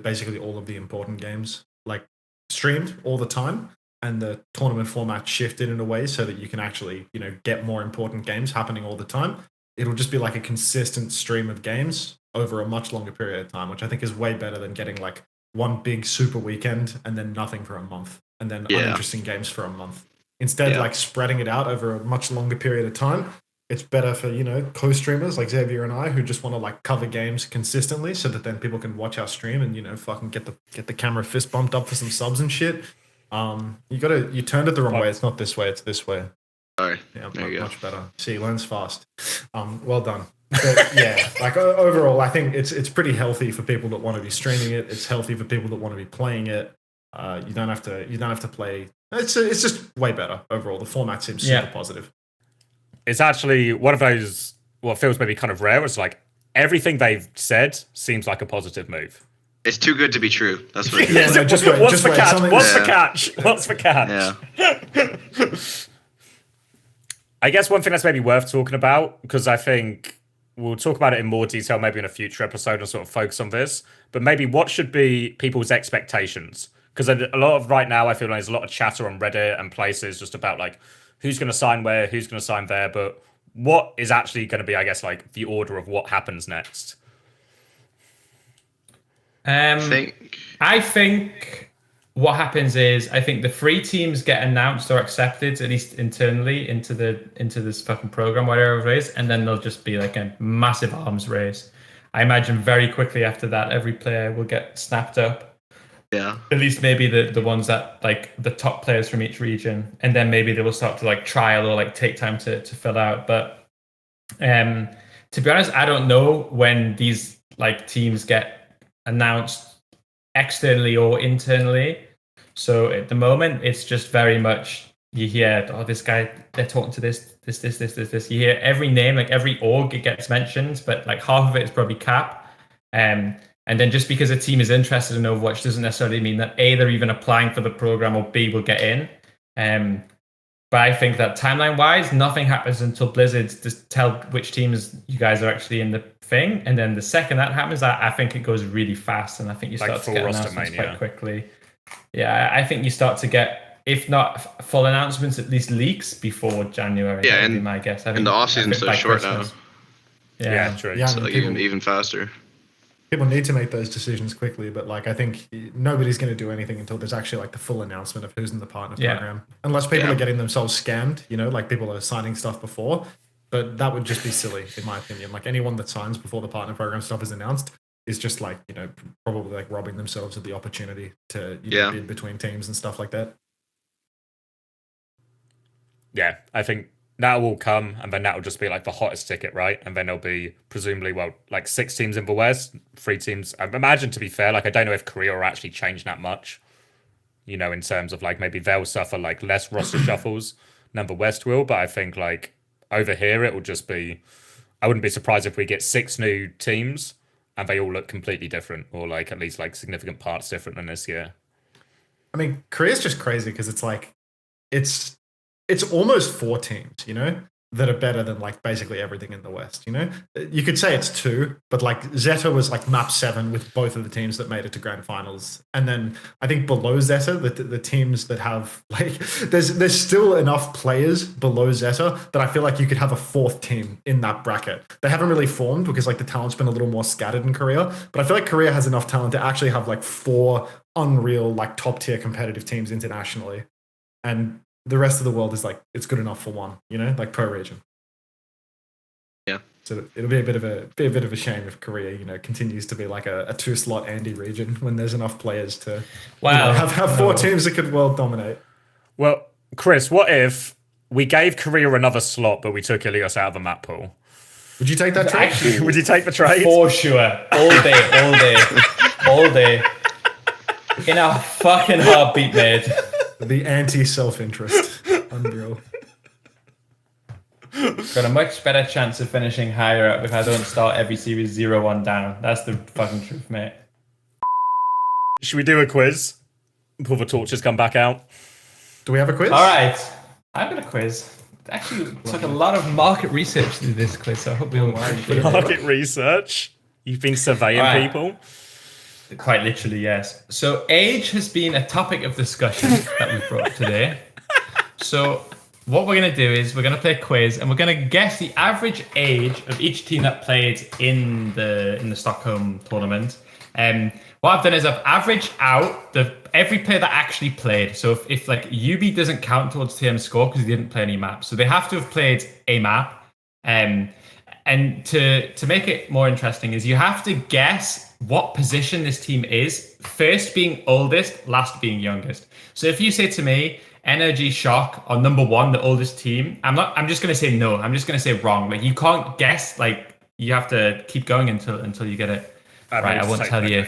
basically all of the important games like streamed all the time, and the tournament format shifted in a way so that you can actually get more important games happening all the time. It'll just be like a consistent stream of games over a much longer period of time, which I think is way better than getting like one big super weekend and then nothing for a month, and then uninteresting games for a month. Instead, like spreading it out over a much longer period of time, it's better for, co-streamers like Xavier and I who just want to like cover games consistently so that then people can watch our stream and, fucking get the camera fist bumped up for some subs and shit. You turned it the wrong way. It's not this way, it's this way. Sorry. Yeah, There you go. much better. See, he learns fast. Well done. But yeah, like overall, I think it's pretty healthy for people that want to be streaming it. It's healthy for people that want to be playing it. You don't have to play. It's just way better overall. The format seems super positive. It's actually one of those what feels maybe kind of rare. It's like everything they've said seems like a positive move. It's too good to be true. That's what it is. Yeah, no, just wait. What's the catch? Something- What's the Yeah. catch? What's the catch? Yeah. I guess one thing that's maybe worth talking about, because I think we'll talk about it in more detail maybe in a future episode and sort of focus on this, but maybe what should be people's expectations? Because a lot of right now, I feel like there's a lot of chatter on Reddit and places just about like who's going to sign where, who's going to sign there, but what is actually going to be, I guess, like the order of what happens next? I think what happens is I think the 3 teams get announced or accepted at least internally into this fucking program, whatever it is, and then there'll just be like a massive arms race. I imagine very quickly after that, every player will get snapped up. Yeah. At least maybe the ones that like the top players from each region, and then maybe they will start to like trial or like take time to fill out. But to be honest, I don't know when these like teams get announced externally or internally. So at the moment, it's just very much you hear, oh, this guy, they're talking to this. You hear every name, like every org, it gets mentioned, but like half of it is probably cap. And then just because a team is interested in Overwatch doesn't necessarily mean that A, they're even applying for the program, or B, will get in. But I think that timeline-wise, nothing happens until Blizzard just tell which teams you guys are actually in the thing. And then the second that happens, I think it goes really fast, and I think you start to get announcements quite quickly. Yeah, I think you start to get, if not full announcements, at least leaks before January. Yeah, that would and be my guess. I think the off season's so short Christmas. now. Yeah, true. Yeah, So like even faster. People need to make those decisions quickly, but like I think nobody's going to do anything until there's actually like the full announcement of who's in the partner program. Unless people are getting themselves scammed, like people are signing stuff before. But that would just be silly, in my opinion. Like anyone that signs before the partner program stuff is announced is just like, probably like robbing themselves of the opportunity to bid between teams and stuff like that. Yeah, I think that will come, and then that will just be like the hottest ticket, right? And then there'll be presumably, like 6 teams in the West, 3 teams. I imagine, to be fair, like I don't know if Korea will actually change that much, in terms of like maybe they'll suffer like less roster shuffles than the West will. But I think like over here, it will just be, I wouldn't be surprised if we get 6 new teams and they all look completely different, or like at least like significant parts different than this year. I mean, Korea's just crazy because it's like, it's almost 4 teams, that are better than like basically everything in the West, You could say it's 2, but like Zeta was like map 7 with both of the teams that made it to grand finals. And then I think below Zeta, the teams that have like, there's still enough players below Zeta that I feel like you could have a 4th team in that bracket. They haven't really formed because like the talent's been a little more scattered in Korea, but I feel like Korea has enough talent to actually have like 4 unreal, like top tier competitive teams internationally. And the rest of the world is like, it's good enough for one, like per region. Yeah. So it'll be a bit of a shame if Korea, continues to be like a 2-slot Andy region when there's enough players to have 4 teams that could world dominate. Well, Chris, what if we gave Korea another slot, but we took Ilios out of the map pool? Would you take that trade? Would you take the trade? For sure. All day. In a fucking heartbeat, mate. The anti-self-interest. Unreal. Got a much better chance of finishing higher up if I don't start every series 0-1 down. That's the fucking truth, mate. Should we do a quiz before the torches come back out? Do we have a quiz? All right. I've got a quiz. Actually, took a lot of market research to do this quiz, so I hope we all appreciate it. Market research? You've been surveying people? Quite literally, yes. So age has been a topic of discussion that we've brought up today. So what we're going to do is we're going to play a quiz, and we're going to guess the average age of each team that played in the Stockholm tournament. What I've done is I've averaged out every player that actually played. So if like UB doesn't count towards TM score because he didn't play any maps, so they have to have played a map. And to make it more interesting is you have to guess what position this team is, first being oldest, last being youngest. So if you say to me, NRG Shock are number one, the oldest team, I'm just gonna say no. I'm just gonna say wrong. Like you can't guess, like you have to keep going until you get it right. I won't tell you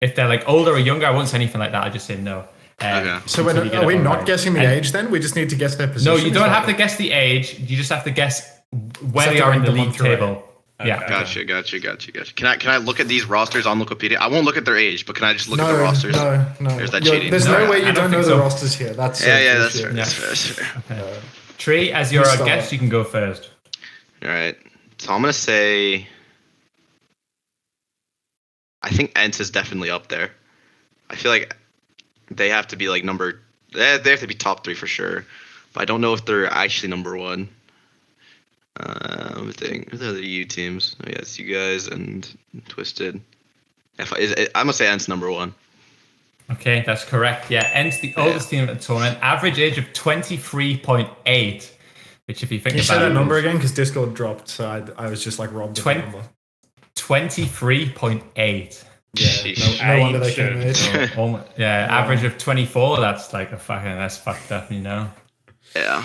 if they're like older or younger, I won't say anything like that. I just say no. Okay. So are we not guessing the age then? We just need to guess their position? No, you don't have to guess the age. You just have to guess where they are in the league table. Okay. Yeah. Gotcha. Can I look at these rosters on Wikipedia? I won't look at their age, but can I just look at the rosters? No. There's that cheating. There's No, no way I you don't don't know think the so. rosters here. That's That's fair. Yeah. That's fair. Okay. Tree, as you're our guest, you can go first. All right. So I'm gonna say, I think Ents is definitely up there. I feel like they have to be like they have to be top 3 for sure, but I don't know if they're actually number 1. Who are the U teams? Oh yeah, it's you guys and Twisted. I'm gonna say Ents number 1. Okay, that's correct. Yeah, Ents the oldest team at the tournament, average age of 23.8, which if you think Can you about say that it, number again? Because Discord dropped, so I was just like robbed of the number. 23.8. Yeah, no wonder they came in. Average of 24. That's like that's fucked up, you know. Yeah.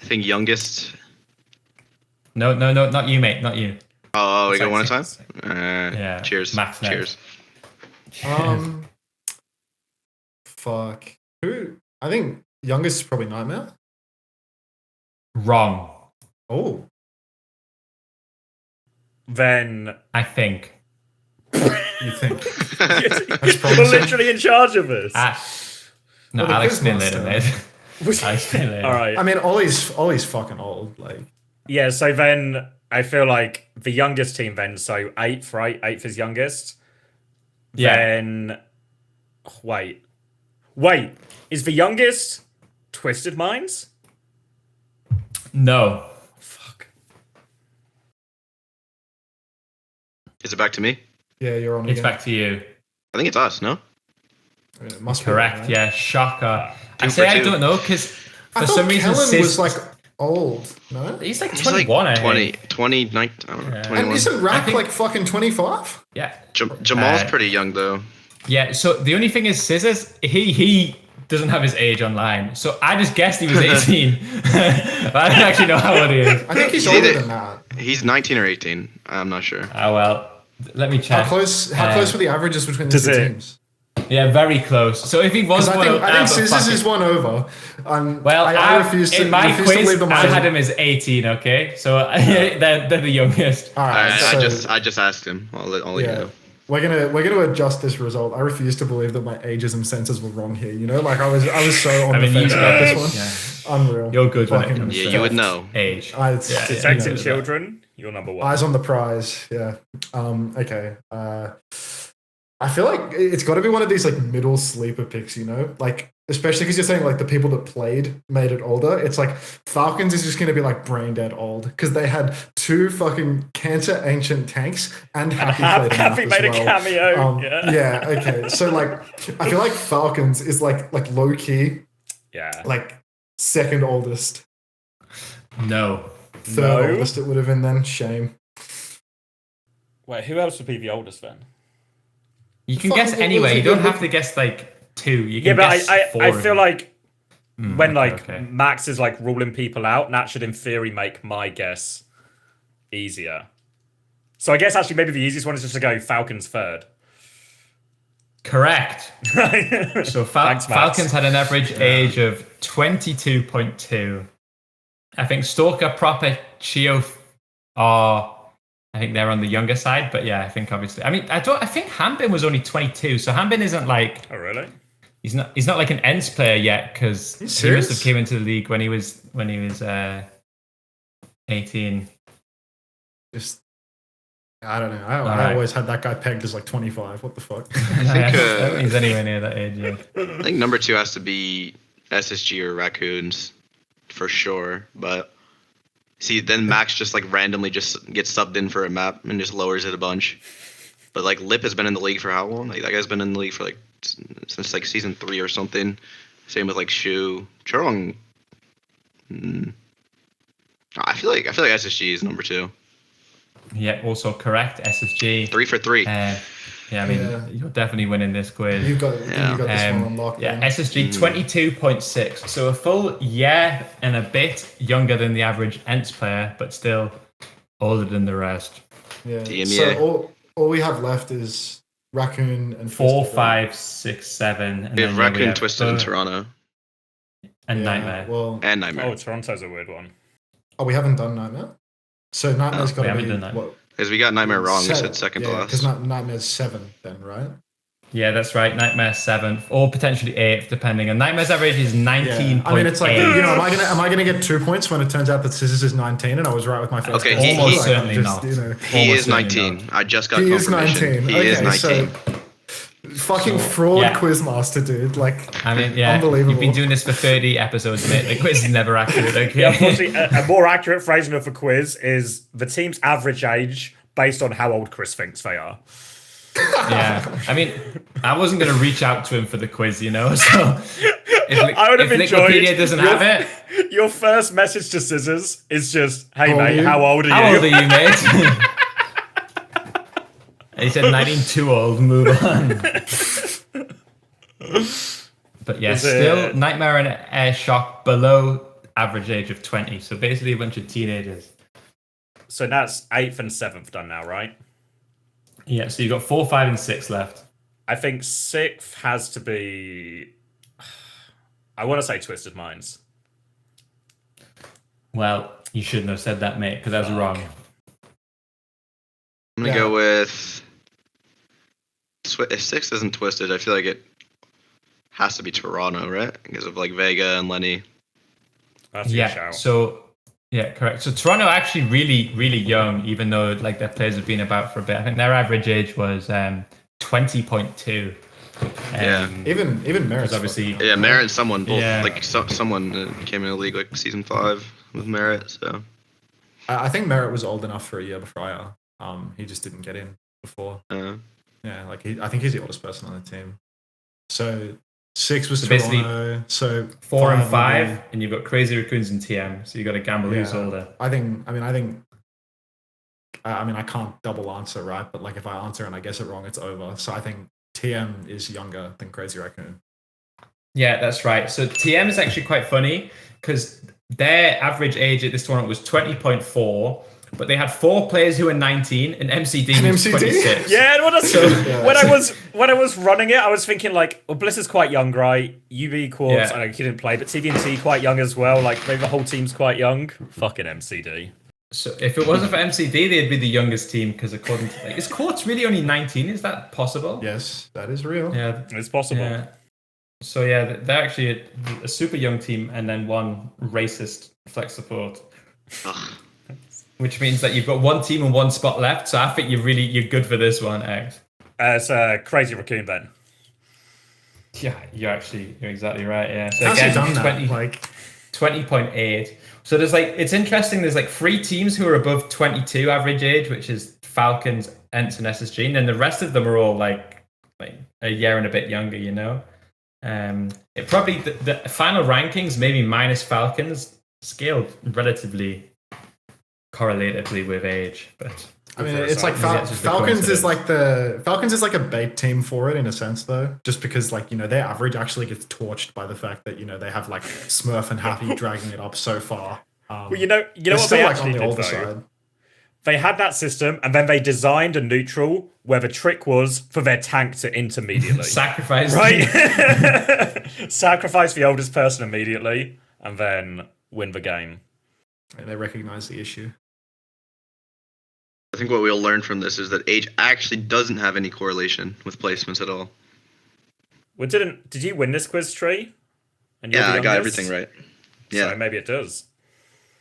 I think youngest. No, not you, mate, not you. Oh, we go one at a Six. time? Yeah. Cheers. Max next. Cheers. Fuck. Who? I think youngest is probably Nightmare. Wrong. Oh. Then I think. You think? we're literally in charge of this. No, Well, I'll the explain Quizmaster. later, mate. I'll explain later. All right. I mean, Ollie's fucking old. Like, Yeah, so then I feel like the youngest team then, so 8th, right? 8th is youngest. Yeah. Then, wait. Is the youngest Twisted Minds? No. Fuck. Is it back to me? yeah, you're on. It's again. back to you. I think it's us, no? I mean, it must be, Correct. right? Yeah, shocker. I Two say for I two. don't know because I for thought some reason Kellen Sis was like old. No. he's like He's 21. like I 20, think. 29, I don't know, Yeah. 21. And isn't Rack I think- like fucking 25? Yeah. Jamal's pretty young, though. Yeah. So the only thing is, Scissors, he doesn't have his age online. So I just guessed he was 18. But I don't actually know how old he is. I think he's He's older either- than that. He's 19 or 18. I'm not sure. Oh well. Let me check. How close were the averages between the Does two it- teams? Yeah, very close. So if he was 'Cause one, I think Scissors is one over. Well, I refuse to in my refuse to quiz, believe the I margin. had him as 18. Okay, so they're the youngest. All right, I just asked him. I'll let you yeah. know. We're gonna adjust this result. I refuse to believe that my ageism senses were wrong here. You know, like I was so on I mean, the you fence about this yeah. one. Unreal. You're good when it Fucking comes Yeah, to you would know. age. Protecting know, children, you're number 1. Eyes on the prize. Yeah. Okay. I feel like it's got to be one of these like middle sleeper picks, you know, like especially because you're saying like the people that played made it older. It's like Falcons is just going to be like brain dead old because they had 2 fucking cancer ancient tanks and Happy made a cameo. Yeah. Okay. So like, I feel like Falcons is like low key, Yeah. like second oldest, No. third oldest. It would have been then. Shame. Wait, who else would be the oldest then? You can Fucking guess what anyway. was You it? don't have to guess like 2. You Yeah, can but guess I 4. feel like when like okay. Max is like ruling people out, and that should in theory make my guess easier. So I guess actually maybe the easiest one is just to go Falcons third. Correct. So Thanks, Max. Falcons had an average age of 22.2. I think Stalker, Proper, Chio are. I think they're on the younger side, but yeah, I think obviously. I mean, I think Hanbin was only 22, so Hanbin isn't like. Oh really? He's not like an Ents player yet because he must have came into the league when he was 18. Just, I don't know. I always had that guy pegged as like 25. What the fuck? I don't think he's anywhere near that age yet. I think number 2 has to be SSG or Raccoons for sure. But see, then Max just like randomly just gets subbed in for a map and just lowers it a bunch. But like Lip has been in the league for how long? Like that guy's been in the league for like since like season 3 or something. Same with like Shu. Churlong. I feel like SSG is number 2. Yeah, also correct. SSG. 3 for 3. Yeah, I mean, you're definitely winning this quiz. You've got this one on lock. Yeah, then. SSG 22.6. So a full year and a bit younger than the average ENTS player, but still older than the rest. Yeah. Damn, So yeah. all we have left is Raccoon and 4, Twisted, 5, 6, 7. And We have then, Raccoon, Twisted, in Toronto. And Yeah, Nightmare. Well, And Nightmare. Oh, Toronto's a weird one. we haven't done Nightmare. So Nightmare's got we to haven't be done Nightmare. what? Because we got Nightmare wrong. We said Seven. second Yeah, to because last. Nightmare's 7 then, right? Yeah, that's right. Nightmare 7th or potentially 8th, depending. And Nightmare's average is 19. I mean, it's like, am I gonna get 2 points when it turns out that Scissors is 19 and I was right with my first? Okay, guess? he- Almost he- certainly not. He Almost is certainly 19. not. I just got He is confirmation. 19. He is Okay, 19. Fucking fraud yeah. Quizmaster, dude. Like, I mean, yeah, unbelievable. you've been doing this for 30 episodes, mate. The quiz is never accurate, okay? Yeah, unfortunately, a more accurate phrasing of a quiz is the team's average age based on how old Chris thinks they are. Yeah, I mean, I wasn't going to reach out to him for the quiz, you know, so if, I would have if enjoyed Wikipedia doesn't have it, Your first message to Scissors is just, "Hey How old are mate, you? how old are how you?" old are you, mate? And he said 19, too old, move on. But yeah, Is still it- Nightmare and Air Shock below average age of 20, so basically a bunch of teenagers. So that's 8th and 7th done now, right? Yeah, so you've got 4, 5, and 6 left. I think 6th has to be. I want to say Twisted Minds. Well, you shouldn't have said that, mate, because that was wrong. I'm going to go with... If 6 isn't Twisted, I feel like it has to be Toronto, right? Because of like Vega and Lenny. That's your shout. So yeah, correct. So Toronto are actually really, really young, even though like their players have been about for a bit. I think their average age was 20.2. Yeah. even Merritt's obviously- fucking- Yeah, Merritt and someone both Yeah. like someone came in the league like season 5 with Merritt. So I think Merritt was old enough for a year prior. He just didn't get in before. Yeah, like I think he's the oldest person on the team. So 6 was So basically, Toronto. So 4 and would 5, be- and you've got Crazy Raccoons and TM. So you got to gamble who's older. I think. I can't double answer, right? But like, if I answer and I guess it wrong, it's over. So I think TM is younger than Crazy Raccoon. Yeah, that's right. So TM is actually quite funny because their average age at this tournament was 20.4, but they had 4 players who were 19 and MCD was MCD? 26. Yeah, and Yeah. when I was running it, I was thinking like, well, Bliss is quite young, right? UB Corpse, Yeah. I know he didn't play, but TD&T quite young as well. Like maybe the whole team's quite young. Fucking MCD. So if it wasn't for MCD, they'd be the youngest team because according to is Courts really only 19? Is that possible? Yes, that is real. Yeah. It's possible. Yeah. So yeah, they're actually a super young team, and then one racist flex support, which means that you've got one team and one spot left. So I think you're good for this one, X. It's Crazy Raccoon then. Yeah, you're exactly right. Yeah. So How's he again, done that? 20, Like, 20.8. So there's it's interesting. There's 3 teams who are above 22 average age, which is Falcons, Ents, and SSG, and then the rest of them are all like a year and a bit younger. You know, it probably the final rankings maybe minus Falcons scaled relatively correlatively with age, but I mean, it's like It's just a Falcons is coincidence. Falcons is like a bait team for it in a sense, though, just because their average actually gets torched by the fact that they have like Smurf and Happy dragging it up so far. Well, you know they're what still they like actually on the did older though? side. They had that system, and then they designed a neutral where the trick was for their tank to immediately. sacrifice. Right? Sacrifice the oldest person immediately, and then win the game. And they recognize the issue. I think what we'll learn from this is that age actually doesn't have any correlation with placements at all. Well, did you win this quiz, Tree? And you're Yeah, the I got youngest? everything right. So Yeah. maybe it does.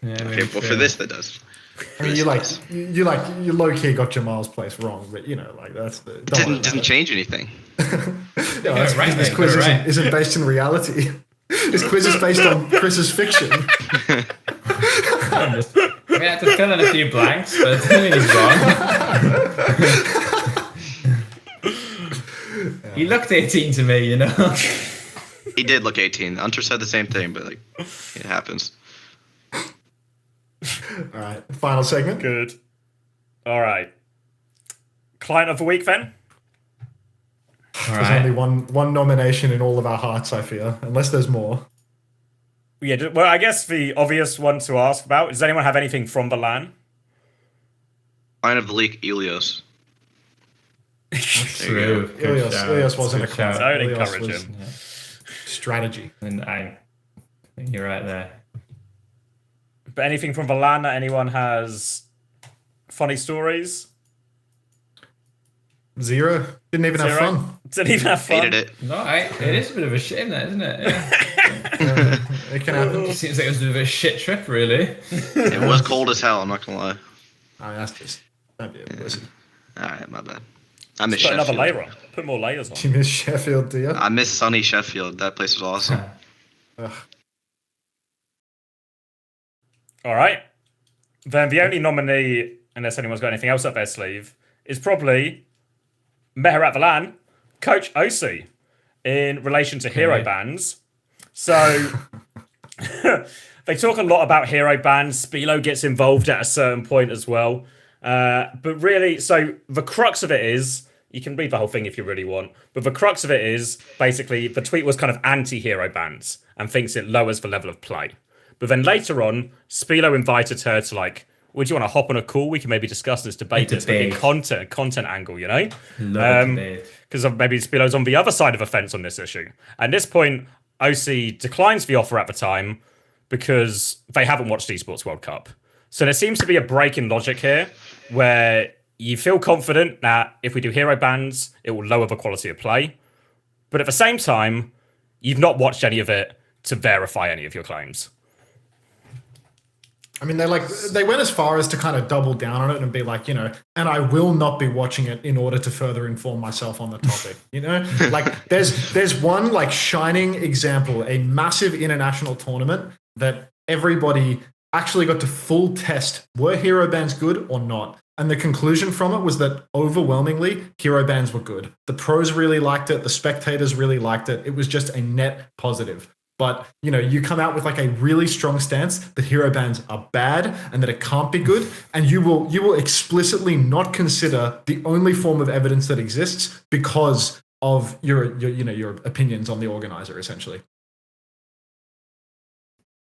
Yeah, Okay, maybe well true. for this that does. I mean, you low key got Jamal's place wrong, but that's the Didn't change anything. That's right, because this mate, quiz got it right. isn't based in reality. This quiz is based on Chris's fiction. We had to fill in a few blanks, but he's wrong. He looked 18 to me, you know. He did look 18. Hunter said the same thing, but it happens. All right, final segment. Good. All right. Client of the week, then? All There's right. only one nomination in all of our hearts, I fear, unless there's more. Yeah, well, I guess the obvious one to ask about, does anyone have anything from the LAN? Line of the league, Elios. True. Good Ilios, shout. Ilios wasn't a Good shout. client. Don't Ilios encourage was him. strategy. And I think you're right there. But anything from the LAN that anyone has funny stories? Zero. Didn't even have Zero? fun. Didn't even have fun. Hated it. No, it is a bit of a shame, that isn't it? Yeah. It can happen. It seems like it was a bit of a shit trip, really. It was cold as hell, I'm not gonna lie. I mean, that's just. That'd be a listen. Alright, my bad. I miss Put another Sheffield. layer on. Put more layers on. You miss Sheffield, do you? I miss sunny Sheffield. That place was awesome. Ugh. All right. Then the only nominee, unless anyone's got anything else up their sleeve, is probably Meher Atvalan, Coach OC, in relation to hero bans. So they talk a lot about hero bans. Spilo gets involved at a certain point as well. But really, so the crux of it is, you can read the whole thing if you really want, but the crux of it is basically the tweet was kind of anti-hero bans and thinks it lowers the level of play. But then later on, Spilo invited her to like, would you want to hop on a call? We can maybe discuss this debate. It's maybe a content angle, you know? Because maybe Spilo's on the other side of the fence on this issue. At this point, OC declines the offer at the time because they haven't watched Esports World Cup. So there seems to be a break in logic here where you feel confident that if we do hero bans, it will lower the quality of play. But at the same time, you've not watched any of it to verify any of your claims. I mean, they went as far as to kind of double down on it and be like, and I will not be watching it in order to further inform myself on the topic. Like there's one like shining example, a massive international tournament that everybody actually got to full test. Were hero bans good or not? And the conclusion from it was that overwhelmingly hero bans were good. The pros really liked it. The spectators really liked it. It was just a net positive. But, you come out with like a really strong stance that hero bans are bad and that it can't be good. And you will explicitly not consider the only form of evidence that exists because of your opinions on the organizer, essentially.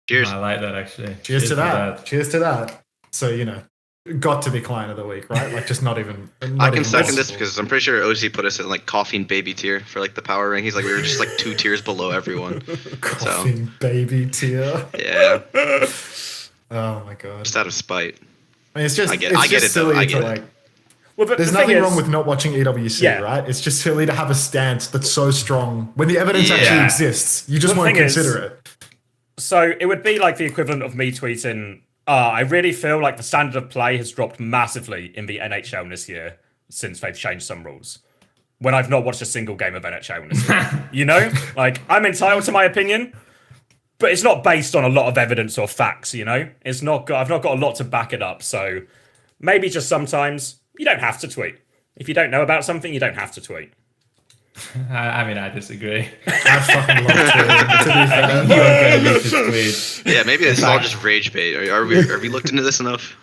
Cheers. I like that, actually. Cheers to that. Cheers to that. So, got to be client of the week, right? Like just not even I can second this possible. because I'm pretty sure OC put us in like coffee baby tier for like the power ring. He's like, we were just like 2 tiers below everyone. Coffee baby tier. Yeah, Oh my god. just out of spite. I mean, it's just I get it, silly though. I to get it. like. Well, but There's the thing nothing is- wrong with not watching EWC, Yeah. right? It's just silly to have a stance that's so strong when the evidence actually Yeah. exists. You just The won't thing is- consider it. So it would be like the equivalent of me tweeting, I really feel like the standard of play has dropped massively in the NHL this year since they've changed some rules. When I've not watched a single game of NHL this year. Like, I'm entitled to my opinion, but it's not based on a lot of evidence or facts, I've not got a lot to back it up. So maybe just sometimes you don't have to tweet. If you don't know about something, you don't have to tweet. I mean, I disagree. I fucking love it. To be fair. You're going to tweet. Yeah, maybe it's all just rage bait. Are we looked into this enough?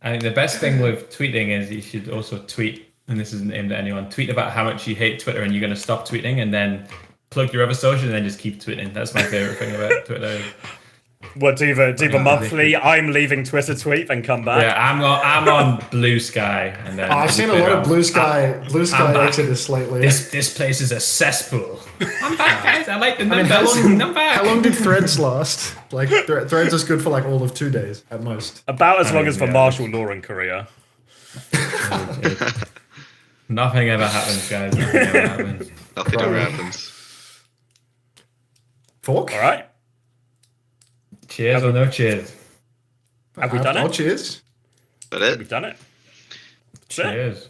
I think the best thing with tweeting is you should also tweet, and this isn't aimed at anyone, tweet about how much you hate Twitter and you're going to stop tweeting and then plug your other social and then just keep tweeting. That's my favorite thing about Twitter. What, do the monthly I'm leaving Twitter tweet, then come back? Yeah, I'm on Blue Sky. And then I've seen a lot of Blue Sky back. exodus lately. This place is a cesspool. I'm back, guys. I like the I mean, numbers. I'm back. how long did Threads last? Like, Threads is good for like all of 2 days at most. About as long as the yeah. Marshall Lauren career. Nothing ever happens, guys. Nothing ever happens. Nothing ever happens. Fork? All right. Cheers or no cheers? Have we done Oh, it? cheers. That it? We've done it. That's it. Cheers.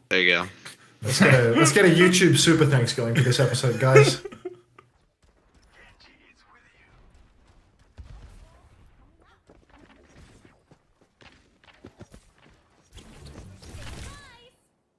There you go. Let's get a YouTube super thanks going for this episode, guys.